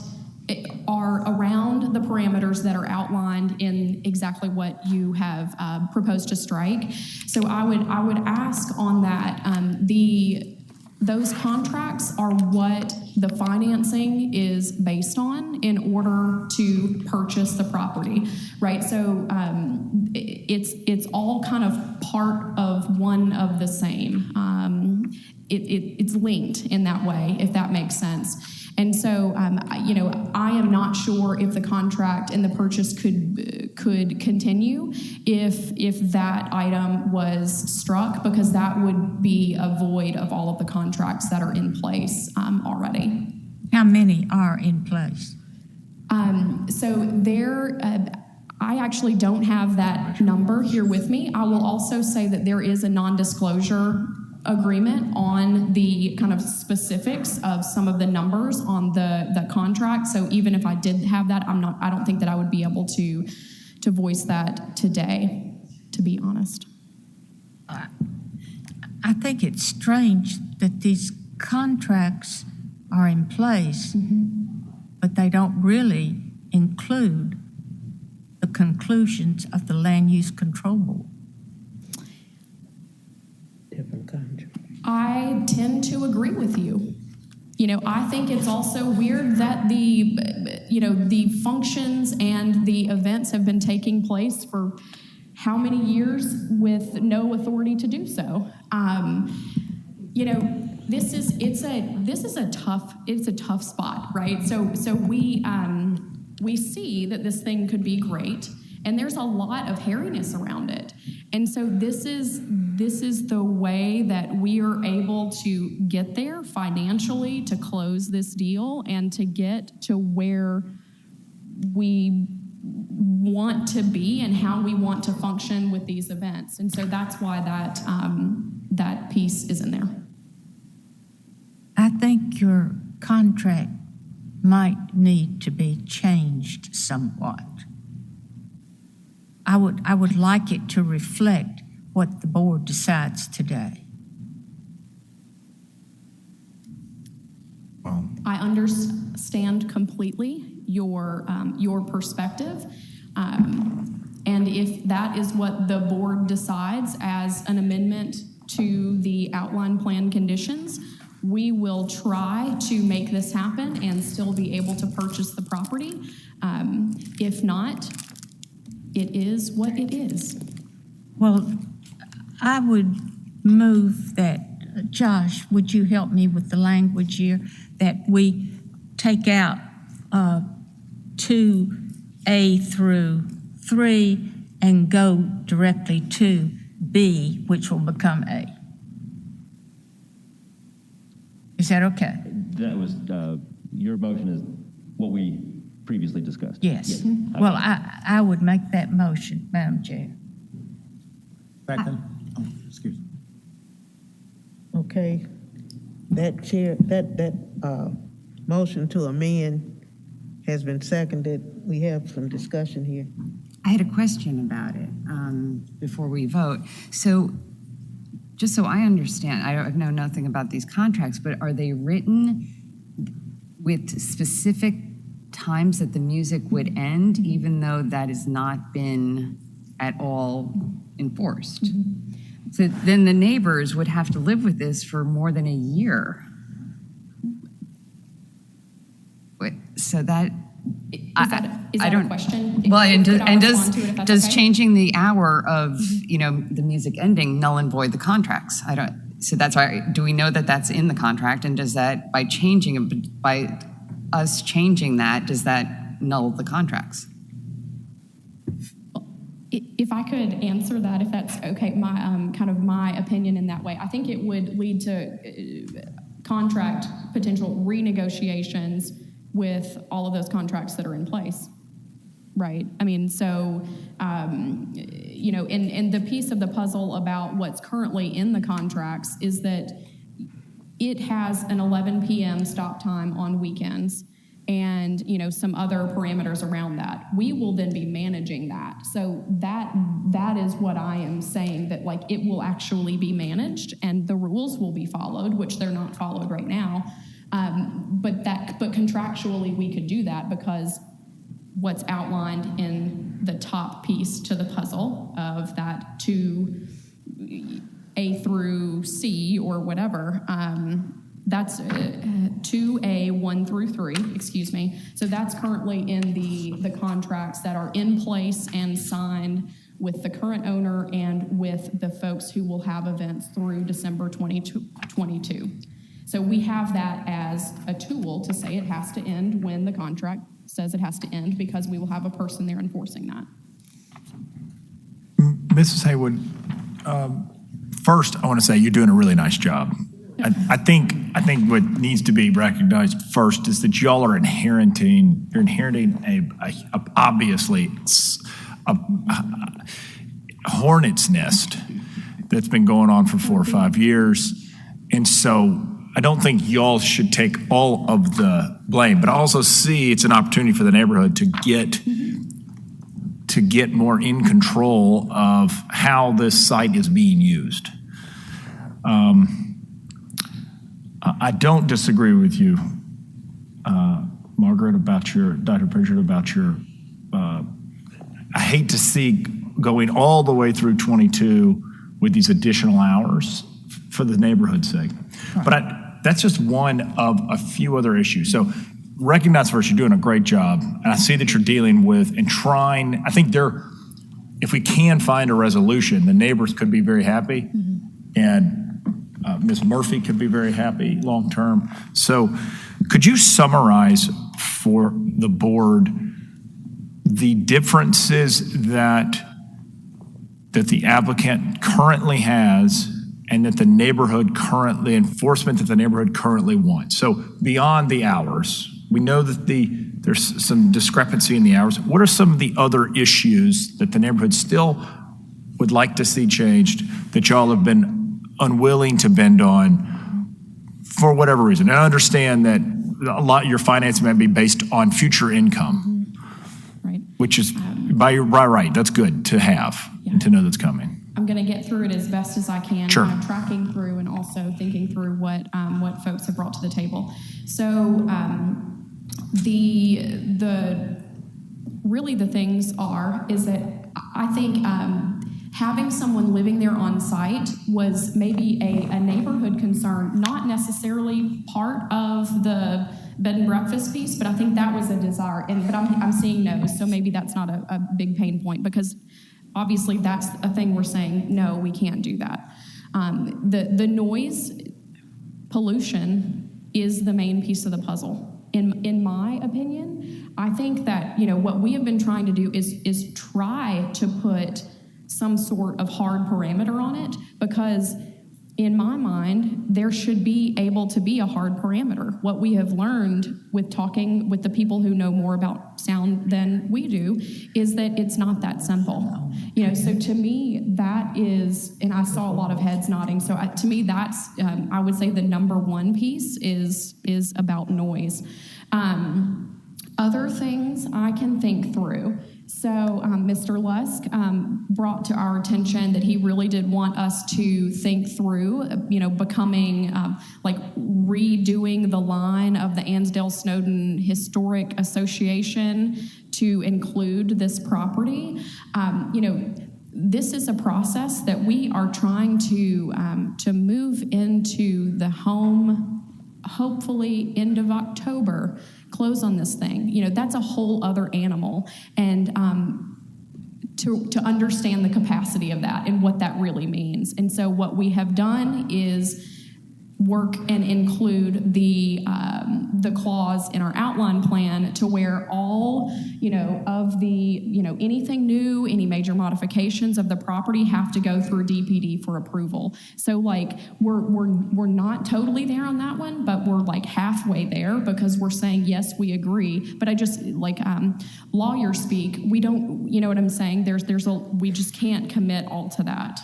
are around the parameters that are outlined in exactly what you have proposed to strike. So I would ask on that, those contracts are what the financing is based on in order to purchase the property, right? So it's all kind of part of one of the same. It's linked in that way, if that makes sense. And so, I am not sure if the contract and the purchase could continue if that item was struck, because that would be a void of all of the contracts that are in place already. How many are in place? So there, I actually don't have that number here with me. I will also say that there is a non-disclosure agreement on the kind of specifics of some of the numbers on the contract. So even if I did have that, I don't think that I would be able to voice that today, to be honest. I think it's strange that these contracts are in place, but they don't really include the conclusions of the Land Use Control Board. Different country. I tend to agree with you. I think it's also weird that the functions and the events have been taking place for how many years with no authority to do so. This is a tough spot, right? So we see that this thing could be great, and there's a lot of hairiness around it. And so this is the way that we are able to get there financially, to close this deal and to get to where we want to be and how we want to function with these events. And so that's why that piece is in there. I think your contract might need to be changed somewhat. I would like it to reflect what the board decides today. I understand completely your perspective. And if that is what the board decides as an amendment to the outline plan conditions, we will try to make this happen and still be able to purchase the property. If not, it is what it is. Well, I would move that, Josh, would you help me with the language here, that we take out 2A through 3 and go directly to B, which will become A. Is that okay? That was, your motion is what we previously discussed. Yes. Well, I would make that motion, Madam Chair. Second. Excuse me. Okay, that motion to amend has been seconded. We have some discussion here. I had a question about it before we vote. So, just so I understand, I know nothing about these contracts, but are they written with specific times that the music would end, even though that has not been at all enforced? Mm-hmm. So then the neighbors would have to live with this for more than a year. So that Is that a question? Well, and Could I does respond to it if that's does okay? changing the hour of the music ending null and void the contracts? I don't. So that's why. Do we know that that's in the contract? And does that by us changing that, does that null the contracts? If I could answer that, if that's okay, my kind of my opinion in that way, I think it would lead to contract potential renegotiations with all of those contracts that are in place, right? I mean, so and the piece of the puzzle about what's currently in the contracts is that it has an 11 p.m. stop time on weekends, and some other parameters around that. We will then be managing that. So that is what I am saying, that like it will actually be managed and the rules will be followed, which they're not followed right now. But contractually we could do that because what's outlined in the top piece to the puzzle of that 2A through C or whatever, that's 2A 1 through 3, excuse me. So that's currently in the contracts that are in place and signed with the current owner and with the folks who will have events through December 2022. So we have that as a tool to say it has to end when the contract says it has to end, because we will have a person there enforcing that. Mrs. Haywood, first I want to say you're doing a really nice job. I think what needs to be recognized first is that y'all are inheriting obviously a hornet's nest that's been going on for 4 or 5 years. And so I don't think y'all should take all of the blame, but I also see it's an opportunity for the neighborhood to get more in control of how this site is being used. I don't disagree with you, Margaret, Dr. Pritchard, about your, I hate to see going all the way through 22 with these additional hours for the neighborhood's sake. Right. But that's just one of a few other issues. So recognize first, you're doing a great job. And I see that you're dealing with and trying, I think if we can find a resolution, the neighbors could be very happy. And Ms. Murphy could be very happy long-term. So could you summarize for the board the differences that the applicant currently has and that the enforcement that the neighborhood currently wants? So beyond the hours, we know that there's some discrepancy in the hours. What are some of the other issues that the neighborhood still would like to see changed that y'all have been unwilling to bend on for whatever reason? And I understand that a lot of your financing might be based on future income, right? Which is by right. That's good to have and to know that's coming. I'm going to get through it as best as I can. Sure. I'm tracking through and also thinking through what folks have brought to the table. So the things is that I think having someone living there on site was maybe a neighborhood concern, not necessarily part of the bed and breakfast piece, but I think that was a desire. But I'm seeing no's, so maybe that's not a big pain point, because obviously that's a thing we're saying, no, we can't do that. The noise pollution is the main piece of the puzzle. In my opinion, I think that, what we have been trying to do is try to put some sort of hard parameter on it, because in my mind, there should be able to be a hard parameter. What we have learned with talking with the people who know more about sound than we do is that it's not that simple. So to me, that is, and I saw a lot of heads nodding, so to me, that's, I would say the number one piece is about noise. Other things I can think through. So Mr. Lusk brought to our attention that he really did want us to think through, becoming redoing the line of the Ansdale-Snowden Historic Association to include this property. This is a process that we are trying to move into the home, hopefully end of October, close on this thing. That's a whole other animal. And to understand the capacity of that and what that really means. And so what we have done is work and include the clause in our outline plan to where all, of the, anything new, any major modifications of the property have to go through DPD for approval. So we're not totally there on that one, but we're halfway there, because we're saying, yes, we agree. But I just, lawyer speak, we don't, you know what I'm saying? We just can't commit all to that.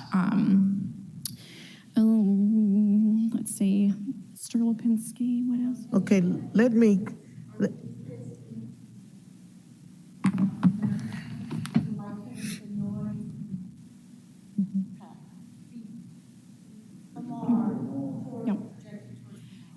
Let's see, Mr. Lipinski, what else? Okay,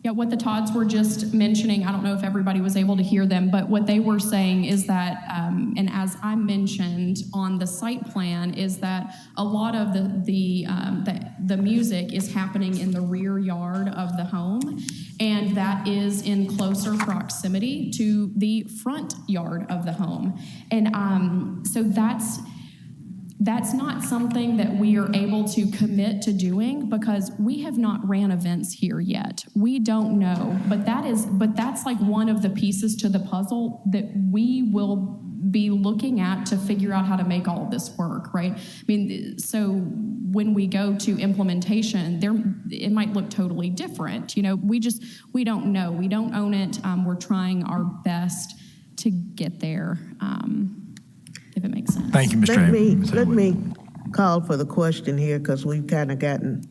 Yeah, what the Todds were just mentioning, I don't know if everybody was able to hear them, but what they were saying is that, and as I mentioned on the site plan, is that a lot of the music is happening in the rear yard of the home, and that is in closer proximity to the front yard of the home. And so that's not something that we are able to commit to doing, because we have not ran events here yet. We don't know, but that's one of the pieces to the puzzle that we will be looking at to figure out how to make all of this work, right? I mean, so when we go to implementation, it might look totally different. We don't know. We don't own it. We're trying our best to get there. If it makes sense. Thank you, Mr. Let me call for the question here, because we've kind of gotten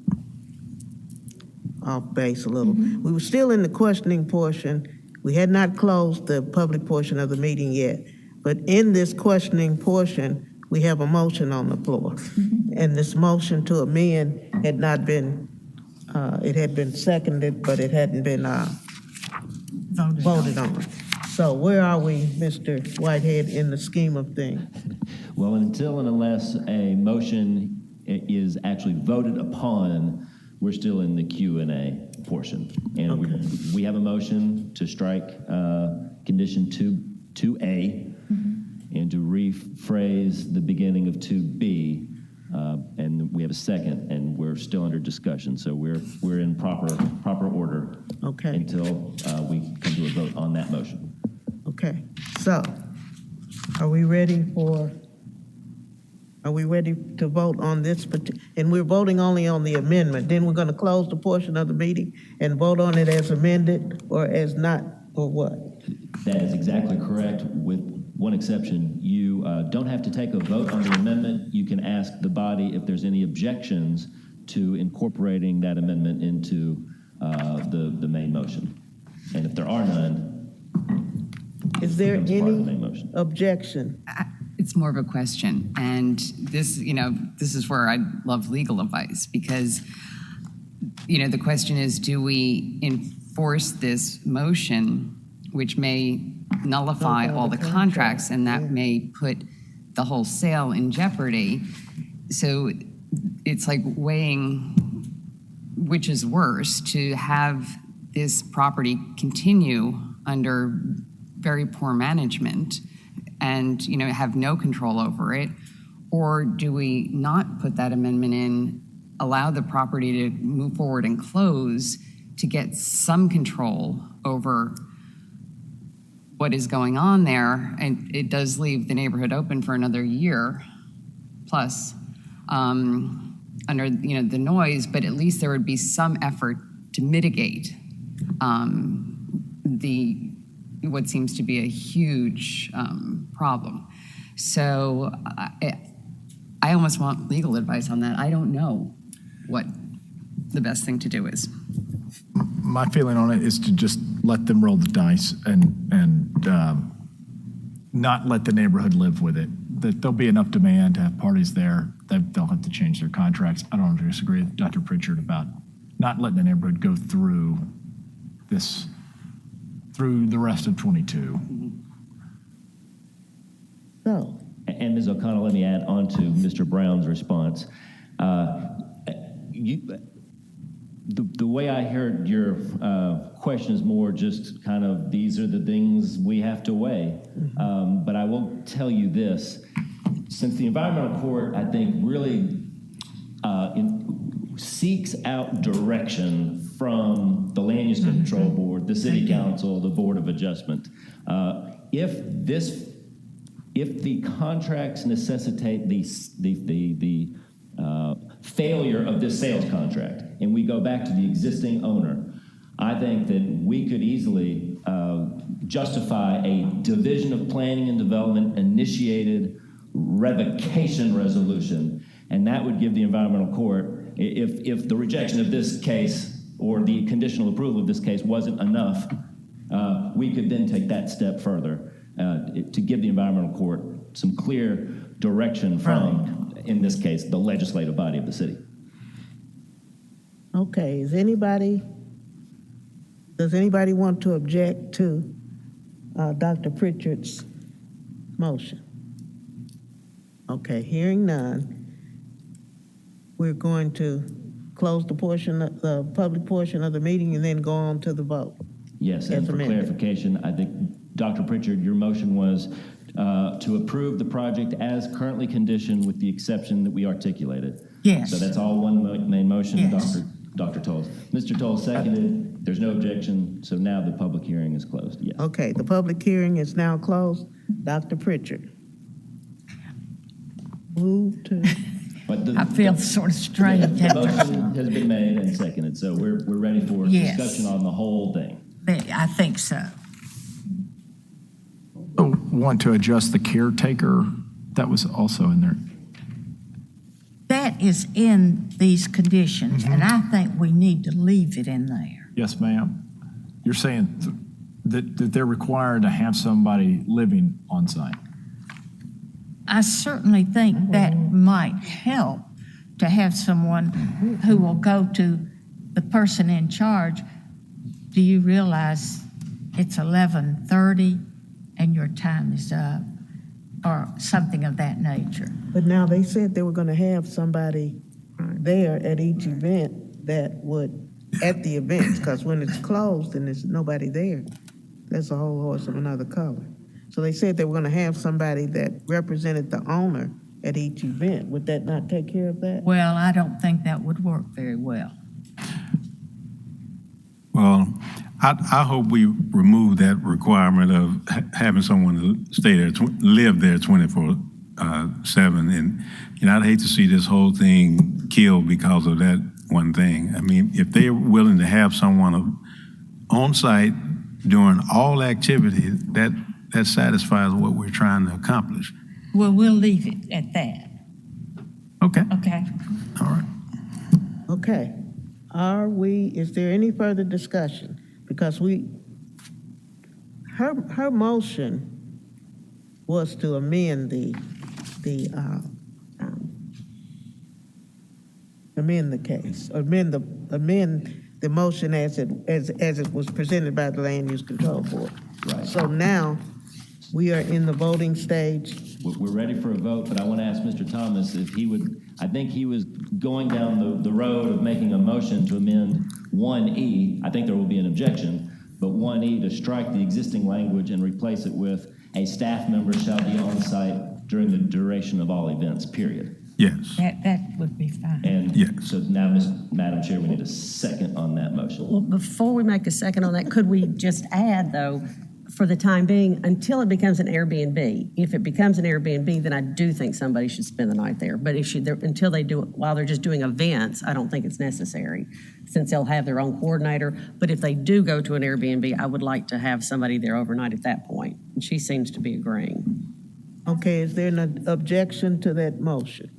off base a little. Mm-hmm. We were still in the questioning portion. We had not closed the public portion of the meeting yet. But in this questioning portion, we have a motion on the floor. Mm-hmm. And this motion to amend had not been, it had been seconded, but it hadn't been voted on. So where are we, Mr. Whitehead, in the scheme of things? Well, until and unless a motion is actually voted upon, we're still in the Q&A. portion. And we have a motion to strike condition 2A and to rephrase the beginning of 2B. And we have a second, and we're still under discussion. So we're in proper order until we come to a vote on that motion. Okay, so are we ready to vote on this? And we're voting only on the amendment. Then we're going to close the portion of the meeting and vote on it as amended or as not, or what? That is exactly correct, with one exception. You don't have to take a vote on the amendment. You can ask the body if there's any objections to incorporating that amendment into the main motion. And if there are none, is there any objection? It's more of a question. And this, this is where I love legal advice because, the question is, do we enforce this motion, which may nullify all the contracts, and that may put the whole sale in jeopardy? So it's like weighing which is worse, to have this property continue under very poor management and have no control over it, or do we not put that amendment in, allow the property to move forward and close to get some control over what is going on there? And it does leave the neighborhood open for another year plus under the noise, but at least there would be some effort to mitigate what seems to be a huge problem. So I almost want legal advice on that. I don't know what the best thing to do is. My feeling on it is to just let them roll the dice and not let the neighborhood live with it. That there'll be enough demand to have parties there. They'll have to change their contracts. I don't disagree with Dr. Pritchard about not letting the neighborhood go through the rest of 22. So. And Ms. O'Connell, let me add on to Mr. Brown's response. The way I heard your question is more just kind of, these are the things we have to weigh. But I will tell you this, since the environmental court, I think, really seeks out direction from the Land Use Control Board, the City Council, the Board of Adjustment. If the contracts necessitate the failure of this sales contract, and we go back to the existing owner, I think that we could easily justify a Division of Planning and Development initiated revocation resolution, and that would give the environmental court, if the rejection of this case or the conditional approval of this case wasn't enough, we could then take that step further to give the environmental court some clear direction from, in this case, the legislative body of the city. Okay, does anybody want to object to Dr. Pritchard's motion? Okay, hearing none, we're going to close the public portion of the meeting and then go on to the vote. Yes, and for clarification, I think, Dr. Pritchard, your motion was to approve the project as currently conditioned with the exception that we articulated. Yes. So that's all one main motion, Yes. Dr. Toles. Mr. Toles seconded. There's no objection, so now the public hearing is closed. Yes. Okay, the public hearing is now closed. Dr. Pritchard. Move to... I feel sort of strange. The motion has been made and seconded, so we're ready for discussion on the whole thing. I think so. Want to adjust the caretaker? That was also in there. That is in these conditions, and I think we need to leave it in there. Yes, ma'am. You're saying that they're required to have somebody living on site? I certainly think that might help to have someone who will go to the person in charge. Do you realize it's 11:30 and your time is up, or something of that nature? But now they said they were going to have somebody there at each event that would at the events, because when it's closed and there's nobody there, that's a whole horse of another color. So they said they were going to have somebody that represented the owner at each event. Would that not take care of that? Well, I don't think that would work very well. Well, I hope we remove that requirement of having someone to stay there, live there 24/7. And, I'd hate to see this whole thing killed because of that one thing. I mean, if they're willing to have someone on site during all activities, that satisfies what we're trying to accomplish. Well, we'll leave it at that. Okay. Okay. All right. Okay. Is there any further discussion? Because her motion was to amend the case, amend the motion as it was presented by the Land Use Control Board. Right. So now we are in the voting stage. We're ready for a vote, but I want to ask Mr. Thomas if he would, I think he was going down the road of making a motion to amend 1E. I think there will be an objection, but 1E to strike the existing language and replace it with a staff member shall be on site during the duration of all events, period. Yes. That would be fine. And yes. So now, Madam Chair, we need a second on that motion. Well, before we make a second on that, could we just add, though, for the time being, until it becomes an Airbnb? If it becomes an Airbnb, then I do think somebody should spend the night there. But until they do it, while they're just doing events, I don't think it's necessary, since they'll have their own coordinator. But if they do go to an Airbnb, I would like to have somebody there overnight at that point. And she seems to be agreeing. Okay, is there an objection to that motion?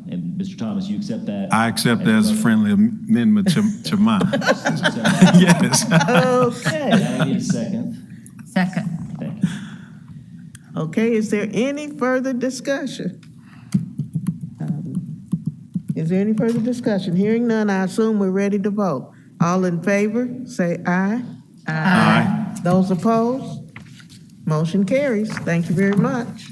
And Mr. Thomas, you accept that? I accept that as a friendly amendment to mine. Yes. Okay. Now we need a second. Second. Thank you. Okay, is there any further discussion? Is there any further discussion? Hearing none, I assume we're ready to vote. All in favor, say aye. Aye. Those opposed? Motion carries. Thank you very much.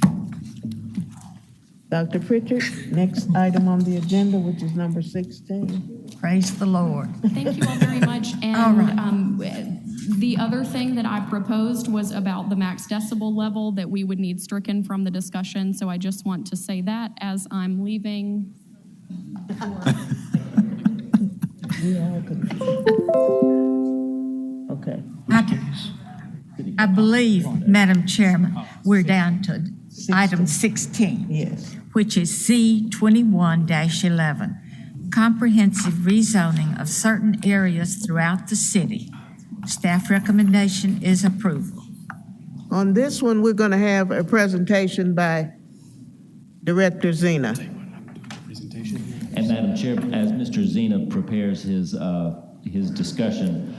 Dr. Pritchard, next item on the agenda, which is number 16. Praise the Lord. Thank you all very much. And All right. The other thing that I proposed was about the max decibel level that we would need stricken from the discussion. So I just want to say that as I'm leaving. Okay. I believe, Madam Chairman, we're down to item 16. Yes. Which is C21-11, comprehensive rezoning of certain areas throughout the city. Staff recommendation is approval. On this one, we're going to have a presentation by Director Zena. And Madam Chair, as Mr. Zena prepares his discussion,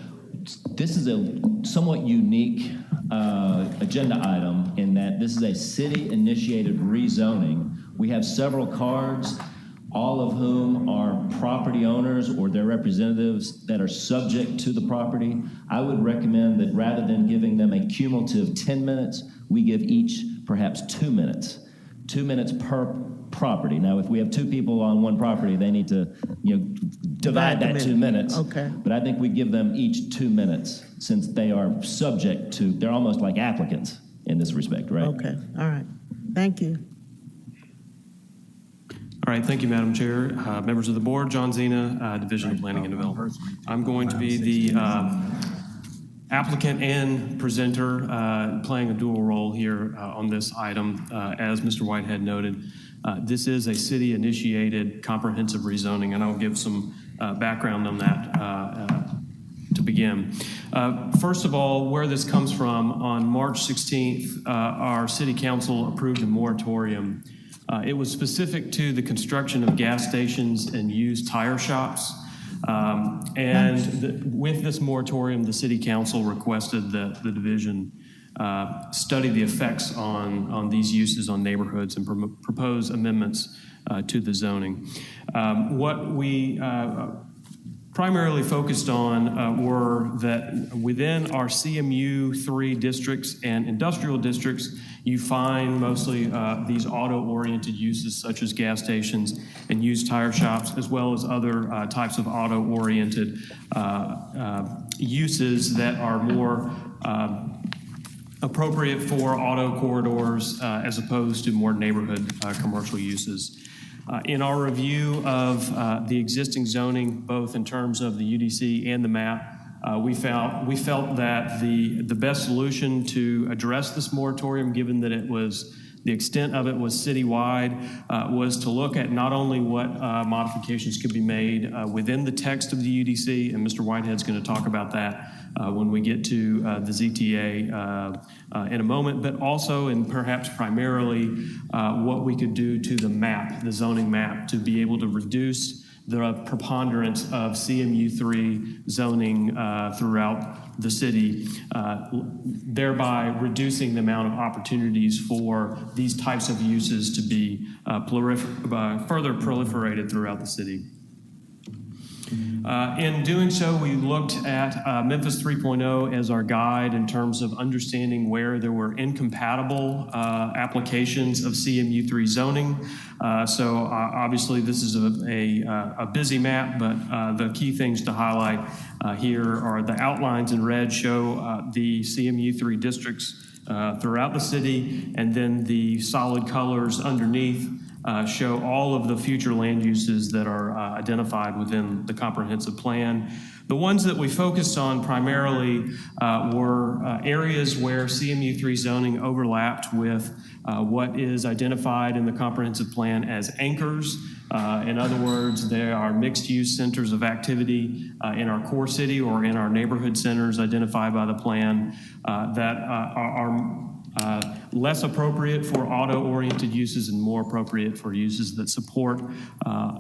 this is a somewhat unique agenda item in that this is a city-initiated rezoning. We have several cards, all of whom are property owners or their representatives that are subject to the property. I would recommend that rather than giving them a cumulative 10 minutes, we give each perhaps 2 minutes. 2 minutes per property. Now, if we have 2 people on one property, they need to, divide that 2 minutes. Okay. But I think we give them each 2 minutes since they are subject to, they're almost like applicants in this respect, right? Okay, all right. Thank you. All right, thank you, Madam Chair. Members of the board, John Zena, Division of Planning and Development. I'm going to be the applicant and presenter, playing a dual role here on this item. As Mr. Whitehead noted, this is a city-initiated comprehensive rezoning, and I'll give some background on that to begin. First of all, where this comes from, on March 16th, our city council approved a moratorium. It was specific to the construction of gas stations and used tire shops. With this moratorium, the city council requested that the division study the effects on these uses on neighborhoods and propose amendments to the zoning. What we primarily focused on were that within our CMU3 districts and industrial districts, you find mostly these auto-oriented uses such as gas stations and used tire shops, as well as other types of auto-oriented uses that are more appropriate for auto corridors as opposed to more neighborhood commercial uses. In our review of the existing zoning, both in terms of the UDC and the map, we felt that the best solution to address this moratorium, given that the extent of it was citywide, was to look at not only what modifications could be made within the text of the UDC, and Mr. Whitehead's going to talk about that when we get to the ZTA in a moment, but also and perhaps primarily what we could do to the map, the zoning map, to be able to reduce the preponderance of CMU3 zoning throughout the city, thereby reducing the amount of opportunities for these types of uses to be further proliferated throughout the city. In doing so, we looked at Memphis 3.0 as our guide in terms of understanding where there were incompatible applications of CMU3 zoning. So obviously this is a busy map, but the key things to highlight here are the outlines in red show the CMU3 districts throughout the city, and then the solid colors underneath show all of the future land uses that are identified within the comprehensive plan. The ones that we focused on primarily were areas where CMU3 zoning overlapped with what is identified in the comprehensive plan as anchors. In other words, there are mixed-use centers of activity in our core city or in our neighborhood centers identified by the plan that are less appropriate for auto-oriented uses and more appropriate for uses that support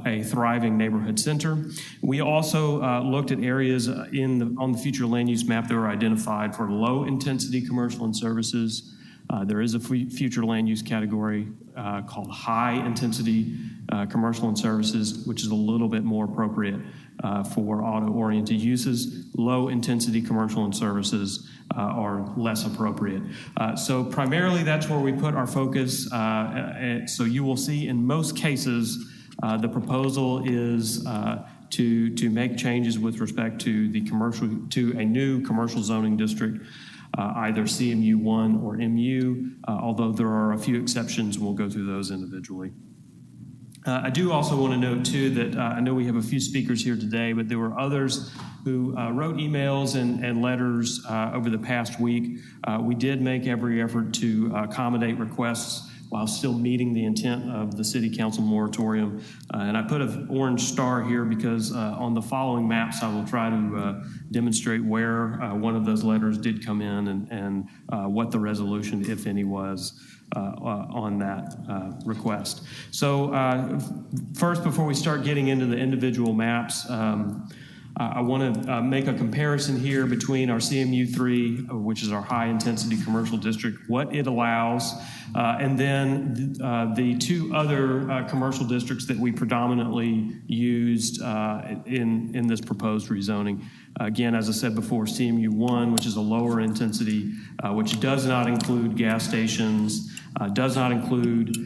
a thriving neighborhood center. We also looked at areas on the future land use map that were identified for low-intensity commercial and services. There is a future land use category called high-intensity commercial and services, which is a little bit more appropriate for auto-oriented uses. Low-intensity commercial and services are less appropriate. So primarily that's where we put our focus. So you will see in most cases the proposal is to make changes with respect to a new commercial zoning district, either CMU1 or MU, although there are a few exceptions, and we'll go through those individually. I do also want to note, too, that I know we have a few speakers here today, but there were others who wrote emails and letters over the past week. We did make every effort to accommodate requests while still meeting the intent of the City Council moratorium. And I put an orange star here because on the following maps, I will try to demonstrate where one of those letters did come in and what the resolution, if any, was on that request. So first, before we start getting into the individual maps, I want to make a comparison here between our CMU3, which is our high-intensity commercial district, what it allows, and then the two other commercial districts that we predominantly used in this proposed rezoning. Again, as I said before, CMU1, which is a lower intensity, which does not include gas stations, does not include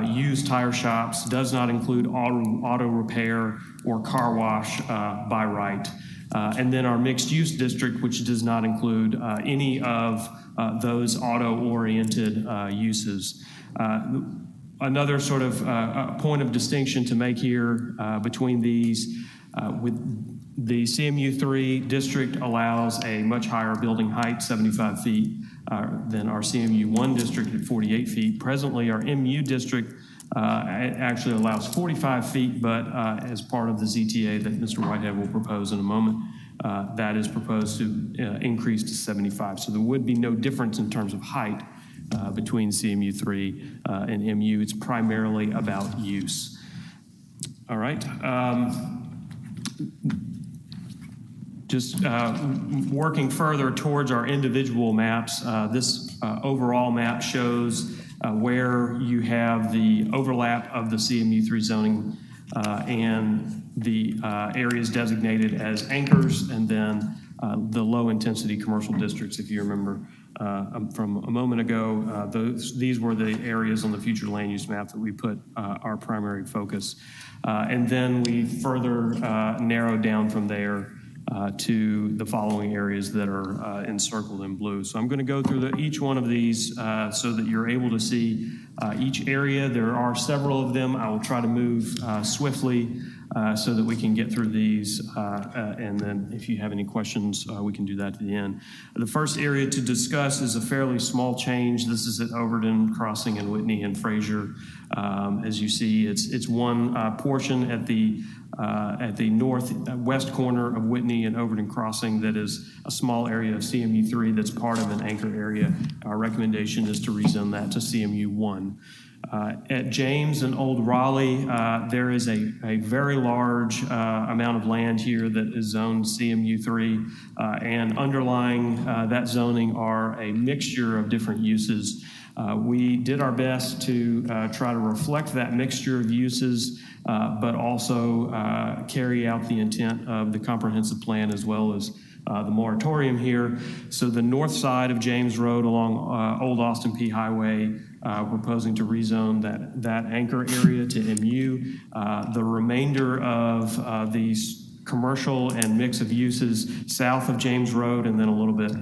used tire shops, does not include auto repair or car wash by right. And then our mixed-use district, which does not include any of those auto-oriented uses. Another sort of point of distinction to make here between these, with the CMU3 district allows a much higher building height, 75 feet, than our CMU1 district at 48 feet. Presently, our MU district actually allows 45 feet, but as part of the ZTA that Mr. Whitehead will propose in a moment, that is proposed to increase to 75. So there would be no difference in terms of height between CMU3 and MU. It's primarily about use. All right. Just working further towards our individual maps, this overall map shows where you have the overlap of the CMU3 zoning and the areas designated as anchors, and then the low-intensity commercial districts. If you remember from a moment ago, these were the areas on the future land use map that we put our primary focus. And then we further narrowed down from there to the following areas that are encircled in blue. So I'm going to go through each one of these so that you're able to see each area. There are several of them. I will try to move swiftly so that we can get through these. And then if you have any questions, we can do that at the end. The first area to discuss is a fairly small change. This is at Overton Crossing and Whitney and Fraser. As you see, it's one portion at the northwest corner of Whitney and Overton Crossing that is a small area of CMU3 that's part of an anchor area. Our recommendation is to rezone that to CMU1. At James and Old Raleigh, there is a very large amount of land here that is zoned CMU3, and underlying that zoning are a mixture of different uses. We did our best to try to reflect that mixture of uses, but also carry out the intent of the comprehensive plan as well as the moratorium here. So the north side of James Road along Old Austin P Highway, proposing to rezone that anchor area to MU. The remainder of these commercial and mix of uses south of James Road, and then a little bit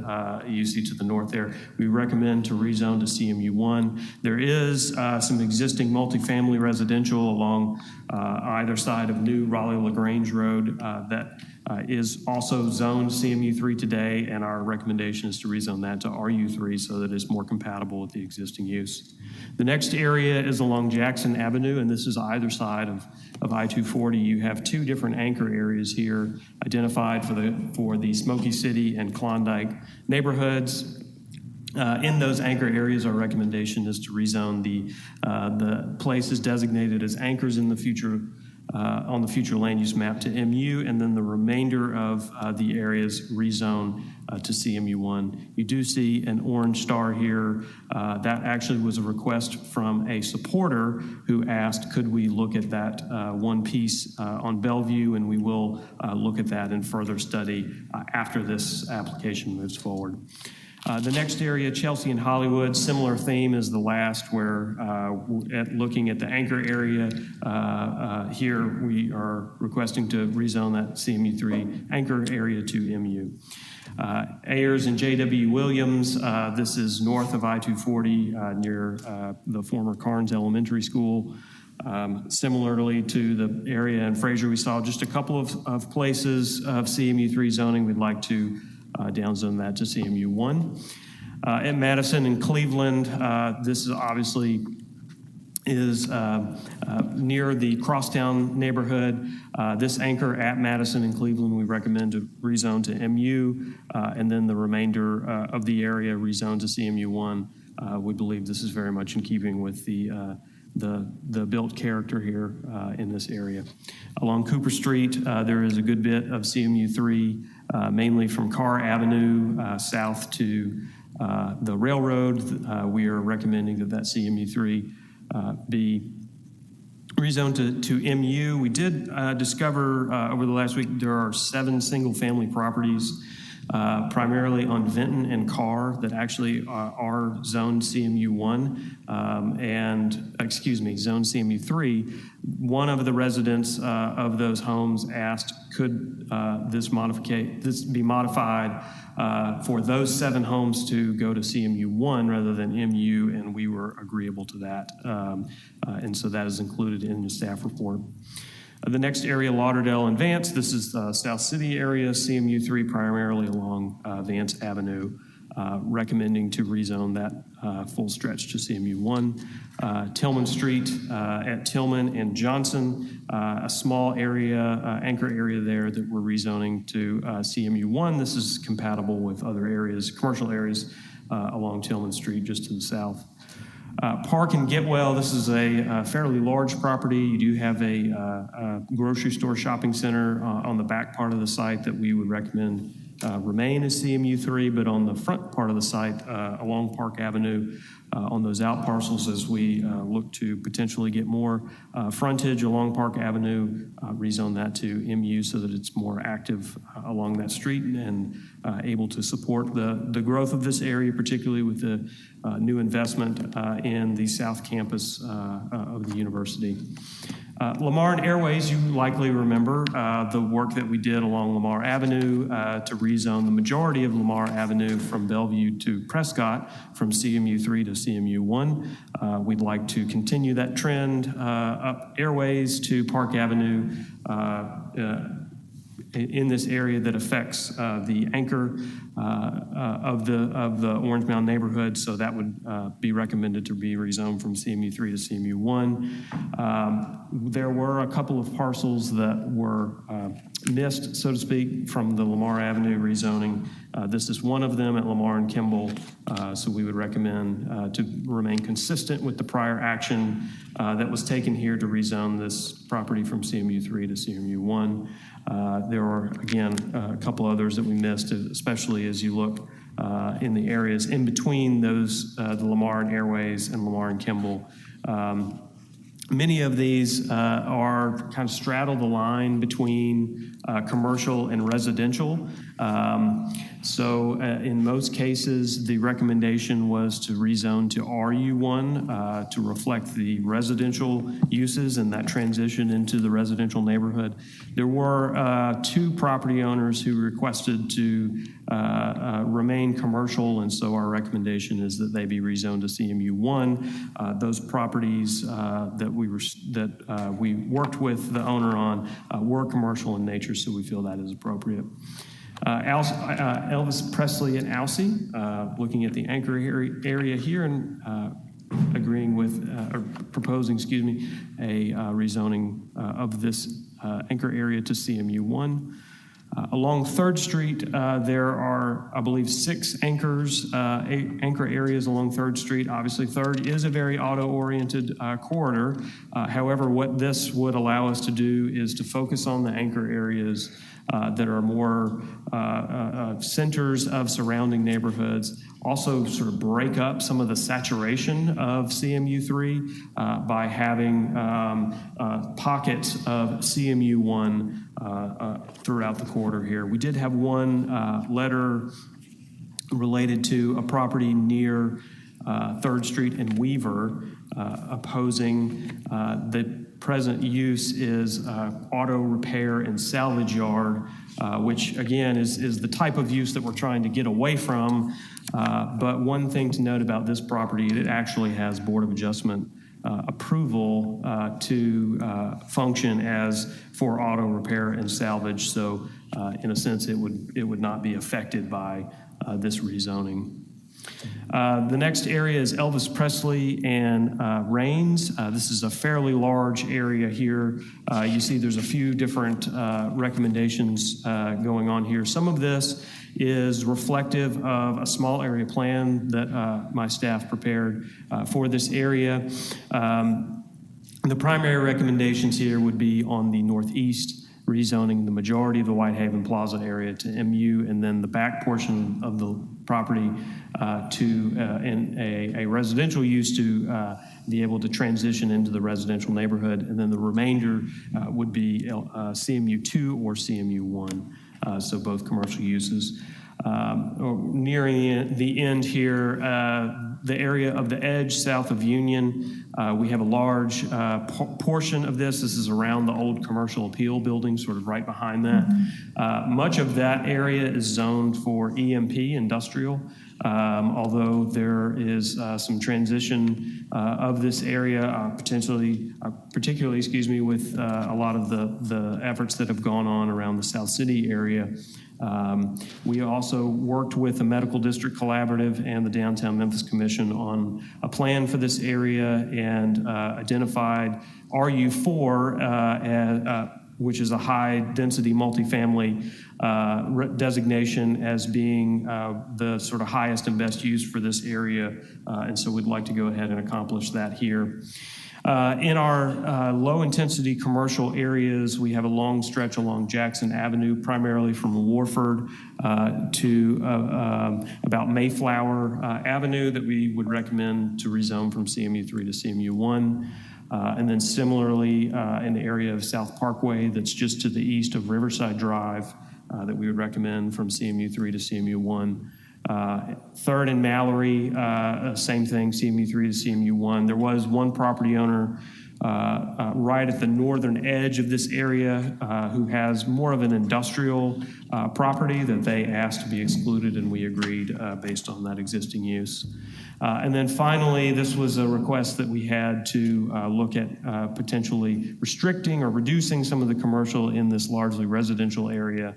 you see to the north there, we recommend to rezone to CMU1. There is some existing multifamily residential along either side of New Raleigh-LaGrange Road that is also zoned CMU3 today, and our recommendation is to rezone that to RU3 so that it's more compatible with the existing use. The next area is along Jackson Avenue, and this is either side of I-240. You have two different anchor areas here identified for the Smoky City and Klondike neighborhoods. In those anchor areas, our recommendation is to rezone the places designated as anchors in the future on the future land use map to MU, and then the remainder of the areas rezone to CMU1. You do see an orange star here. That actually was a request from a supporter who asked, could we look at that one piece on Bellevue, and we will look at that in further study after this application moves forward. The next area, Chelsea and Hollywood, similar theme as the last, where looking at the anchor area, here we are requesting to rezone that CMU3 anchor area to MU. Ayers and J.W. Williams, this is north of I-240 near the former Carnes Elementary School. Similarly to the area in Fraser, we saw just a couple of places of CMU3 zoning. We'd like to downzone that to CMU1. At Madison and Cleveland, this is obviously near the Crosstown neighborhood. This anchor at Madison and Cleveland, we recommend to rezone to MU, and then the remainder of the area rezone to CMU1. We believe this is very much in keeping with the built character here in this area. Along Cooper Street, there is a good bit of CMU3, mainly from Carr Avenue south to the railroad. We are recommending that CMU3 be rezoned to MU. We did discover over the last week there are 7 single-family properties, primarily on Vinton and Carr, that actually are zoned CMU1 zoned CMU3. One of the residents of those homes asked, could this be modified for those 7 homes to go to CMU1 rather than MU, and we were agreeable to that. And so that is included in the staff report. The next area, Lauderdale and Vance, this is the South City area, CMU3 primarily along Vance Avenue, recommending to rezone that full stretch to CMU1. Tillman Street at Tillman and Johnson, a small area, anchor area there that we're rezoning to CMU1. This is compatible with other areas, commercial areas along Tillman Street just to the south. Park and Getwell, this is a fairly large property. You do have a grocery store shopping center on the back part of the site that we would recommend remain as CMU3, but on the front part of the site along Park Avenue, on those out parcels, as we look to potentially get more frontage along Park Avenue, rezone that to MU so that it's more active along that street and able to support the growth of this area, particularly with the new investment in the South Campus of the university. Lamar and Airways, you likely remember the work that we did along Lamar Avenue to rezone the majority of Lamar Avenue from Bellevue to Prescott from CMU3 to CMU1. We'd like to continue that trend up Airways to Park Avenue in this area that affects the anchor of the Orange Mound neighborhood, so that would be recommended to be rezoned from CMU3 to CMU1. There were a couple of parcels that were missed, so to speak, from the Lamar Avenue rezoning. This is one of them at Lamar and Kimball, so we would recommend to remain consistent with the prior action that was taken here to rezone this property from CMU3 to CMU1. There are, again, a couple others that we missed, especially as you look in the areas in between those, the Lamar and Airways and Lamar and Kimball. Many of these are kind of straddle the line between commercial and residential. So in most cases, the recommendation was to rezone to RU1 to reflect the residential uses and that transition into the residential neighborhood. There were 2 property owners who requested to remain commercial, and so our recommendation is that they be rezoned to CMU1. Those properties that we worked with the owner on were commercial in nature, so we feel that is appropriate. Elvis Presley and Alsea, looking at the anchor area here and agreeing with, or proposing, a rezoning of this anchor area to CMU1. Along 3rd Street, there are, I believe, 6 anchor areas along 3rd Street. Obviously, 3rd is a very auto-oriented corridor. However, what this would allow us to do is to focus on the anchor areas that are more centers of surrounding neighborhoods. Also sort of break up some of the saturation of CMU3 by having pockets of CMU1 throughout the corridor here. We did have one letter related to a property near 3rd Street and Weaver opposing the present use is auto repair and salvage yard, which again is the type of use that we're trying to get away from. But one thing to note about this property, it actually has Board of Adjustment approval to function as for auto repair and salvage. So in a sense, it would not be affected by this rezoning. The next area is Elvis Presley and Rains. This is a fairly large area here. You see there's a few different recommendations going on here. Some of this is reflective of a small area plan that my staff prepared for this area. The primary recommendations here would be on the northeast, rezoning the majority of the Whitehaven Plaza area to MU, and then the back portion of the property to a residential use to be able to transition into the residential neighborhood, and then the remainder would be CMU2 or CMU1, so both commercial uses. Nearing the end here, the area of the edge south of Union, we have a large portion of this. This is around the old commercial appeal building, sort of right behind that. Much of that area is zoned for EMP, industrial, although there is some transition of this area, particularly, with a lot of the efforts that have gone on around the South City area. We also worked with the Medical District Collaborative and the Downtown Memphis Commission on a plan for this area and identified RU4, which is a high-density multifamily designation, as being the sort of highest and best use for this area. And so we'd like to go ahead and accomplish that here. In our low-intensity commercial areas, we have a long stretch along Jackson Avenue, primarily from Warford to about Mayflower Avenue, that we would recommend to rezone from CMU 3 to CMU 1. And then similarly, in the area of South Parkway that's just to the east of Riverside Drive, that we would recommend from CMU 3 to CMU 1. 3rd and Mallory, same thing, CMU 3 to CMU 1. There was one property owner right at the northern edge of this area who has more of an industrial property that they asked to be excluded, and we agreed based on that existing use. And then finally, this was a request that we had to look at potentially restricting or reducing some of the commercial in this largely residential area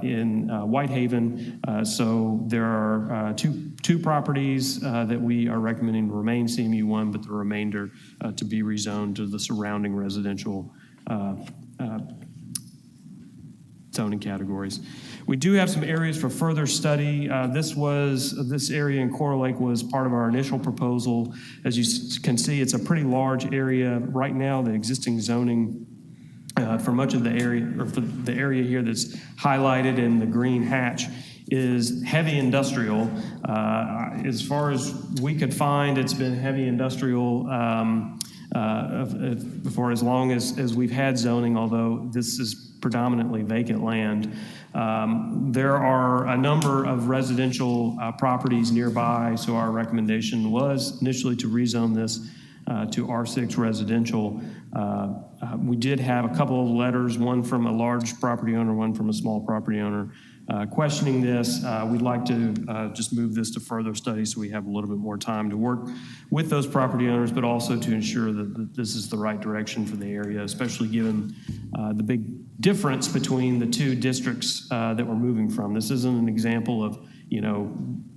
in Whitehaven. So there are two properties that we are recommending to remain CMU 1, but the remainder to be rezoned to the surrounding residential zoning categories. We do have some areas for further study. This area in Coral Lake was part of our initial proposal. As you can see, it's a pretty large area. Right now, the existing zoning for much of the area, or for the area here that's highlighted in the green hatch, is heavy industrial. As far as we could find, it's been heavy industrial for as long as we've had zoning, although this is predominantly vacant land. There are a number of residential properties nearby, so our recommendation was initially to rezone this to R6 residential. We did have a couple of letters, one from a large property owner, one from a small property owner, questioning this. We'd like to just move this to further study so we have a little bit more time to work with those property owners, but also to ensure that this is the right direction for the area, especially given the big difference between the two districts that we're moving from. This isn't an example of,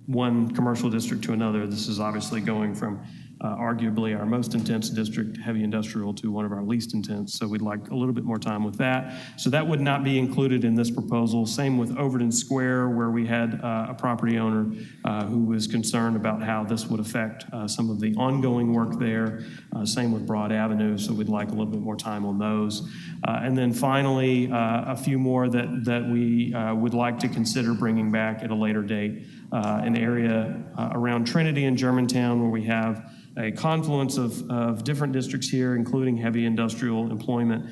one commercial district to another. This is obviously going from arguably our most intense district, heavy industrial, to one of our least intense. So we'd like a little bit more time with that. So that would not be included in this proposal. Same with Overton Square, where we had a property owner who was concerned about how this would affect some of the ongoing work there. Same with Broad Avenue. So we'd like a little bit more time on those. And then finally, a few more that we would like to consider bringing back at a later date. An area around Trinity and Germantown, where we have a confluence of different districts here, including heavy industrial employment,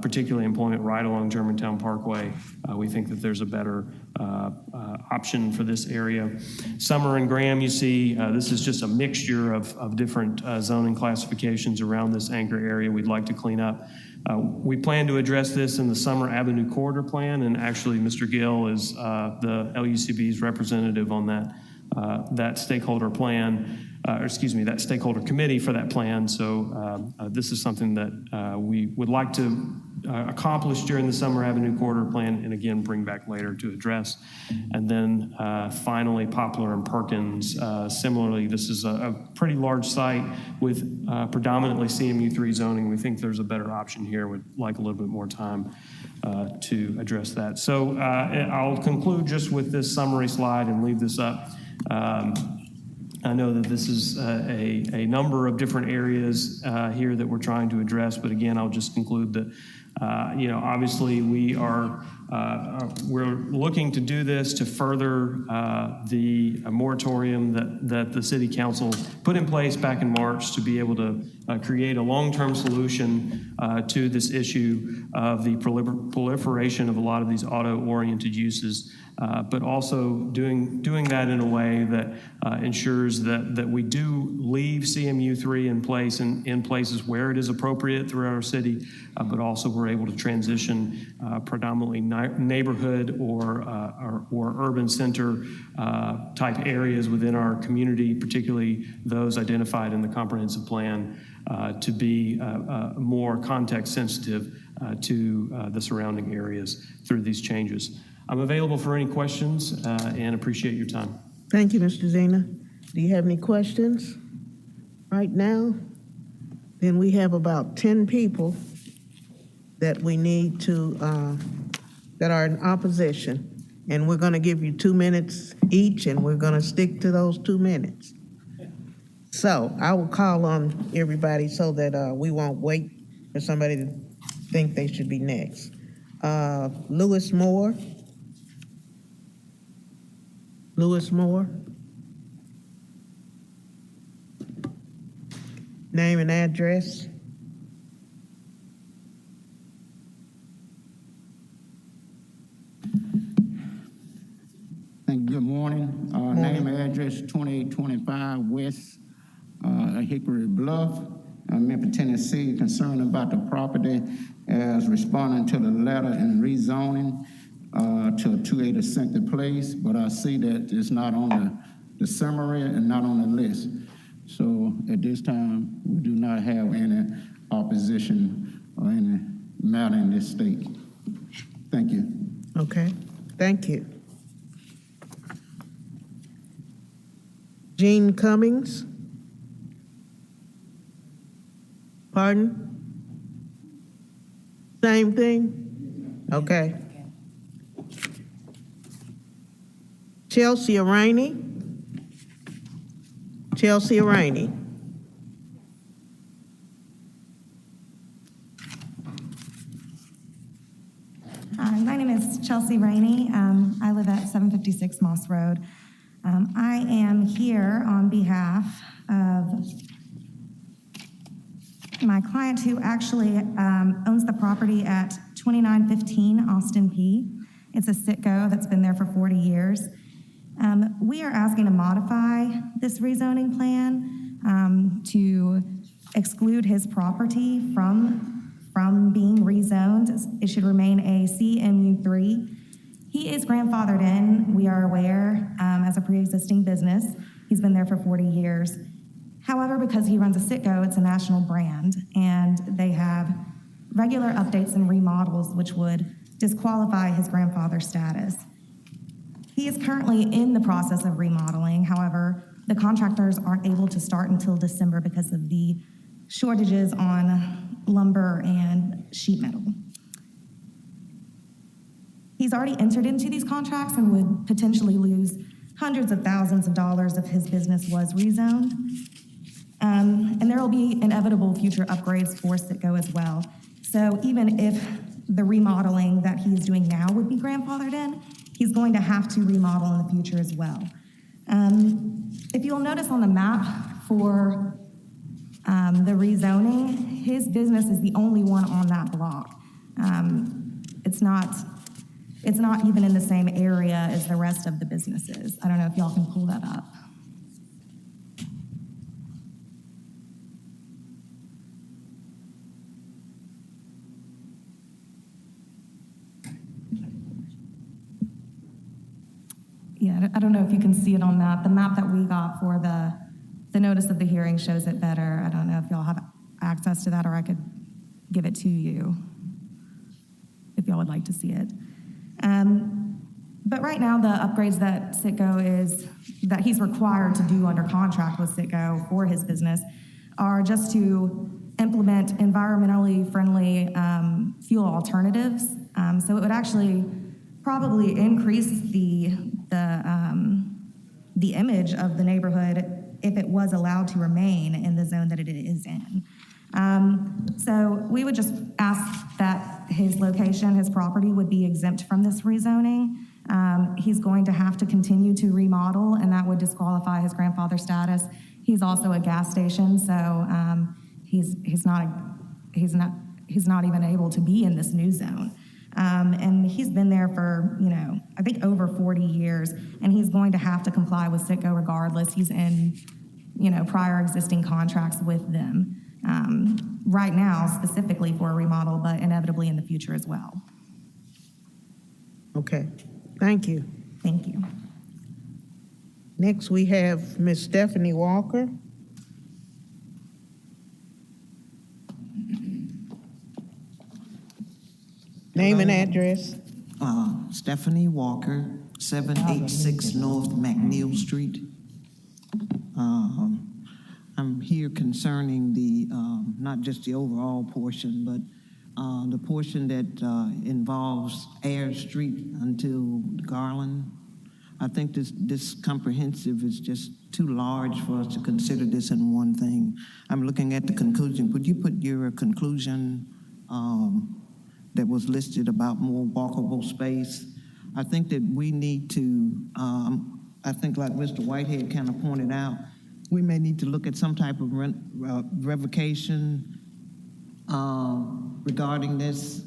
particularly employment right along Germantown Parkway. We think that there's a better option for this area. Summer and Graham, you see, this is just a mixture of different zoning classifications around this anchor area we'd like to clean up. We plan to address this in the Summer Avenue Corridor Plan, and actually Mr. Gill is the LUCB's representative on that stakeholder plan, that stakeholder committee for that plan. So this is something that we would like to accomplish during the Summer Avenue Corridor Plan, and again, bring back later to address. And then finally, Poplar and Perkins. Similarly, this is a pretty large site with predominantly CMU3 zoning. We think there's a better option here. We'd like a little bit more time to address that. So I'll conclude just with this summary slide and leave this up. I know that this is a number of different areas here that we're trying to address, but again, I'll just conclude that obviously we're looking to do this to further the moratorium that the City Council put in place back in March to be able to create a long-term solution to this issue of the proliferation of a lot of these auto-oriented uses, but also doing that in a way that ensures that we do leave CMU3 in place in places where it is appropriate throughout our city, but also we're able to transition predominantly neighborhood or urban center type areas within our community, particularly those identified in the comprehensive plan, to be more context sensitive to the surrounding areas through these changes. I'm available for any questions and appreciate your time. Thank you, Mr. Zena. Do you have any questions right now? Then we have about 10 people that we need to, that are in opposition. And we're going to give you 2 minutes each, and we're going to stick to those 2 minutes. So I will call on everybody so that we won't wait for somebody to think they should be next. Lewis Moore. Lewis Moore. Name and address. Good morning. Name and address 2825 West Hickory Bluff, Memphis, Tennessee. Concerned about the property as responding to the letter and rezoning to 280 Center Place, but I see that it's not on the summary and not on the list. So at this time, we do not have any opposition or any matter in this state. Thank you. Okay, thank you. Jean Cummings. Pardon? Same thing? Okay. Chelsea Rainey. Chelsea Rainey. Hi, my name is Chelsea Rainey. I live at 756 Moss Road. I am here on behalf of my client who actually owns the property at 2915 Austin P. It's a Citgo that's been there for 40 years. We are asking to modify this rezoning plan to exclude his property from being rezoned. It should remain a CMU3. He is grandfathered in, we are aware, as a pre-existing business. He's been there for 40 years. However, because he runs a Citgo, it's a national brand, and they have regular updates and remodels which would disqualify his grandfather status. He is currently in the process of remodeling. However, the contractors aren't able to start until December because of the shortages on lumber and sheet metal. He's already entered into these contracts and would potentially lose hundreds of thousands of dollars if his business was rezoned. And there will be inevitable future upgrades for Citgo as well. So even if the remodeling that he's doing now would be grandfathered in, he's going to have to remodel in the future as well. If you'll notice on the map for the rezoning, his business is the only one on that block. It's not even in the same area as the rest of the businesses. I don't know if y'all can pull that up. Yeah, I don't know if you can see it on that. The map that we got for the notice of the hearing shows it better. I don't know if y'all have access to that, or I could give it to you if y'all would like to see it. But right now, the upgrades that that he's required to do under contract with Citgo for his business are just to implement environmentally friendly fuel alternatives. So it would actually probably increase the image of the neighborhood if it was allowed to remain in the zone that it is in. So we would just ask that his location, his property would be exempt from this rezoning. He's going to have to continue to remodel, and that would disqualify his grandfather status. He's also a gas station, so he's not even able to be in this new zone. And he's been there for, I think over 40 years, and he's going to have to comply with Citgo regardless. He's in, prior existing contracts with them right now, specifically for a remodel, but inevitably in the future as well. Okay, thank you. Thank you. Next, we have Ms. Stephanie Walker. Name and address. Stephanie Walker, 786 North McNeil Street. I'm here concerning the, not just the overall portion, but the portion that involves Ayers Street until Garland I think this comprehensive is just too large for us to consider this in one thing. I'm looking at the conclusion. Would you put your conclusion that was listed about more walkable space? I think that we need to, I think like Mr. Whitehead kind of pointed out, we may need to look at some type of revocation regarding this,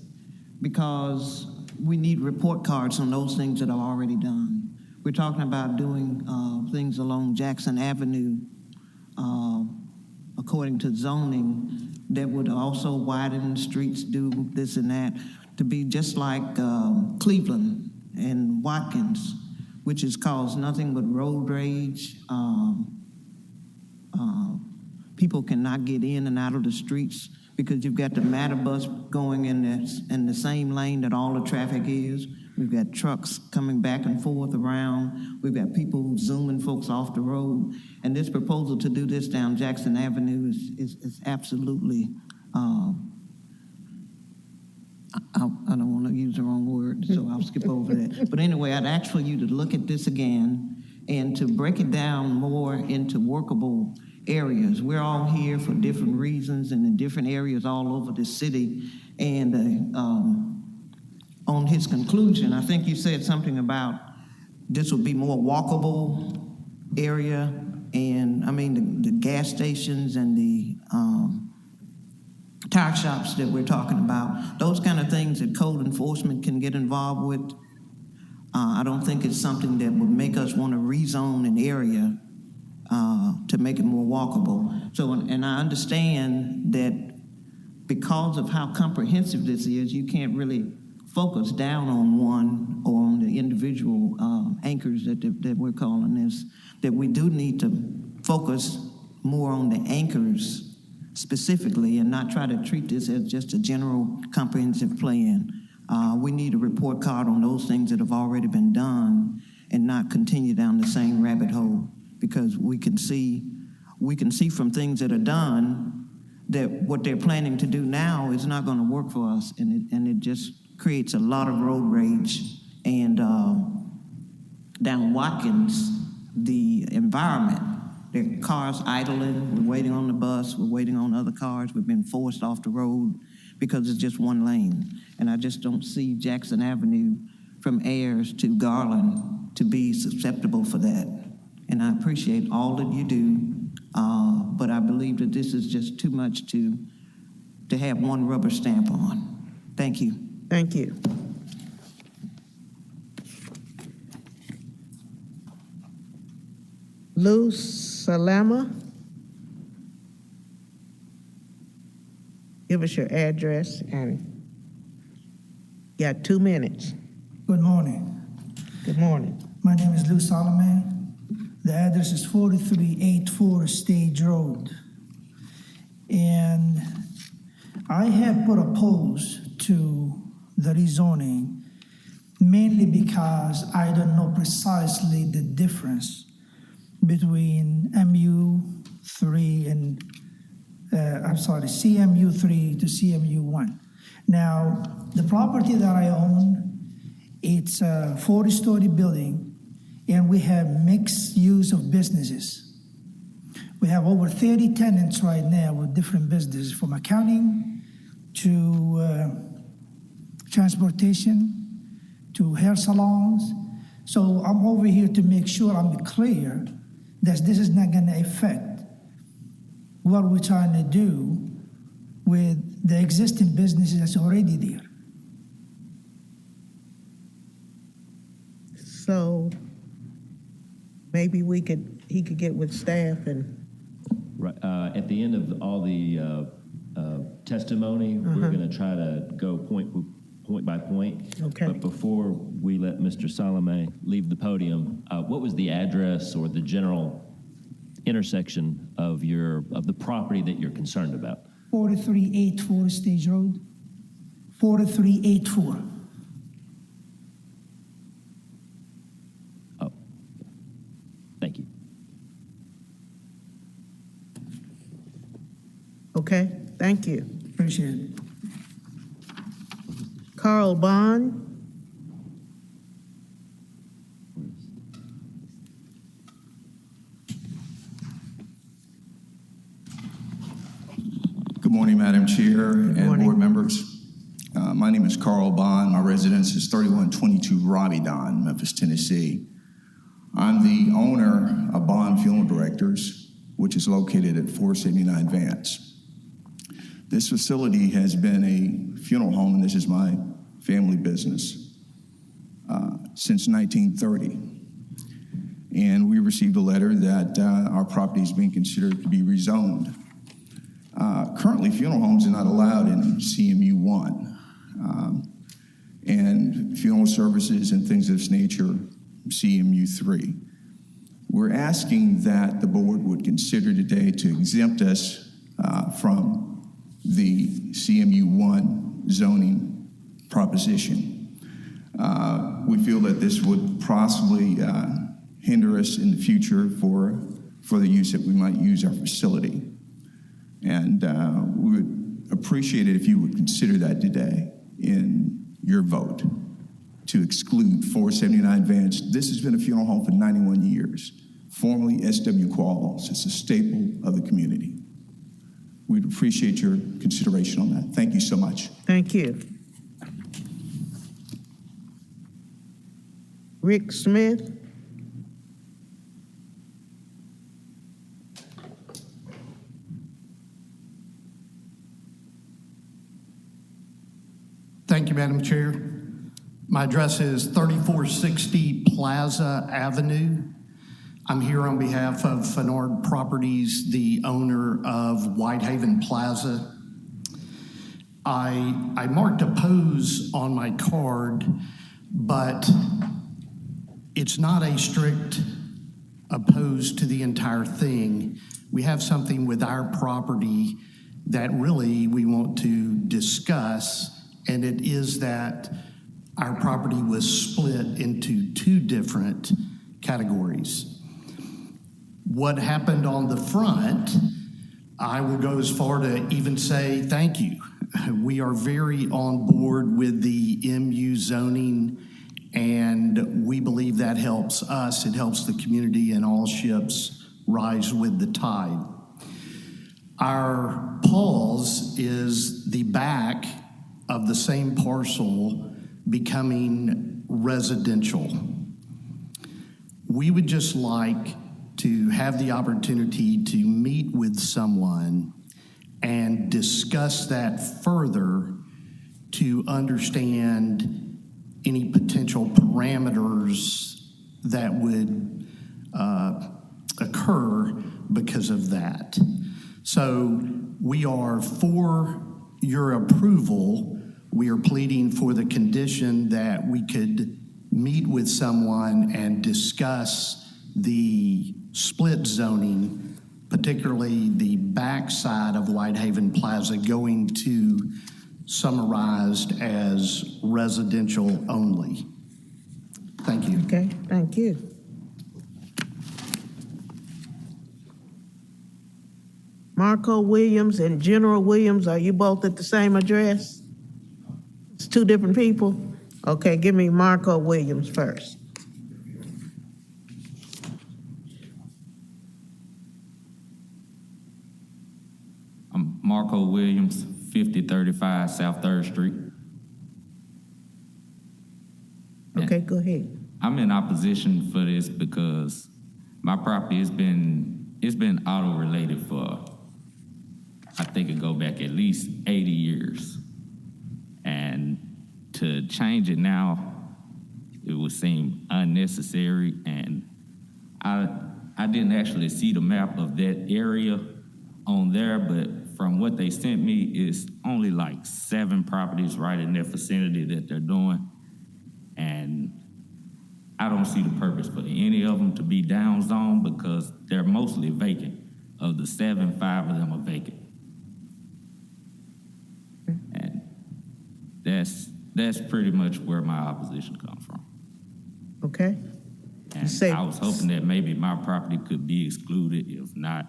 because we need report cards on those things that are already done. We're talking about doing things along Jackson Avenue, according to zoning, that would also widen the streets, do this and that, to be just like Cleveland and Watkins, which has caused nothing but road rage. People cannot get in and out of the streets because you've got the Matter bus going in the same lane that all the traffic is. We've got trucks coming back and forth around. We've got people zooming folks off the road. And this proposal to do this down Jackson Avenue is absolutely, I don't want to use the wrong word, so I'll skip over that. But anyway, I'd ask for you to look at this again and to break it down more into workable areas. We're all here for different reasons and in different areas all over the city. And on his conclusion, I think you said something about this would be more walkable area. And I mean, the gas stations and the tire shops that we're talking about, those kind of things that code enforcement can get involved with. I don't think it's something that would make us want to rezone an area to make it more walkable. So, and I understand that because of how comprehensive this is, you can't really focus down on one or on the individual anchors that we're calling this, that we do need to focus more on the anchors specifically and not try to treat this as just a general comprehensive plan. We need a report card on those things that have already been done and not continue down the same rabbit hole, because we can see from things that are done that what they're planning to do now is not going to work for us, and it just creates a lot of road rage. And down Watkins, the environment, there are cars idling, we're waiting on the bus, we're waiting on other cars, we've been forced off the road because it's just one lane. And I just don't see Jackson Avenue from Ayers to Garland to be susceptible for that. And I appreciate all that you do, but I believe that this is just too much to have one rubber stamp on. Thank you. Thank you. Lou Salama, give us your address and got 2 minutes. Good morning. Good morning. My name is Lou Salome. The address is 4384 Stage Road. And I have put a pause to the rezoning mainly because I don't know precisely the difference between MU3 and, CMU3 to CMU1. Now, the property that I own, it's a 40-story building, and we have mixed use of businesses. We have over 30 tenants right now with different businesses, from accounting to transportation to hair salons. So I'm over here to make sure I'm clear that this is not going to affect what we're trying to do with the existing businesses that's already there. So maybe he could get with staff and. Right, at the end of all the testimony, we're going to try to go point by point. Okay. But before we let Mr. Salome leave the podium, what was the address or the general intersection of the property that you're concerned about? 4384 Stage Road. 4384. Oh, thank you. Okay, thank you. Appreciate it. Carl Bond. Good morning, Madam Chair and board members. My name is Carl Bond. My residence is 3122 Robbie Don, Memphis, Tennessee. I'm the owner of Bond Funeral Directors, which is located at 479 Vance. This facility has been a funeral home, and this is my family business, since 1930. And we received a letter that our property is being considered to be rezoned. Currently, funeral homes are not allowed in CMU 1, and funeral services and things of this nature, CMU 3. We're asking that the board would consider today to exempt us from the CMU 1 zoning proposition. We feel that this would possibly hinder us in the future for the use that we might use our facility. And we would appreciate it if you would consider that today in your vote to exclude 479 Vance. This has been a funeral home for 91 years, formerly S.W. Qualls. It's a staple of the community. We'd appreciate your consideration on that. Thank you so much. Thank you. Rick Smith. Thank you, Madam Chair. My address is 3460 Plaza Avenue. I'm here on behalf of Fenard Properties, the owner of Whitehaven Plaza. I marked oppose on my card, but it's not a strict opposed to the entire thing. We have something with our property that really we want to discuss, and it is that our property was split into two different categories. What happened on the front, I will go as far to even say thank you. We are very on board with the MU zoning, and we believe that helps us. It helps the community, and all ships rise with the tide. Our pause is the back of the same parcel becoming residential. We would just like to have the opportunity to meet with someone and discuss that further to understand any potential parameters that would occur because of that. So we are for your approval. We are pleading for the condition that we could meet with someone and discuss the split zoning, particularly the backside of Whitehaven Plaza going to summarized as residential only. Thank you. Okay, thank you. Marco Williams and General Williams, are you both at the same address? It's two different people? Okay, give me Marco Williams first. I'm Marco Williams, 5035 South 3rd Street. Okay, go ahead. I'm in opposition for this because my property has been auto-related for, I think it go back at least 80 years. And to change it now, it would seem unnecessary. And I didn't actually see the map of that area on there, but from what they sent me, it's only like 7 properties right in their vicinity that they're doing. And I don't see the purpose for any of them to be down zone because they're mostly vacant. Of the 7, 5 of them are vacant. And that's pretty much where my opposition comes from. Okay. And I was hoping that maybe my property could be excluded. If not,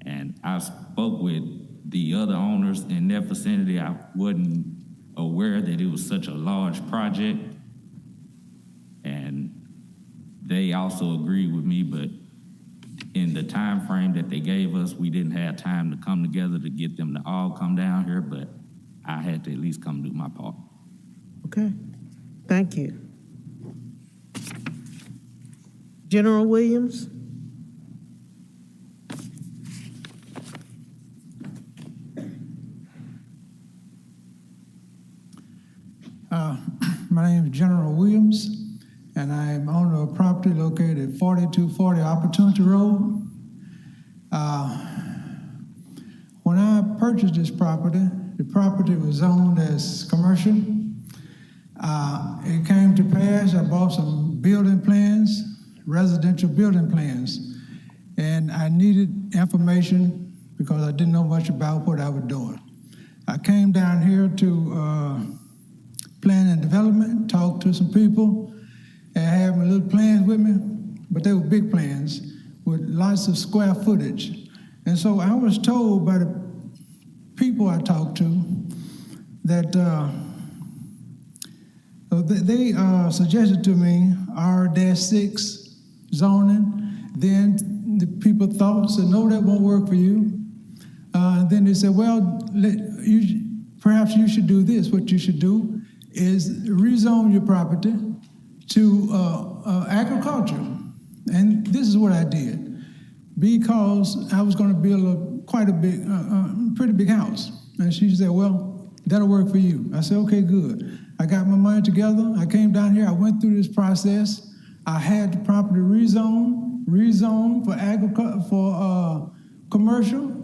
and I spoke with the other owners in that vicinity. I wasn't aware that it was such a large project. And they also agreed with me, but in the time frame that they gave us, we didn't have time to come together to get them to all come down here, but I had to at least come do my part. Okay, thank you. General Williams? My name is General Williams, and I am owner of property located at 4240 Opportunity Road. When I purchased this property, the property was zoned as commercial. It came to pass, I bought some building plans, residential building plans, and I needed information because I didn't know much about what I was doing. I came down here to Planning and Development, talked to some people, and had my little plans with me, but they were big plans with lots of square footage. And so I was told by the people I talked to that they suggested to me R-6 zoning. Then the people said, no, that won't work for you. Then they said, well, perhaps you should do this. What you should do is rezone your property to agriculture. And this is what I did, because I was going to build quite a big, pretty big house. And she said, well, that'll work for you. I said, okay, good. I got my money together. I came down here. I went through this process. I had the property rezoned for agriculture, for commercial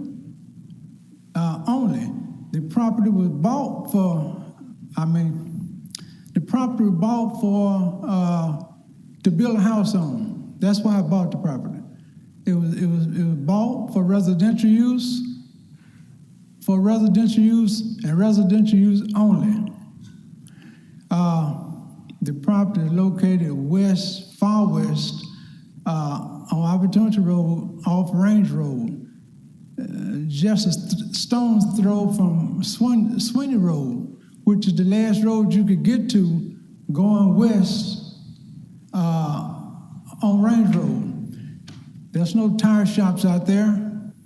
only. The property was bought for, to build a house on. That's why I bought the property. It was bought for residential use, and residential use only. The property is located far west, on Opportunity Road, off Range Road, just a stone's throw from Swinney Road, which is the last road you could get to going west on Range Road. There's no tire shops out there.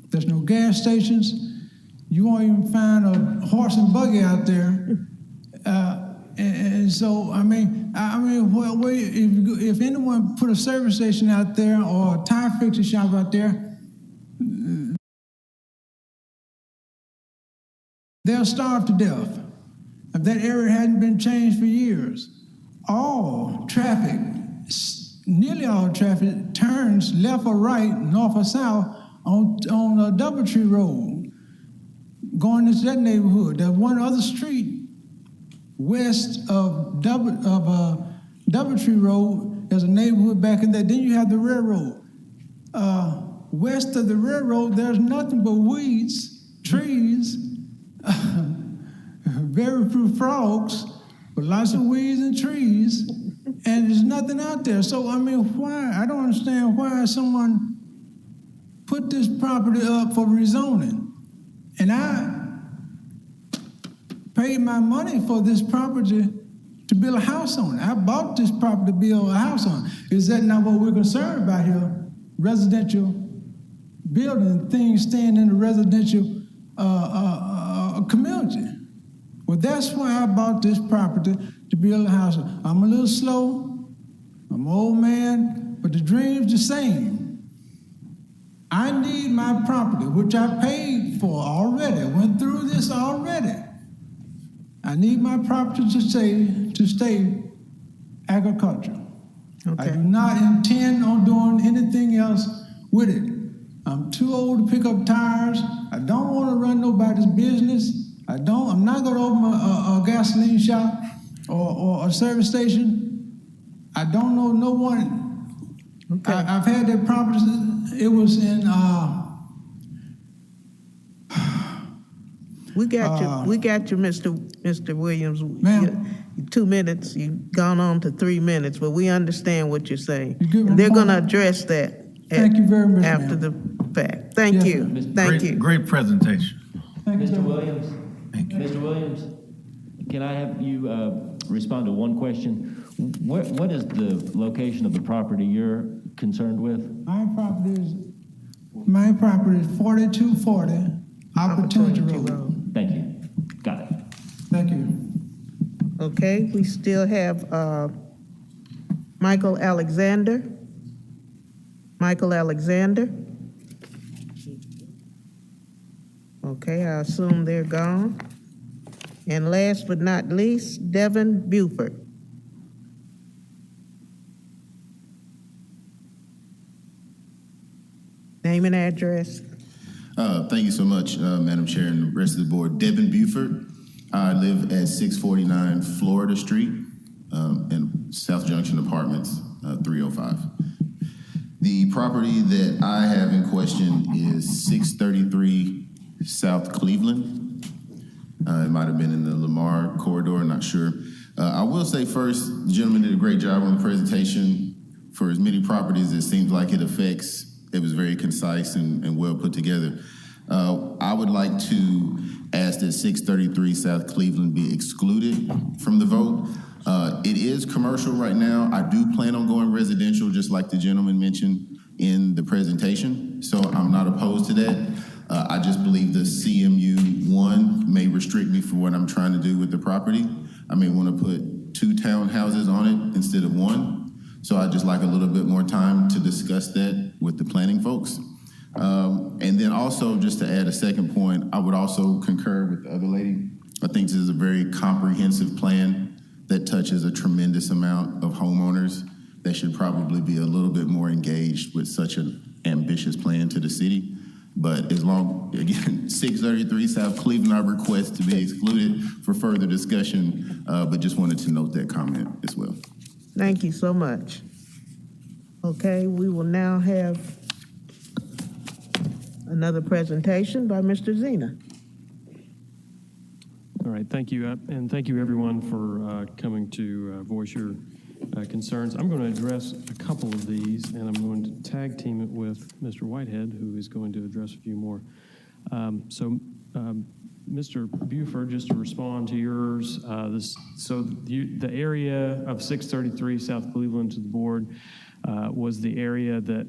There's no gas stations. You won't even find a horse and buggy out there. And so, if anyone put a service station out there or a tire fixing shop out there, they'll starve to death. If that area hadn't been changed for years, nearly all traffic turns left or right, north or south on Doubletree Road, going into that neighborhood. There's one other street west of Doubletree Road. There's a neighborhood back in there. Then you have the railroad. West of the railroad, there's nothing but weeds, trees, very few frogs, but lots of weeds and trees, and there's nothing out there. So, why? I don't understand why someone put this property up for rezoning. And I paid my money for this property to build a house on it. I bought this property to build a house on it. Is that not what we're concerned about here? Residential building, things staying in the residential community. Well, that's why I bought this property to build a house on. I'm a little slow, I'm an old man, but the dream's the same. I need my property, which I paid for already, went through this already. I need my property to stay agriculture. Okay. I do not intend on doing anything else with it. I'm too old to pick up tires. I don't want to run nobody's business. I'm not going to open a gasoline shop or a service station. I don't know no one. Okay. I've had that property. It was in. We got you, Mr. Williams. Ma'am. 2 minutes. You've gone on to 3 minutes, but we understand what you're saying. They're going to address that. Thank you very much, after the fact. Thank you. Thank you. Great presentation. Mr. Williams. Mr. Williams, can I have you respond to one question? What is the location of the property you're concerned with? My property is My property is 4240 Opportunity Road. Thank you. Got it. Thank you. Okay, we still have Michael Alexander. Michael Alexander. Okay, I assume they're gone. And last but not least, Devin Buford. Name and address. Thank you so much, Madam Chair and the rest of the board. Devin Buford. I live at 649 Florida Street in South Junction Apartments, 305. The property that I have in question is 633 South Cleveland. It might have been in the Lamar corridor, not sure. I will say first, the gentleman did a great job on the presentation. For as many properties it seems like it affects, it was very concise and well put together. I would like to ask that 633 South Cleveland be excluded from the vote. It is commercial right now. I do plan on going residential, just like the gentleman mentioned in the presentation, so I'm not opposed to that. I just believe the CMU 1 may restrict me for what I'm trying to do with the property. I may want to put 2 townhouses on it instead of 1. So I'd just like a little bit more time to discuss that with the planning folks. And then also, just to add a second point, I would also concur with the other lady. I think this is a very comprehensive plan that touches a tremendous amount of homeowners that should probably be a little bit more engaged with such an ambitious plan to the city. But as long, again, 633 South Cleveland, I request to be excluded for further discussion, but just wanted to note that comment as well. Thank you so much. Okay, we will now have another presentation by Mr. Zena. All right, thank you, and thank you everyone for coming to voice your concerns. I'm going to address a couple of these, and I'm going to tag team it with Mr. Whitehead, who is going to address a few more. Mr. Buford, just to respond to yours, the area of 633 South Cleveland to the board was the area that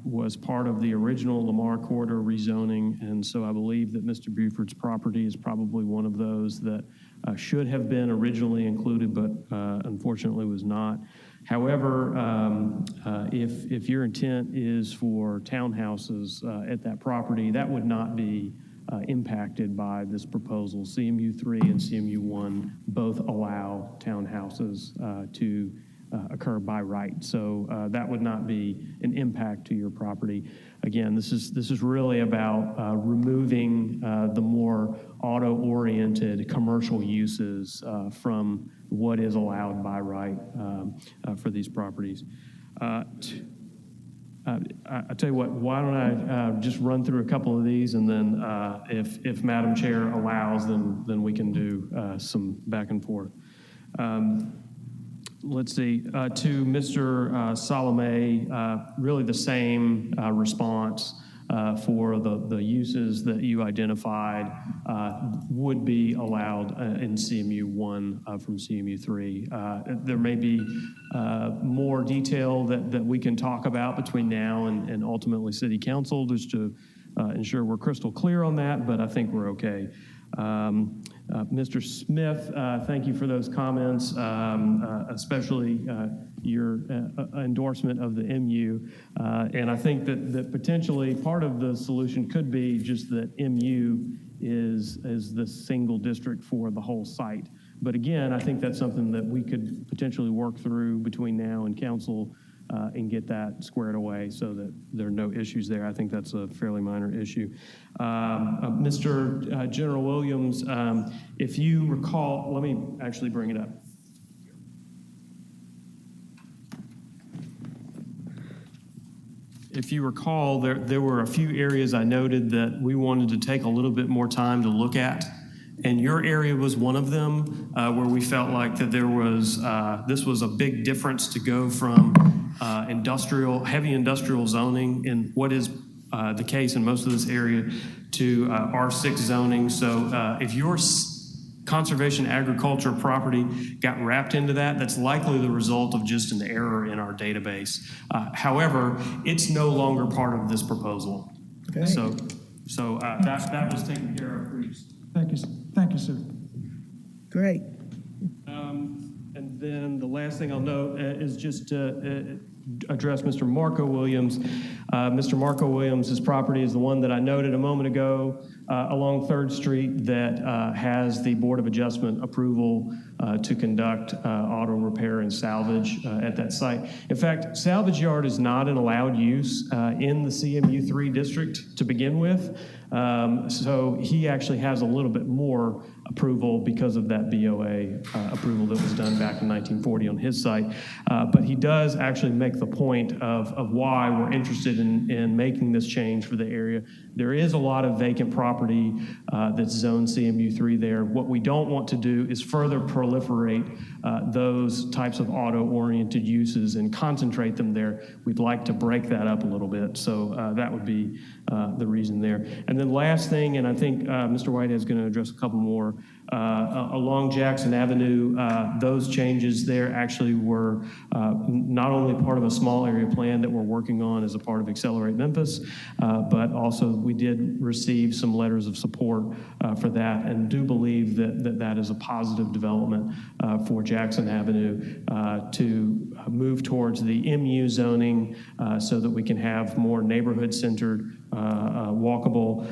was part of the original Lamar corridor rezoning, and so I believe that Mr. Buford's property is probably one of those that should have been originally included, but unfortunately was not. However, if your intent is for townhouses at that property, that would not be impacted by this proposal. CMU 3 and CMU 1 both allow townhouses to occur by right, so that would not be an impact to your property. Again, this is really about removing the more auto-oriented commercial uses from what is allowed by right for these properties. I tell you what, why don't I just run through a couple of these, and then if Madam Chair allows, then we can do some back and forth. Let's see, to Mr. Salome, really the same response for the uses that you identified would be allowed in CMU 1 from CMU 3. There may be more detail that we can talk about between now and ultimately City Council, just to ensure we're crystal clear on that, but I think we're okay. Mr. Smith, thank you for those comments, especially your endorsement of the MU. And I think that potentially part of the solution could be just that MU is the single district for the whole site. But again, I think that's something that we could potentially work through between now and council and get that squared away so that there are no issues there. I think that's a fairly minor issue. Mr. General Williams, if you recall, let me actually bring it up. If you recall, there were a few areas I noted that we wanted to take a little bit more time to look at. And your area was one of them where we felt like that there was, this was a big difference to go from heavy industrial zoning in what is the case in most of this area to R6 zoning. So if conservation agriculture property got wrapped into that. That's likely the result of just an error in our database. However, it's no longer part of this proposal. Okay. So that was taken care of previously. Thank you, sir. Great. And then the last thing I'll note is just to address Mr. Marco Williams. Mr. Marco Williams' property is the one that I noted a moment ago along 3rd Street that has the Board of Adjustment approval to conduct auto repair and salvage at that site. In fact, salvage yard is not an allowed use in the CMU3 district to begin with. So he actually has a little bit more approval because of that BOA approval that was done back in 1940 on his site. But he does actually make the point of why we're interested in making this change for the area. There is a lot of vacant property that's zoned CMU3 there. What we don't want to do is further proliferate those types of auto-oriented uses and concentrate them there. We'd like to break that up a little bit. So that would be the reason there. And then last thing, and I think Mr. Whitehead is going to address a couple more, along Jackson Avenue, those changes there actually were not only part of a small area plan that we're working on as a part of Accelerate Memphis, but also we did receive some letters of support for that and do believe that is a positive development for Jackson Avenue to move towards the MU zoning so that we can have more neighborhood-centered walkable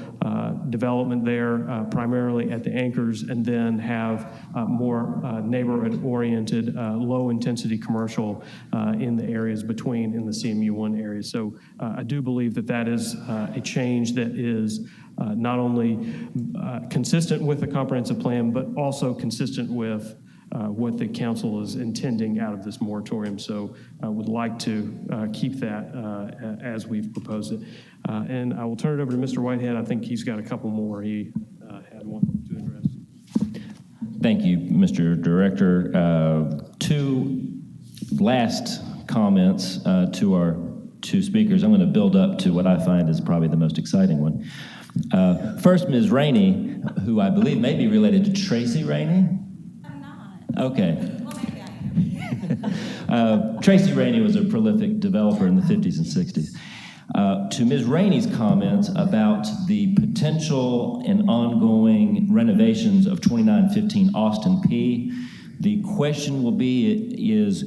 development there, primarily at the anchors, and then have more neighborhood-oriented, low-intensity commercial in the areas between in the CMU1 area. So I do believe that is a change that is not only consistent with the comprehensive plan, but also consistent with what the council is intending out of this moratorium. So I would like to keep that as we've proposed it. And I will turn it over to Mr. Whitehead. I think he's got a couple more he had one to address. Thank you, Mr. Director. Two last comments to our two speakers. I'm going to build up to what I find is probably the most exciting one. First, Ms. Rainey, who I believe may be related to Tracy Rainey. Okay. Tracy Rainey was a prolific developer in the 50s and 60s. To Ms. Rainey's comments about the potential and ongoing renovations of 2915 Austin P, the question will be is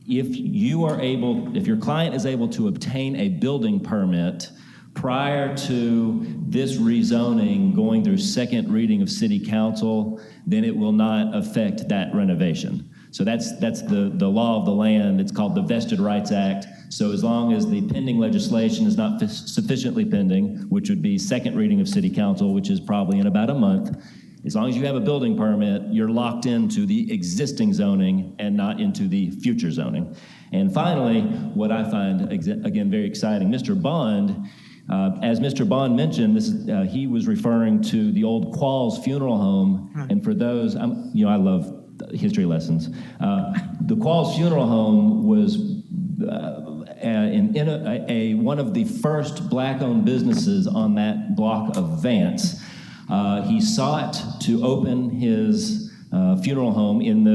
if your client is able to obtain a building permit prior to this rezoning going through second reading of City Council, then it will not affect that renovation. So that's the law of the land. It's called the Vested Rights Act. So as long as the pending legislation is not sufficiently pending, which would be second reading of City Council, which is probably in about a month, as long as you have a building permit, you're locked into the existing zoning and not into the future zoning. And finally, what I find, again, very exciting, Mr. Bond, as Mr. Bond mentioned, he was referring to the old Qualls Funeral Home, and for those, I love history lessons. The Qualls Funeral Home was one of the first black-owned businesses on that block of Vance. He sought to open his funeral home in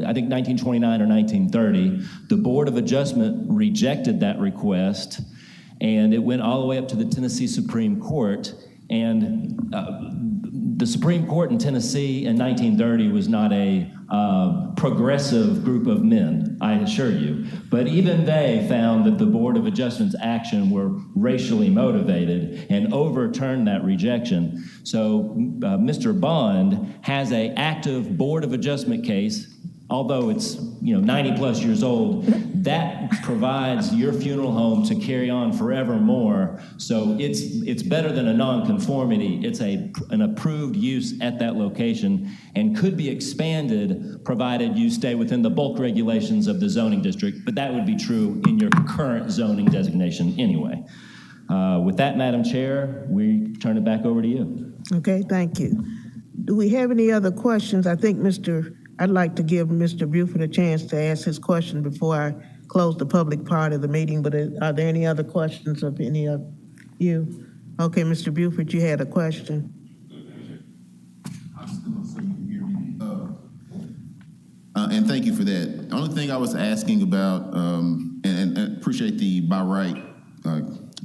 I think 1929 or 1930. The Board of Adjustment rejected that request, and it went all the way up to the Tennessee Supreme Court. And the Supreme Court in Tennessee in 1930 was not a progressive group of men, I assure you. But even they found that the Board of Adjustment's action were racially motivated and overturned that rejection. So Mr. Bond has an active Board of Adjustment case, although it's 90 plus years old, that provides your funeral home to carry on forevermore. So it's better than a nonconformity. It's an approved use at that location and could be expanded provided you stay within the bulk regulations of the zoning district, but that would be true in your current zoning designation anyway. With that, Madam Chair, we turn it back over to you. Okay, thank you. Do we have any other questions? I think I'd like to give Mr. Buford a chance to ask his question before I close the public part of the meeting, but are there any other questions of any of you? Okay, Mr. Buford, you had a question. And thank you for that. The only thing I was asking about, and appreciate the by right,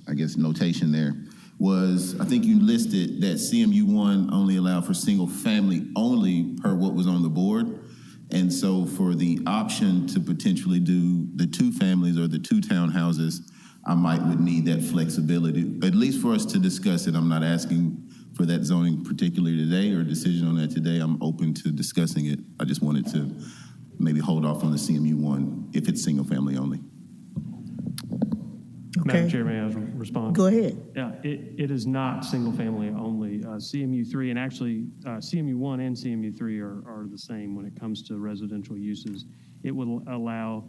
I guess, notation there, was I think you listed that CMU1 only allowed for single family only per what was on the board. And so for the option to potentially do the 2 families or the 2 townhouses, I would need that flexibility, at least for us to discuss it. I'm not asking for that zoning particularly today or decision on that today. I'm open to discussing it. I just wanted to maybe hold off on the CMU1 if it's single family only. Madam Chair, may I respond? Go ahead. Yeah, it is not single family only. CMU3 and actually CMU1 and CMU3 are the same when it comes to residential uses. It will allow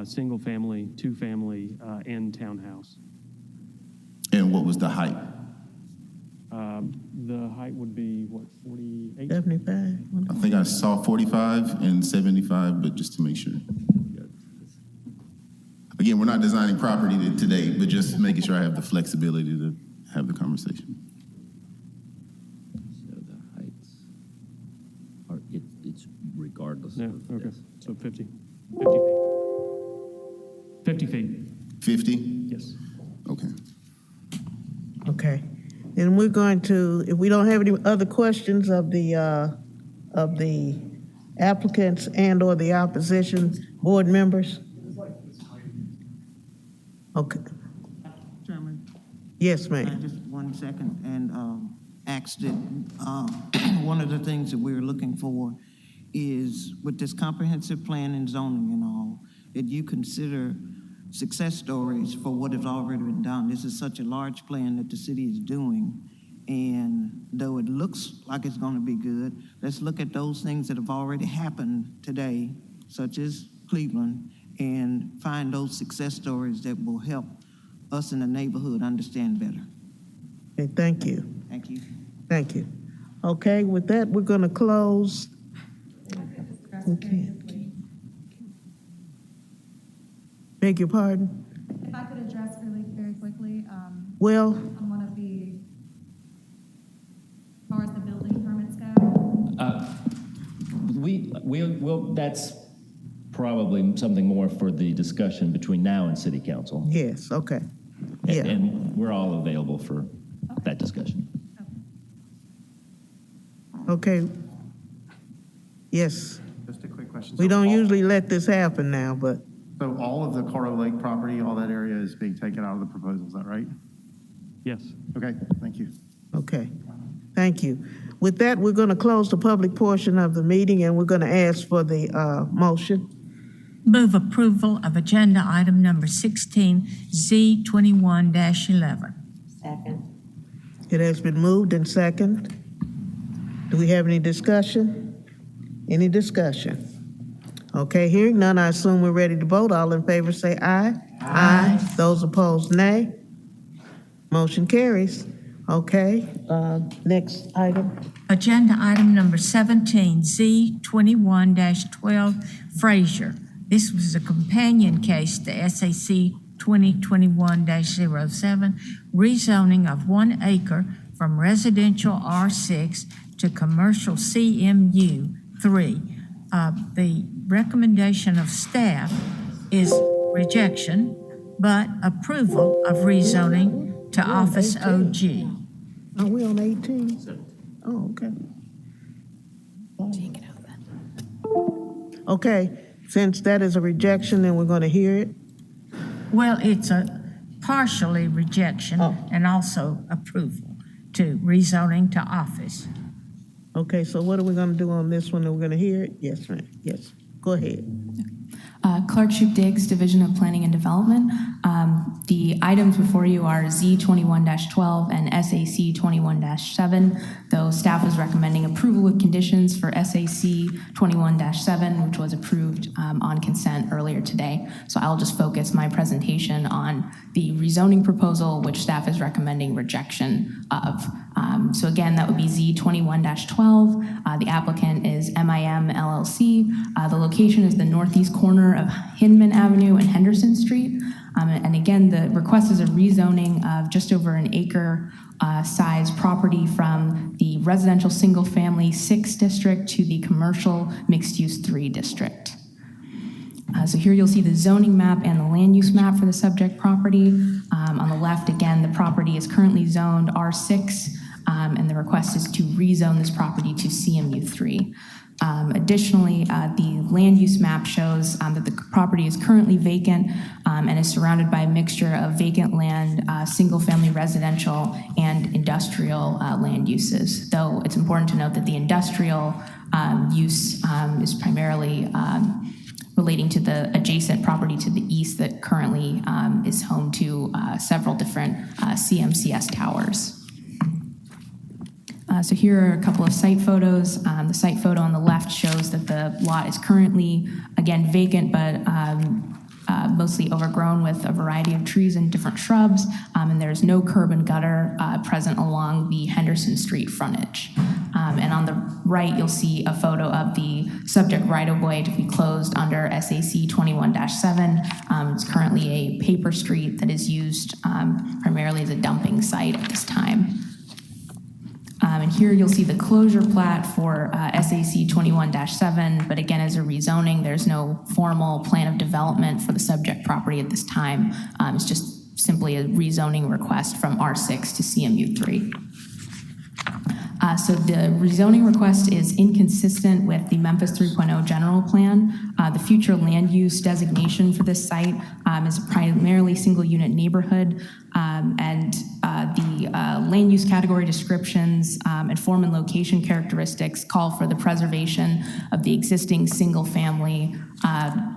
single family, 2 family, and townhouse. And what was the height? The height would be, what, 48? 75. I think I saw 45 and 75, but just to make sure. Again, we're not designing property today, but just making sure I have the flexibility to have the conversation. So the heights are, it's regardless No, of okay, this. so 50 feet. 50 feet. 50? Yes. Okay. Okay. And we're going to, if we don't have any other questions of the applicants and or the opposition board members? Okay. Chairman? Yes, ma'am. Just 1 second, and asked it, one of the things that we're looking for is with this comprehensive plan and zoning and all, that you consider success stories for what has already been done. This is such a large plan that the city is doing, and though it looks like it's going to be good, let's look at those things that have already happened today, such as Cleveland, and find those success stories that will help us in the neighborhood understand better. Okay, thank you. Thank you. Thank you. Okay, with that, we're going to close. Okay. Beg your pardon? If I could address really very quickly, Well, on one of the, as far as the building permits go. We'll, that's probably something more for the discussion between now and city council. yes, okay. And, and we're all available for that discussion. Okay. Yes. Just a quick question. We So don't all- usually let this happen now, but So all of the Carter Lake property, all that area is being taken out of the proposal, is that right? Yes. Okay, thank you. okay. Thank you. With that, we're going to close the public portion of the meeting, and we're going to ask for the motion. Move approval of agenda item number 16, Z21-11. Second. It has been moved and second. Do we have any discussion? Any discussion? Okay, hearing none, I assume we're ready to vote. All in favor say aye. Aye. Those opposed, nay. Motion carries. Okay, next item. Agenda item number 17, Z21-12, Frazier. This was a companion case to SAC 2021-07, rezoning of 1 acre from residential R6 to commercial CMU 3. The recommendation of staff is rejection, but approval of rezoning to office OG. Are we on 18? Oh, okay. Okay, since that is a rejection, then we're going to hear it. Well, it's a partially rejection and also approval to rezoning to office. Okay, so what are we going to do on this one? We're going to hear it? Yes, ma'am. Yes. Go ahead. Clerkship Diggs, Division of Planning and Development. The items before you are Z21-12 and SAC 21-7, though staff is recommending approval with conditions for SAC 21-7, which was approved on consent earlier today. So I'll just focus my presentation on the rezoning proposal, which staff is recommending rejection of. So again, that would be Z21-12. The applicant is MIM LLC. The location is the northeast corner of Hinman Avenue and Henderson Street. And again, the request is a rezoning of just over an acre size property from the residential single-family 6 district to the commercial mixed-use 3 district. So here you'll see the zoning map and the land use map for the subject property. On the left, again, the property is currently zoned R6, and the request is to rezone this property to CMU3. Additionally, the land use map shows that the property is currently vacant and is surrounded by a mixture of vacant land, single-family residential, and industrial land uses. Though it's important to note that the industrial use is primarily relating to the adjacent property to the east that currently is home to several different CMCS towers. So here are a couple of site photos. The site photo on the left shows that the lot is currently, again, vacant, but mostly overgrown with a variety of trees and different shrubs, and there's no curb and gutter present along the Henderson Street frontage. And on the right, you'll see a photo of the subject right-of-way to be closed under SAC 21-7. It's currently a paper street that is used primarily as a dumping site at this time. And here you'll see the closure plat for SAC 21-7, but again, as a rezoning, there's no formal plan of development for the subject property at this time. It's just simply a rezoning request from R6 to CMU3. So the rezoning request is inconsistent with the Memphis 3.0 general plan. The future land use designation for this site is a primarily single unit neighborhood, and the land use category descriptions and form and location characteristics call for the preservation of the existing single family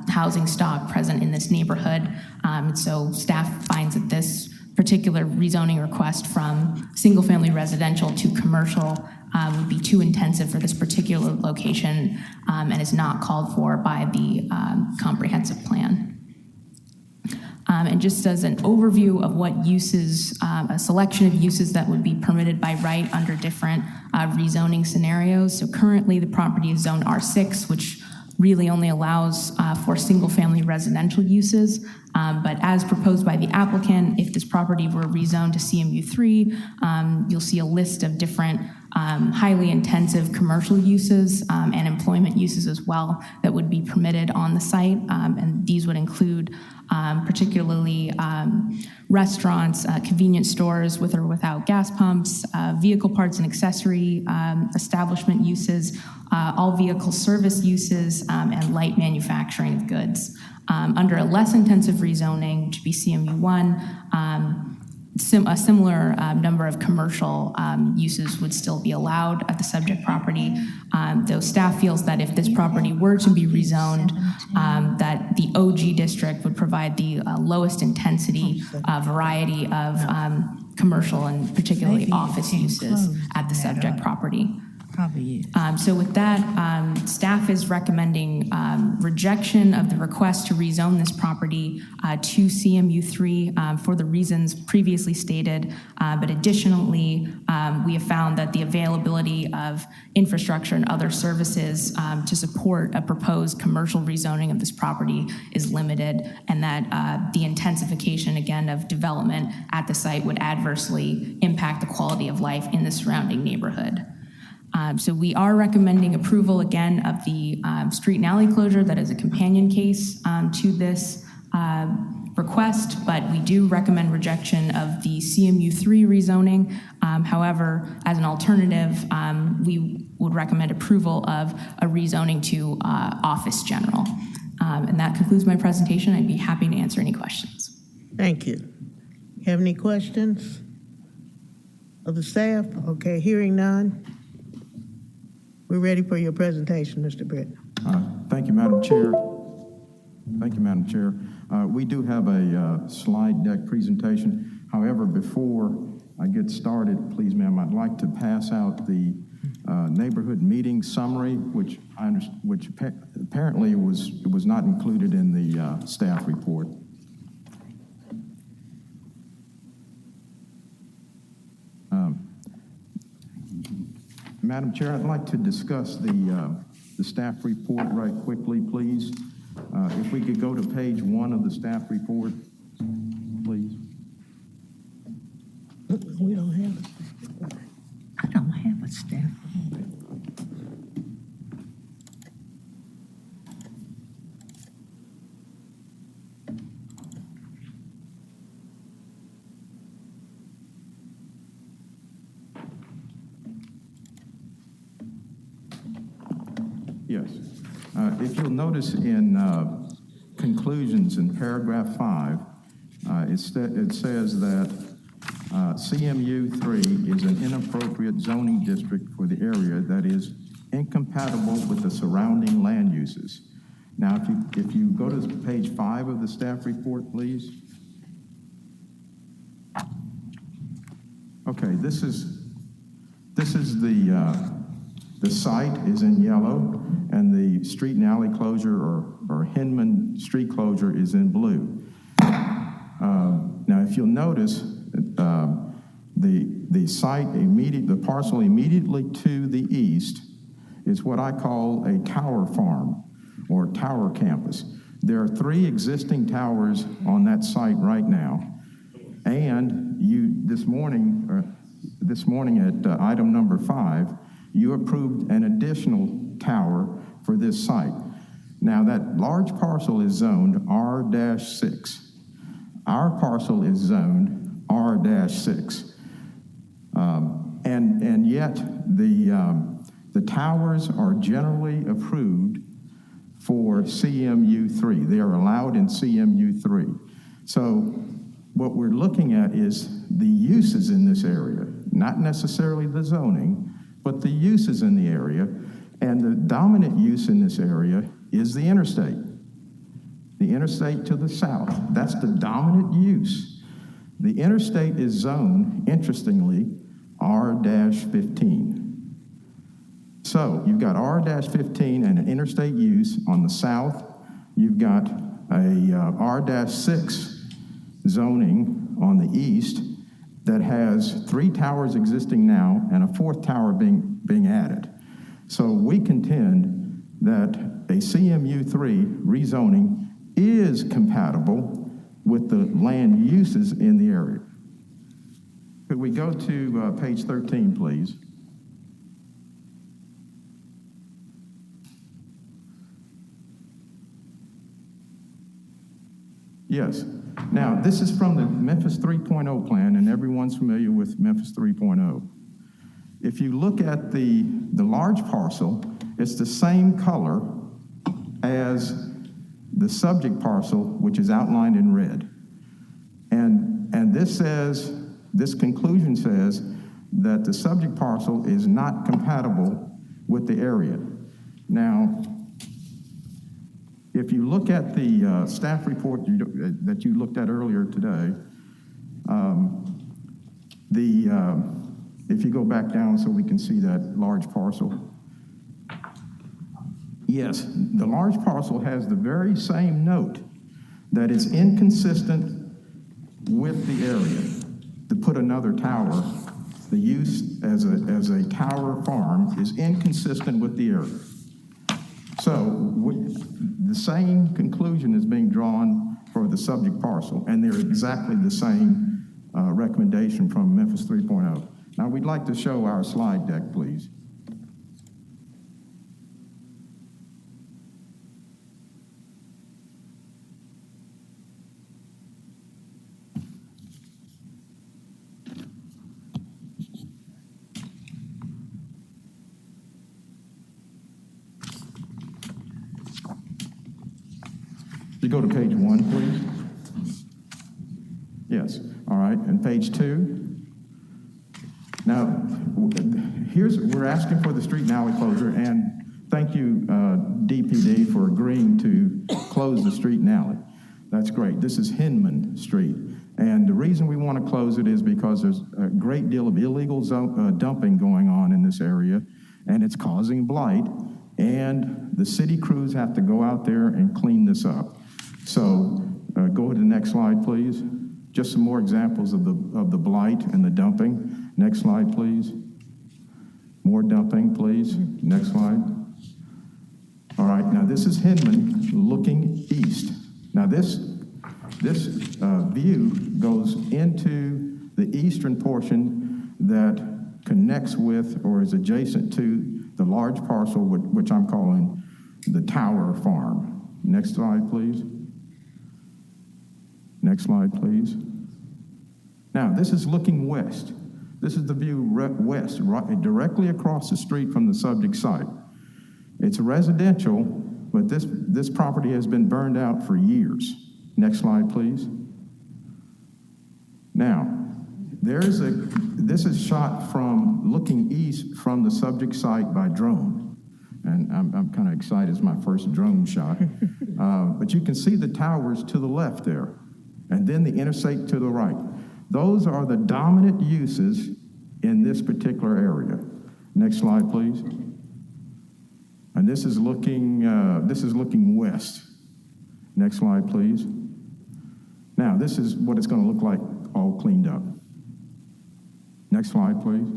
housing stock present in this neighborhood. So staff finds that this particular rezoning request from single-family residential to commercial would be too intensive for this particular location and is not called for by the comprehensive plan. And just as an overview of what uses, a selection of uses that would be permitted by right under different rezoning scenarios. So currently the property is zoned R6, which really only allows for single-family residential uses. But as proposed by the applicant, if this property were rezoned to CMU3, you'll see a list of different highly intensive commercial uses and employment uses as well that would be permitted on the site. And these would include particularly restaurants, convenience stores with or without gas pumps, vehicle parts and accessory establishment uses, all vehicle service uses, and light manufacturing of goods. Under a less intensive rezoning, which would be CMU1, a similar number of commercial uses would still be allowed at the subject property, though staff feels that if this property were to be rezoned, that the OG district would provide the lowest intensity variety of commercial and particularly office uses at the subject property. Probably is. So with that, staff is recommending rejection of the request to rezone this property to CMU3 for the reasons previously stated. But additionally, we have found that the availability of infrastructure and other services to support a proposed commercial rezoning of this property is limited, and that the intensification, again, of development at the site would adversely impact the quality of life in the surrounding neighborhood. So we are recommending approval again of the street and alley closure that is a companion case to this request, but we do recommend rejection of the CMU3 rezoning. However, as an alternative, we would recommend approval of a rezoning to office general. And that concludes my presentation. I'd be happy to answer any questions. Thank you. Have any questions of the staff? Okay, hearing none. We're ready for your presentation, Mr. Britt. Thank you, Madam Chair. Thank you, Madam Chair. We do have a slide deck presentation. However, before I get started, please, ma'am, I'd like to pass out the neighborhood meeting summary, which apparently was not included in the staff report. Madam Chair, I'd like to discuss the staff report right quickly, please. If we could go to page 1 of the staff report. We don't have it. I don't have a staff. Yes. If you'll notice in conclusions in paragraph 5, it says that CMU 3 is an inappropriate zoning district for the area that is incompatible with the surrounding land uses. Now, if you go to page 5 of the staff report, please. Okay, this is the site is in yellow, and the street and alley closure or Hinman street closure is in blue. Now, if you'll notice, the site the parcel immediately to the east is what I call a tower farm or tower campus. There are 3 existing towers on that site right now, and this morning at item number 5, you approved an additional tower for this site. Now, that large parcel is zoned R-6. Our parcel is zoned R-6. And yet, the towers are generally approved for CMU3. They are allowed in CMU3. So what we're looking at is the uses in this area, not necessarily the zoning, but the uses in the area. And the dominant use in this area is the interstate. The interstate to the south, that's the dominant use. The interstate is zoned, interestingly, R-15. So you've got R-15 and an interstate use on the south. You've got a R-6 zoning on the east that has 3 towers existing now and a 4th tower being added. So we contend that a CMU3 rezoning is compatible with the land uses in the area. Could we go to page 13, please? Yes. Now, this is from the Memphis 3.0 plan, and everyone's familiar with Memphis 3.0. If you look at the large parcel, it's the same color as the subject parcel, which is outlined in red. And this conclusion says that the subject parcel is not compatible with the area. Now, if you look at the staff report that you looked at earlier today, if you go back down so we can see that large parcel. Yes, the large parcel has the very same note that is inconsistent with the area. To put another tower, the use as a tower farm is inconsistent with the area. So the same conclusion is being drawn for the subject parcel, and they're exactly the same recommendation from Memphis 3.0. Now, we'd like to show our slide deck, please. You go to page 1, please. Yes, all right, and page 2. Now, we're asking for the street and alley closure, and thank you, DPD, for agreeing to close the street and alley. That's great. This is Hinman Street, and the reason we want to close it is because there's a great deal of illegal dumping going on in this area, and it's causing blight, and the city crews have to go out there and clean this up. So go to the next slide, please. Just some more examples of the blight and the dumping. Next slide, please. More dumping, please. Next slide. All right, now this is Hinman looking east. Now this view goes into The eastern portion that connects with or is adjacent to the large parcel, which I'm calling the Tower Farm. Next slide, please. Next slide, please. Now, this is looking west. This is the view west, right, directly across the street from the subject site. It's residential, but this property has been burned out for years. Next slide, please. Now, this is shot from looking east from the subject site by drone. And I'm kind of excited, it's my first drone shot. But you can see the towers to the left there, and then the interstate to the right. Those are the dominant uses in this particular area. Next slide, please. And this is looking west. Next slide, please. Now, this is what it's going to look like all cleaned up. Next slide, please.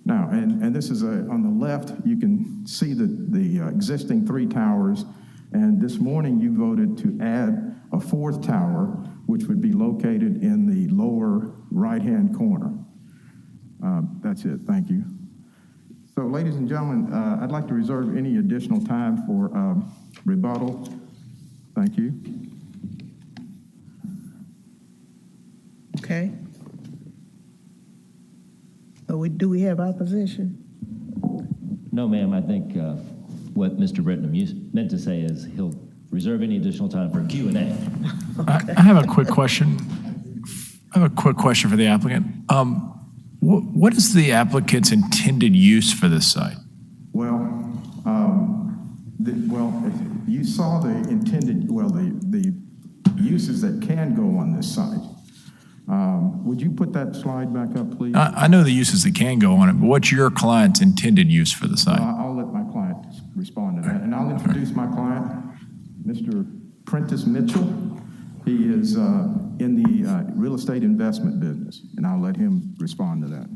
Now, and this is on the left, you can see the existing 3 towers, and this morning you voted to add a 4th tower, which would be located in the lower right-hand corner. That's it, thank you. So, ladies and gentlemen, I'd like to reserve any additional time for rebuttal. Thank you. Okay. So do we have opposition? No, ma'am. I think what Mr. Britton meant to say is he'll reserve any additional time for Q&A. I have a quick question. I have a quick question for the applicant. What is the applicant's intended use for this site? Well, you saw the intended, the uses that can go on this site. Would you put that slide back up, please? I know the uses that can go on it, but what's your client's intended use for the site? I'll let my client respond to that. And I'll introduce my client, Mr. Prentice Mitchell. He is in the real estate investment business, and I'll let him respond to that.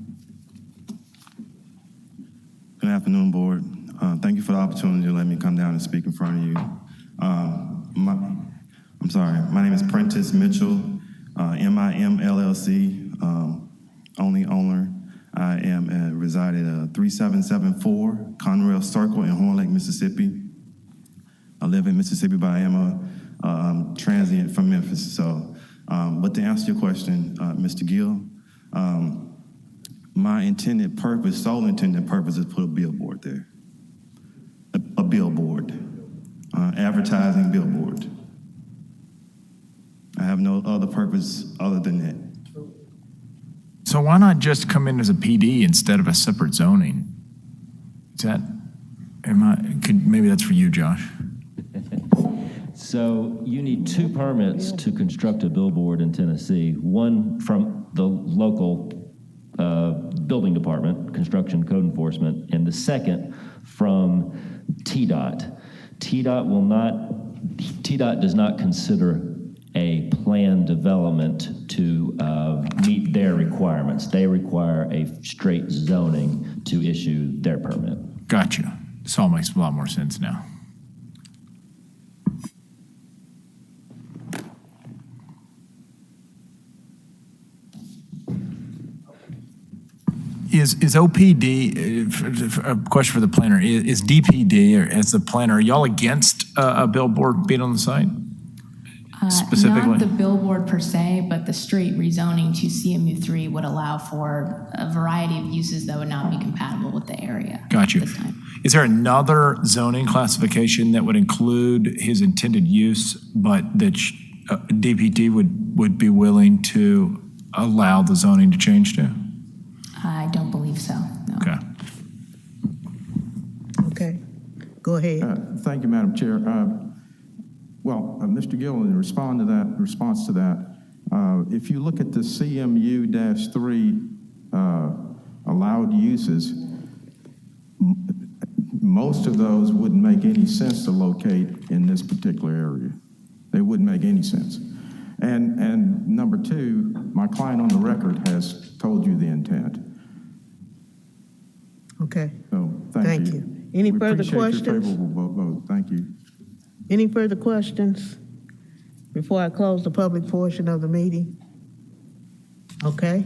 Good afternoon, board. Thank you for the opportunity to let me come down and speak in front of you. My name is Prentice Mitchell, MIM LLC, only owner. I am reside at 3774 Conrail Circle in Horn Lake, Mississippi. I live in Mississippi, but I am a transient from Memphis. So, but to answer your question, Mr. Gill, my sole intended purpose is put a billboard there. A billboard, advertising billboard. I have no other purpose other than that. So why not just come in as a PD instead of a separate zoning? Maybe that's for you, Josh. So you need 2 permits to construct a billboard in Tennessee. One from the local building department, construction code enforcement, and the second from TDOT. TDOT does not consider a planned development to meet their requirements. They require a straight zoning to issue their permit. Gotcha. This all makes a lot more sense now. Is OPD, a question for the planner, is DPD, or as the planner, are y'all against a billboard being on the site? Specifically? Not the billboard per se, but the straight rezoning to CMU3 would allow for a variety of uses that would not be compatible with the area. Gotcha. Is there another zoning classification that would include his intended use, but that DPD would be willing to allow the zoning to change to? I don't believe so, no. Okay. Okay. Go ahead. Thank you, Madam Chair. Mr. Gill, in response to that, if you look at the CMU-3 allowed uses, most of those wouldn't make any sense to locate in this particular area. They wouldn't make any sense. And number 2, my client on the record has told you the intent. Okay. So thank you. Any We further appreciate questions? your favorable vote. Thank you. Any further questions before I close the public portion of the meeting? Okay,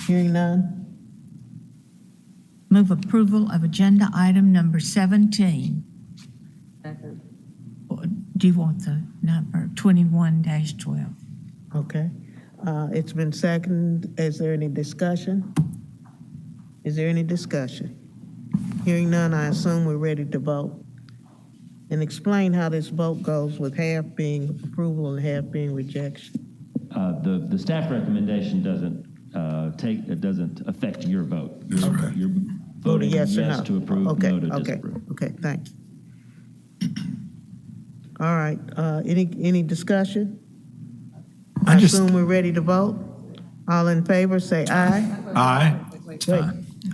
hearing none. Move approval of agenda item number 17. Do you want the number 21-12? Okay, it's been seconded. Is there any discussion? Is there any discussion? Hearing none, I assume we're ready to vote. And explain how this vote goes with half being approval and half being rejection. The staff recommendation doesn't affect your vote. You're voting yes or no? to approve, Okay, no to okay, disapprove. okay, thank you. All right, any discussion? I assume we're ready to vote. All in favor, say aye. Aye. Wait.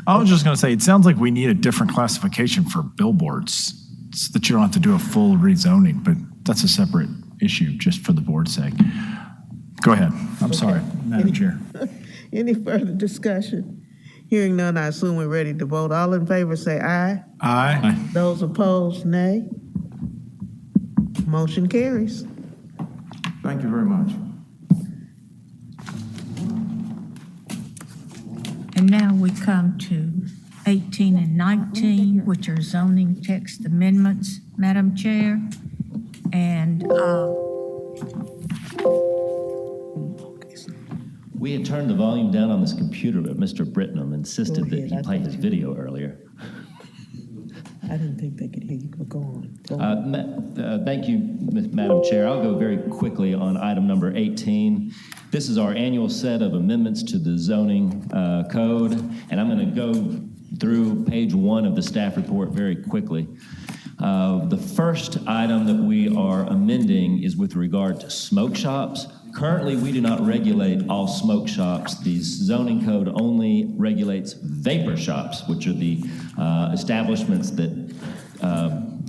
I was just going to say, it sounds like we need a different classification for billboards so that you don't have to do a full rezoning, but that's a separate issue just for the board's sake. Go ahead. I'm sorry, Madam Chair. Any further discussion? Hearing none, I assume we're ready to vote. All in favor, say aye. Aye. Those opposed, nay. Motion carries. Thank you very much. And now we come to 18 and 19, which are zoning text amendments, Madam Chair. And We had turned the volume down on this computer, but Mr. Britnam insisted that he play his video earlier. I didn't think they could hear you, but go on. Thank you, Madam Chair. I'll go very quickly on item number 18. This is our annual set of amendments to the zoning code, and I'm going to go through page 1 of the staff report very quickly. The first item that we are amending is with regard to smoke shops. Currently, we do not regulate all smoke shops. The zoning code only regulates vapor shops, which are the establishments that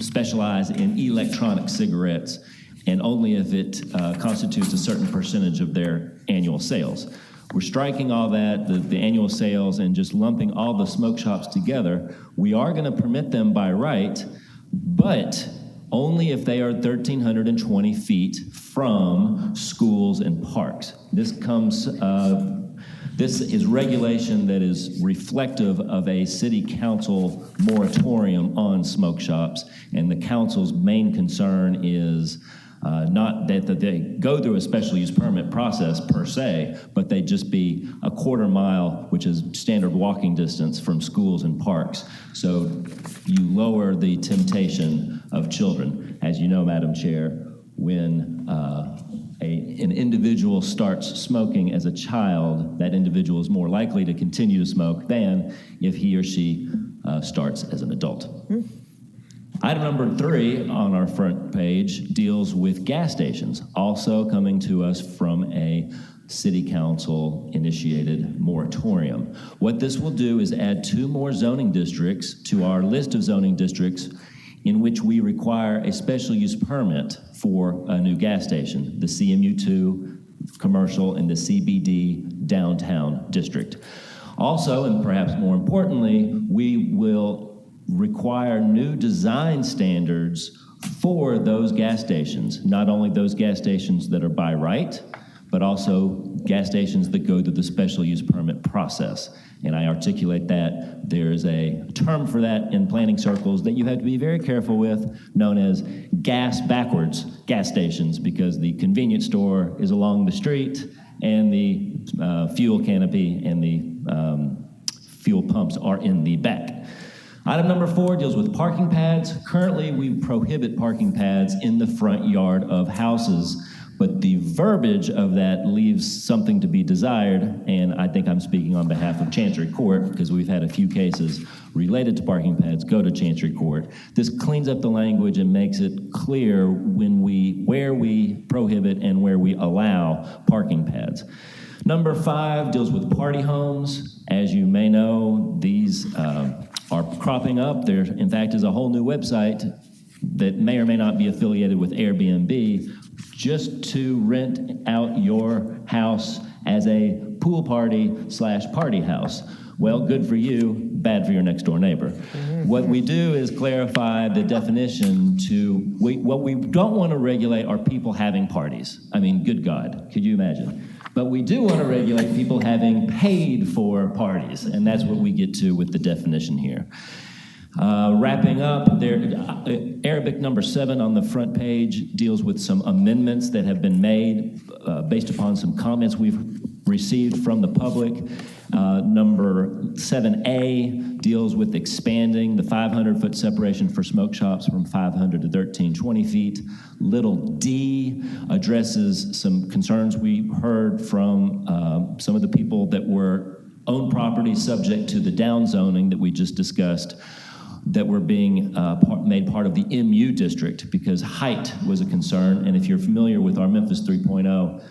specialize in electronic cigarettes, and only if it constitutes a certain percentage of their annual sales. We're striking all that, the annual sales, and just lumping all the smoke shops together. We are going to permit them by right, but only if they are 1,320 feet from schools and parks. This is regulation that is reflective of a city council moratorium on smoke shops, and the council's main concern is not that they go through a special use permit process per se, but they just be a quarter mile, which is standard walking distance from schools and parks. So you lower the temptation of children. As you know, Madam Chair, when an individual starts smoking as a child, that individual is more likely to continue to smoke than if he or she starts as an adult. Item number 3 on our front page deals with gas stations, also coming to us from a city council initiated moratorium. What this will do is add 2 more zoning districts to our list of zoning districts in which we require a special use permit for a new gas station, the CMU2 commercial and the CBD downtown district. Also, and perhaps more importantly, we will require new design standards for those gas stations, not only those gas stations that are by right, but also gas stations that go through the special use permit process. And I articulate that. There's a term for that in planning circles that you have to be very careful with, known as gas backwards gas stations, because the convenience store is along the street and the fuel canopy and the fuel pumps are in the back. Item number 4 deals with parking pads. Currently, we prohibit parking pads in the front yard of houses, but the verbiage of that leaves something to be desired, and I think I'm speaking on behalf of Chancery Court because we've had a few cases related to parking pads go to Chancery Court. This cleans up the language and makes it clear where we prohibit and where we allow parking pads. Number 5 deals with party homes. As you may know, these are cropping up. There, in fact, is a whole new website that may or may not be affiliated with Airbnb just to rent out your house as a pool party / party house. Well, good for you, bad for your next door neighbor. What we do is clarify the definition what we don't want to regulate are people having parties. I mean, good God, could you imagine? But we do want to regulate people having paid for parties, and that's what we get to with the definition here. Wrapping up, Arabic number 7 on the front page deals with some amendments that have been made based upon some comments we've received from the public. Number 7A deals with expanding the 500-foot separation for smoke shops from 500 to 1320 feet. Little D addresses some concerns we heard from some of the people that were owned property subject to the downzoning that we just discussed, that were being made part of the MU district because height was a concern. And if you're familiar with our Memphis 3.0,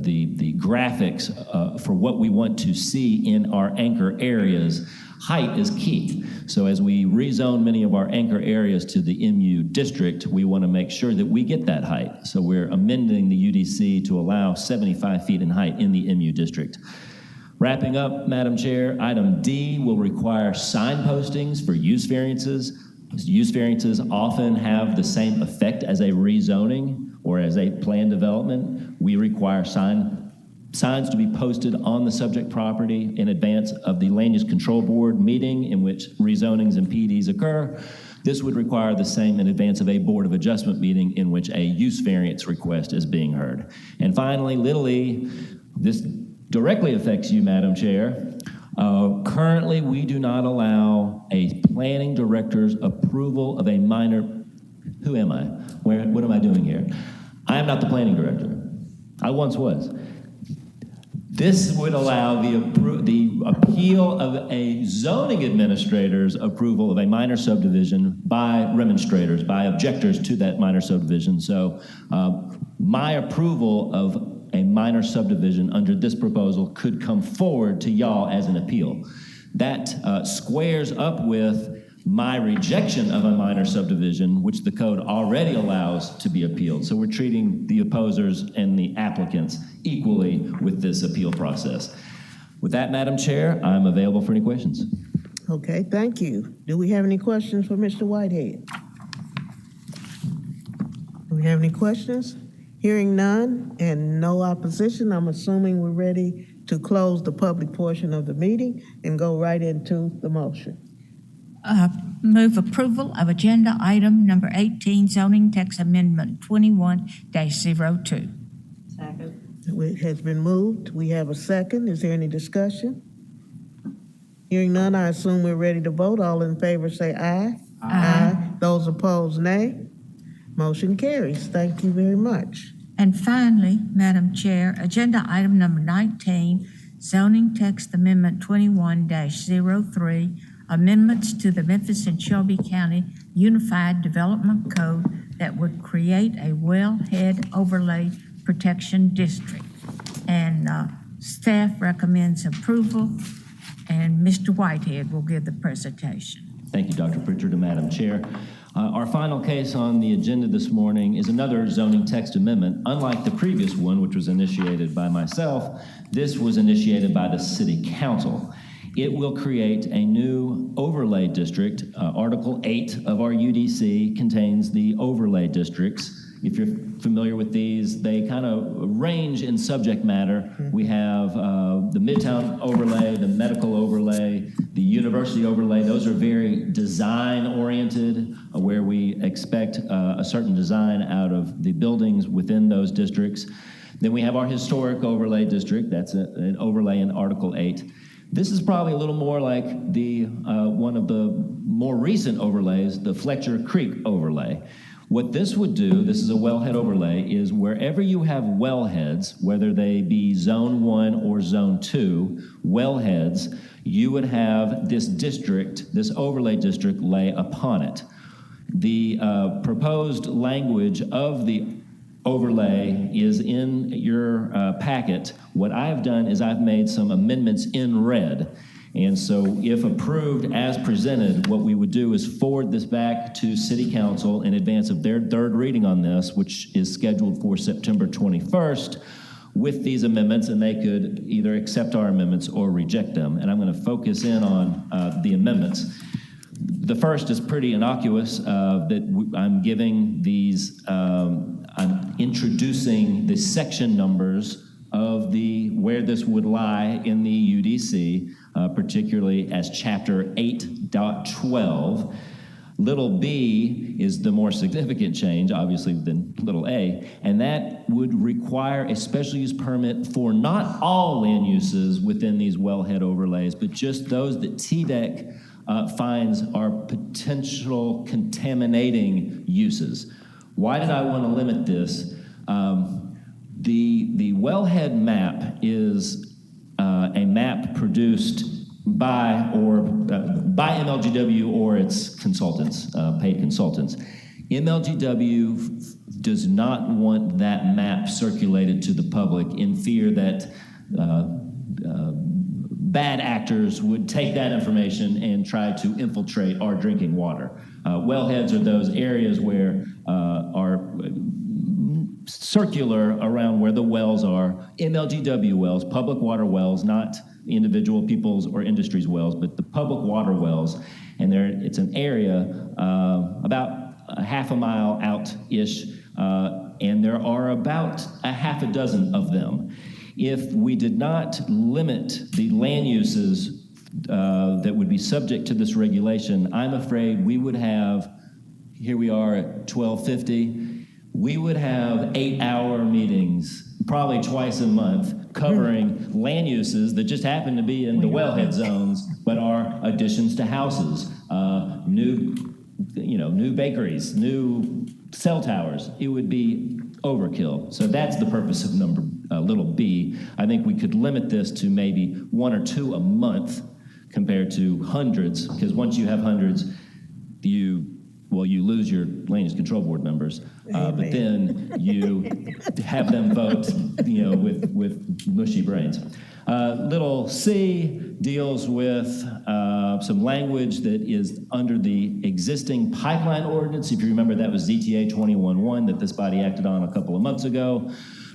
the graphics for what we want to see in our anchor areas, height is key. So as we rezone many of our anchor areas to the MU district, we want to make sure that we get that height. So we're amending the UDC to allow 75 feet in height in the MU district. Wrapping up, Madam Chair, item D will require sign postings for use variances. Use variances often have the same effect as a rezoning or as a planned development. We require signs to be posted on the subject property in advance of the Land Use Control Board meeting in which rezonings and PDs occur. This would require the same in advance of a Board of Adjustment meeting in which a use variance request is being heard. And finally, little e, this directly affects you, Madam Chair. Currently, we do not allow a planning director's approval of a minor. Who am I? What am I doing here? I am not the planning director. I once was. This would allow the appeal of a zoning administrator's approval of a minor subdivision by remonstrators, by objectors to that minor subdivision. So my approval of a minor subdivision under this proposal could come forward to y'all as an appeal. That squares up with my rejection of a minor subdivision, which the code already allows to be appealed. So we're treating the opposers and the applicants equally with this appeal process. With that, Madam Chair, I'm available for any questions. Okay, thank you. Do we have any questions for Mr. Whitehead? Do we have any questions? Hearing none and no opposition, I'm assuming we're ready to close the public portion of the meeting and go right into the motion. Move approval of agenda item number 18, zoning text amendment 21-02. Second. It has been moved. We have a second. Is there any discussion? Hearing none, I assume we're ready to vote. All in favor say aye. Aye. Those opposed, nay. Motion carries. Thank you very much. And finally, Madam Chair, agenda item number 19, zoning text amendment 21-03, amendments to the Memphis and Shelby County Unified Development Code that would create a wellhead overlay protection district. And staff recommends approval, and Mr. Whitehead will give the presentation. Thank you, Dr. Pritchard and Madam Chair. Our final case on the agenda this morning is another zoning text amendment. Unlike the previous one, which was initiated by myself, this was initiated by the City Council. It will create a new overlay district. Article 8 of our UDC contains the overlay districts. If you're familiar with these, they kind of range in subject matter. We have the Midtown overlay, the medical overlay, the university overlay. Those are very design-oriented, where we expect a certain design out of the buildings within those districts. Then we have our historic overlay district. That's an overlay in Article 8. This is probably a little more like the one of the more recent overlays, the Fletcher Creek overlay. What this would do, this is a wellhead overlay, is wherever you have wellheads, whether they be Zone 1 or Zone 2 wellheads, you would have this district, this overlay district, lay upon it. The proposed language of the overlay is in your packet. What I've done is I've made some amendments in red. And so if approved as presented, what we would do is forward this back to City Council in advance of their third reading on this, which is scheduled for September 21st, with these amendments, and they could either accept our amendments or reject them. And I'm going to focus in on the amendments. The first is pretty innocuous, that I'm giving these, I'm introducing the section numbers of where this would lie in the UDC, particularly as Chapter 8.12. Little b is the more significant change, obviously, than little a, and that would require a special use permit for not all land uses within these wellhead overlays, but just those that TDEC finds are potential contaminating uses. Why did I want to limit this? The wellhead map is a map produced by MLGW or its consultants, paid consultants. MLGW does not want that map circulated to the public in fear that bad actors would take that information and try to infiltrate our drinking water. Wellheads are those areas where are circular around where the wells are, MLGW wells, public water wells, not individual people's or industries' wells, but the public water wells. And it's an area about a half a mile out-ish, and there are about a half a dozen of them. If we did not limit the land uses that would be subject to this regulation, I'm afraid we would have, here we are at 12:50, we would have 8-hour meetings, probably twice a month, covering land uses that just happen to be in the wellhead zones, but are additions to houses, new bakeries, new cell towers. It would be overkill. So that's the purpose of little b. I think we could limit this to maybe 1 or 2 a month compared to hundreds, because once you have hundreds, you lose your land use control board members, but then you have them vote, with mushy brains. Little c deals with some language that is under the existing pipeline ordinance. If you remember, that was ZTA 21-1 that this body acted on a couple of months ago,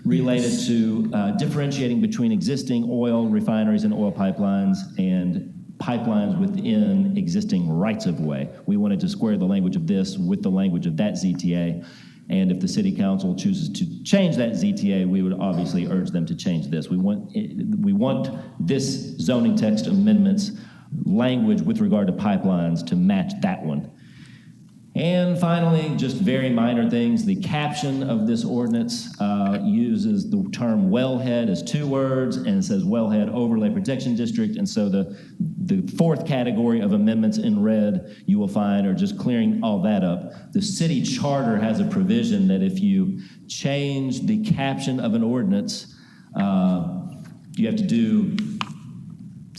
related to differentiating between existing oil refineries and oil pipelines and pipelines within existing rights-of-way. We wanted to square the language of this with the language of that ZTA, and if the city council chooses to change that ZTA, we would obviously urge them to change this. We want this zoning text amendments language with regard to pipelines to match that one. And finally, just very minor things. The caption of this ordinance uses the term wellhead as 2 words, and it says wellhead overlay protection district. And so the 4th category of amendments in red you will find are just clearing all that up. The city charter has a provision that if you change the caption of an ordinance, you have to do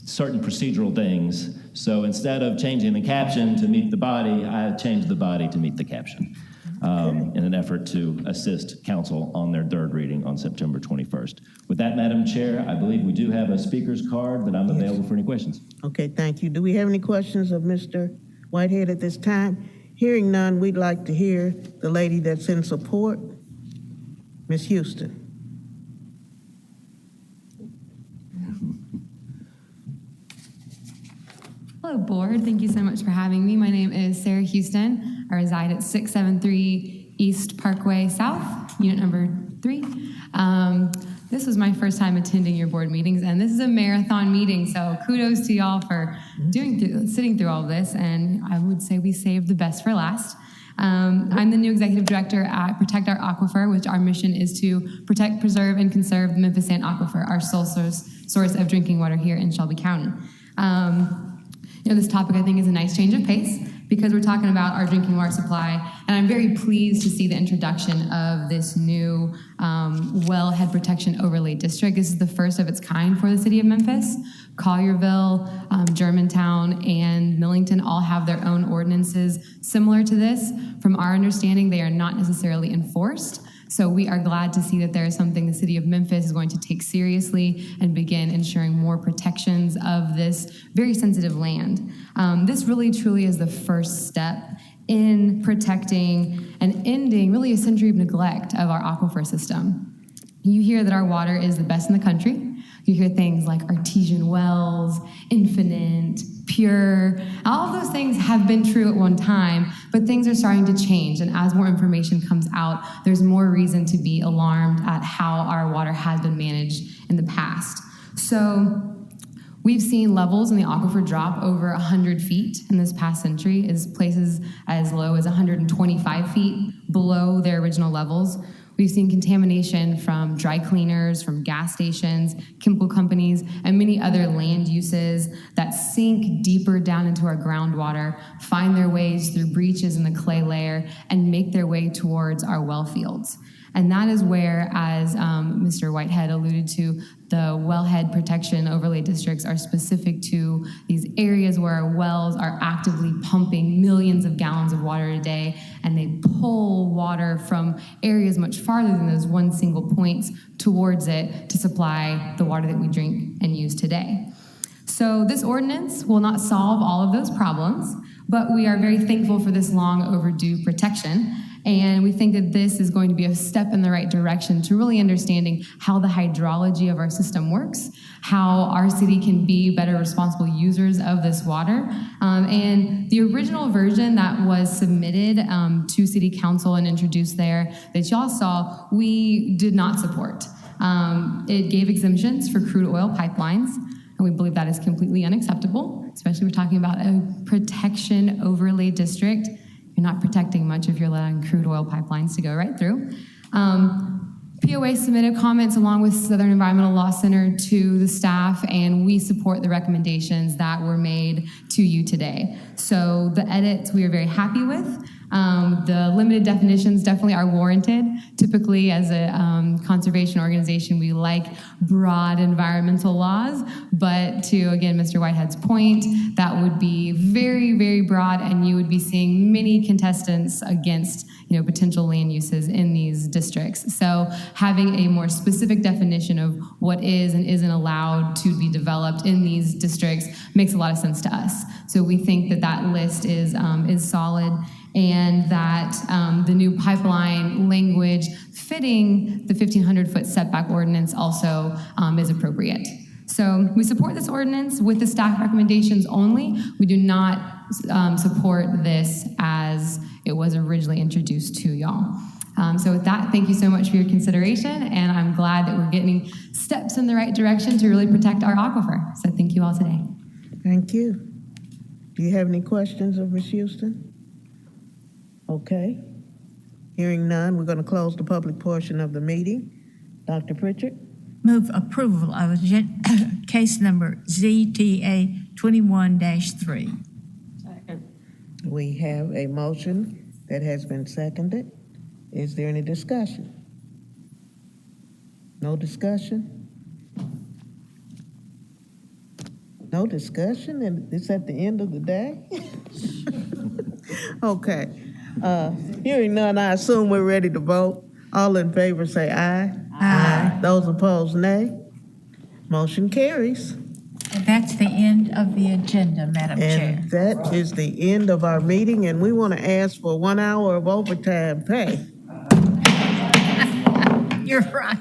certain procedural things. So instead of changing the caption to meet the body, I changed the body to meet the caption in an effort to assist council on their 3rd reading on September 21st. With that, Madam Chair, I believe we do have a speaker's card, but I'm available for any questions. Okay, thank you. Do we have any questions of Mr. Whitehead at this time? Hearing none, we'd like to hear the lady that's in support, Ms. Houston. Hello, board. Thank you so much for having me. My name is Sarah Houston. I reside at 673 East Parkway South, unit number 3. This was my first time attending your board meetings, and this is a marathon meeting, so kudos to y'all for sitting through all of this, and I would say we saved the best for last. I'm the new executive director at Protect Our Aquifer, which our mission is to protect, preserve, and conserve the Memphis Sand Aquifer, our sole source of drinking water here in Shelby County. This topic, I think, is a nice change of pace because we're talking about our drinking water supply, and I'm very pleased to see the introduction of this new wellhead protection overlay district. This is the first of its kind for the city of Memphis. Collierville, Germantown, and Millington all have their own ordinances similar to this. From our understanding, they are not necessarily enforced. So we are glad to see that there is something the city of Memphis is going to take seriously and begin ensuring more protections of this very sensitive land. This really truly is the first step in protecting and ending really a century of neglect of our aquifer system. You hear that our water is the best in the country. You hear things like artesian wells, infinite, pure. All of those things have been true at one time, But things are starting to change, and as more information comes out, there's more reason to be alarmed at how our water has been managed in the past. So we've seen levels in the aquifer drop over 100 feet in this past century, as places as low as 125 feet below their original levels. We've seen contamination from dry cleaners, from gas stations, chemical companies, and many other land uses that sink deeper down into our groundwater, find their ways through breaches in the clay layer, and make their way towards our well fields. And that is where, as Mr. Whitehead alluded to, the wellhead protection overlay districts are specific to these areas where our wells are actively pumping millions of gallons of water a day, and they pull water from areas much farther than those one single points towards it to supply the water that we drink and use today. So this ordinance will not solve all of those problems, but we are very thankful for this long overdue protection. And we think that this is going to be a step in the right direction to really understanding how the hydrology of our system works, how our city can be better responsible users of this water. And the original version that was submitted to City Council and introduced there that y'all saw, we did not support. It gave exemptions for crude oil pipelines, and we believe that is completely unacceptable, especially we're talking about a protection overlay district. You're not protecting much if you're allowing crude oil pipelines to go right through. POA submitted comments along with Southern Environmental Law Center to the staff, and we support the recommendations that were made to you today. So the edits we are very happy with. The limited definitions definitely are warranted. Typically, as a conservation organization, we like broad environmental laws, but to, again, Mr. Whitehead's point, that would be very, very broad, and you would be seeing many contestants against potential land uses in these districts. So having a more specific definition of what is and isn't allowed to be developed in these districts makes a lot of sense to us. So we think that that list is solid, and that the new pipeline language fitting the 1,500-foot setback ordinance also is appropriate. So we support this ordinance with the staff recommendations only. We do not support this as it was originally introduced to y'all. So with that, thank you so much for your consideration, and I'm glad that we're getting steps in the right direction to really protect our aquifer. So thank you all today. Thank you. Do you have any questions of Ms. Houston? Okay. Hearing none, we're going to close the public portion of the meeting. Dr. Pritchard? Move approval of case number ZTA 21-3. We have a motion that has been seconded. Is there any discussion? No discussion? No discussion, and it's at the end of the day? Okay. Hearing none, I assume we're ready to vote. All in favor say aye. Aye. Those opposed, nay. Motion carries. And that's the end of the agenda, Madam Chair. And that is the end of our meeting, and we want to ask for 1 hour of overtime pay. You're right.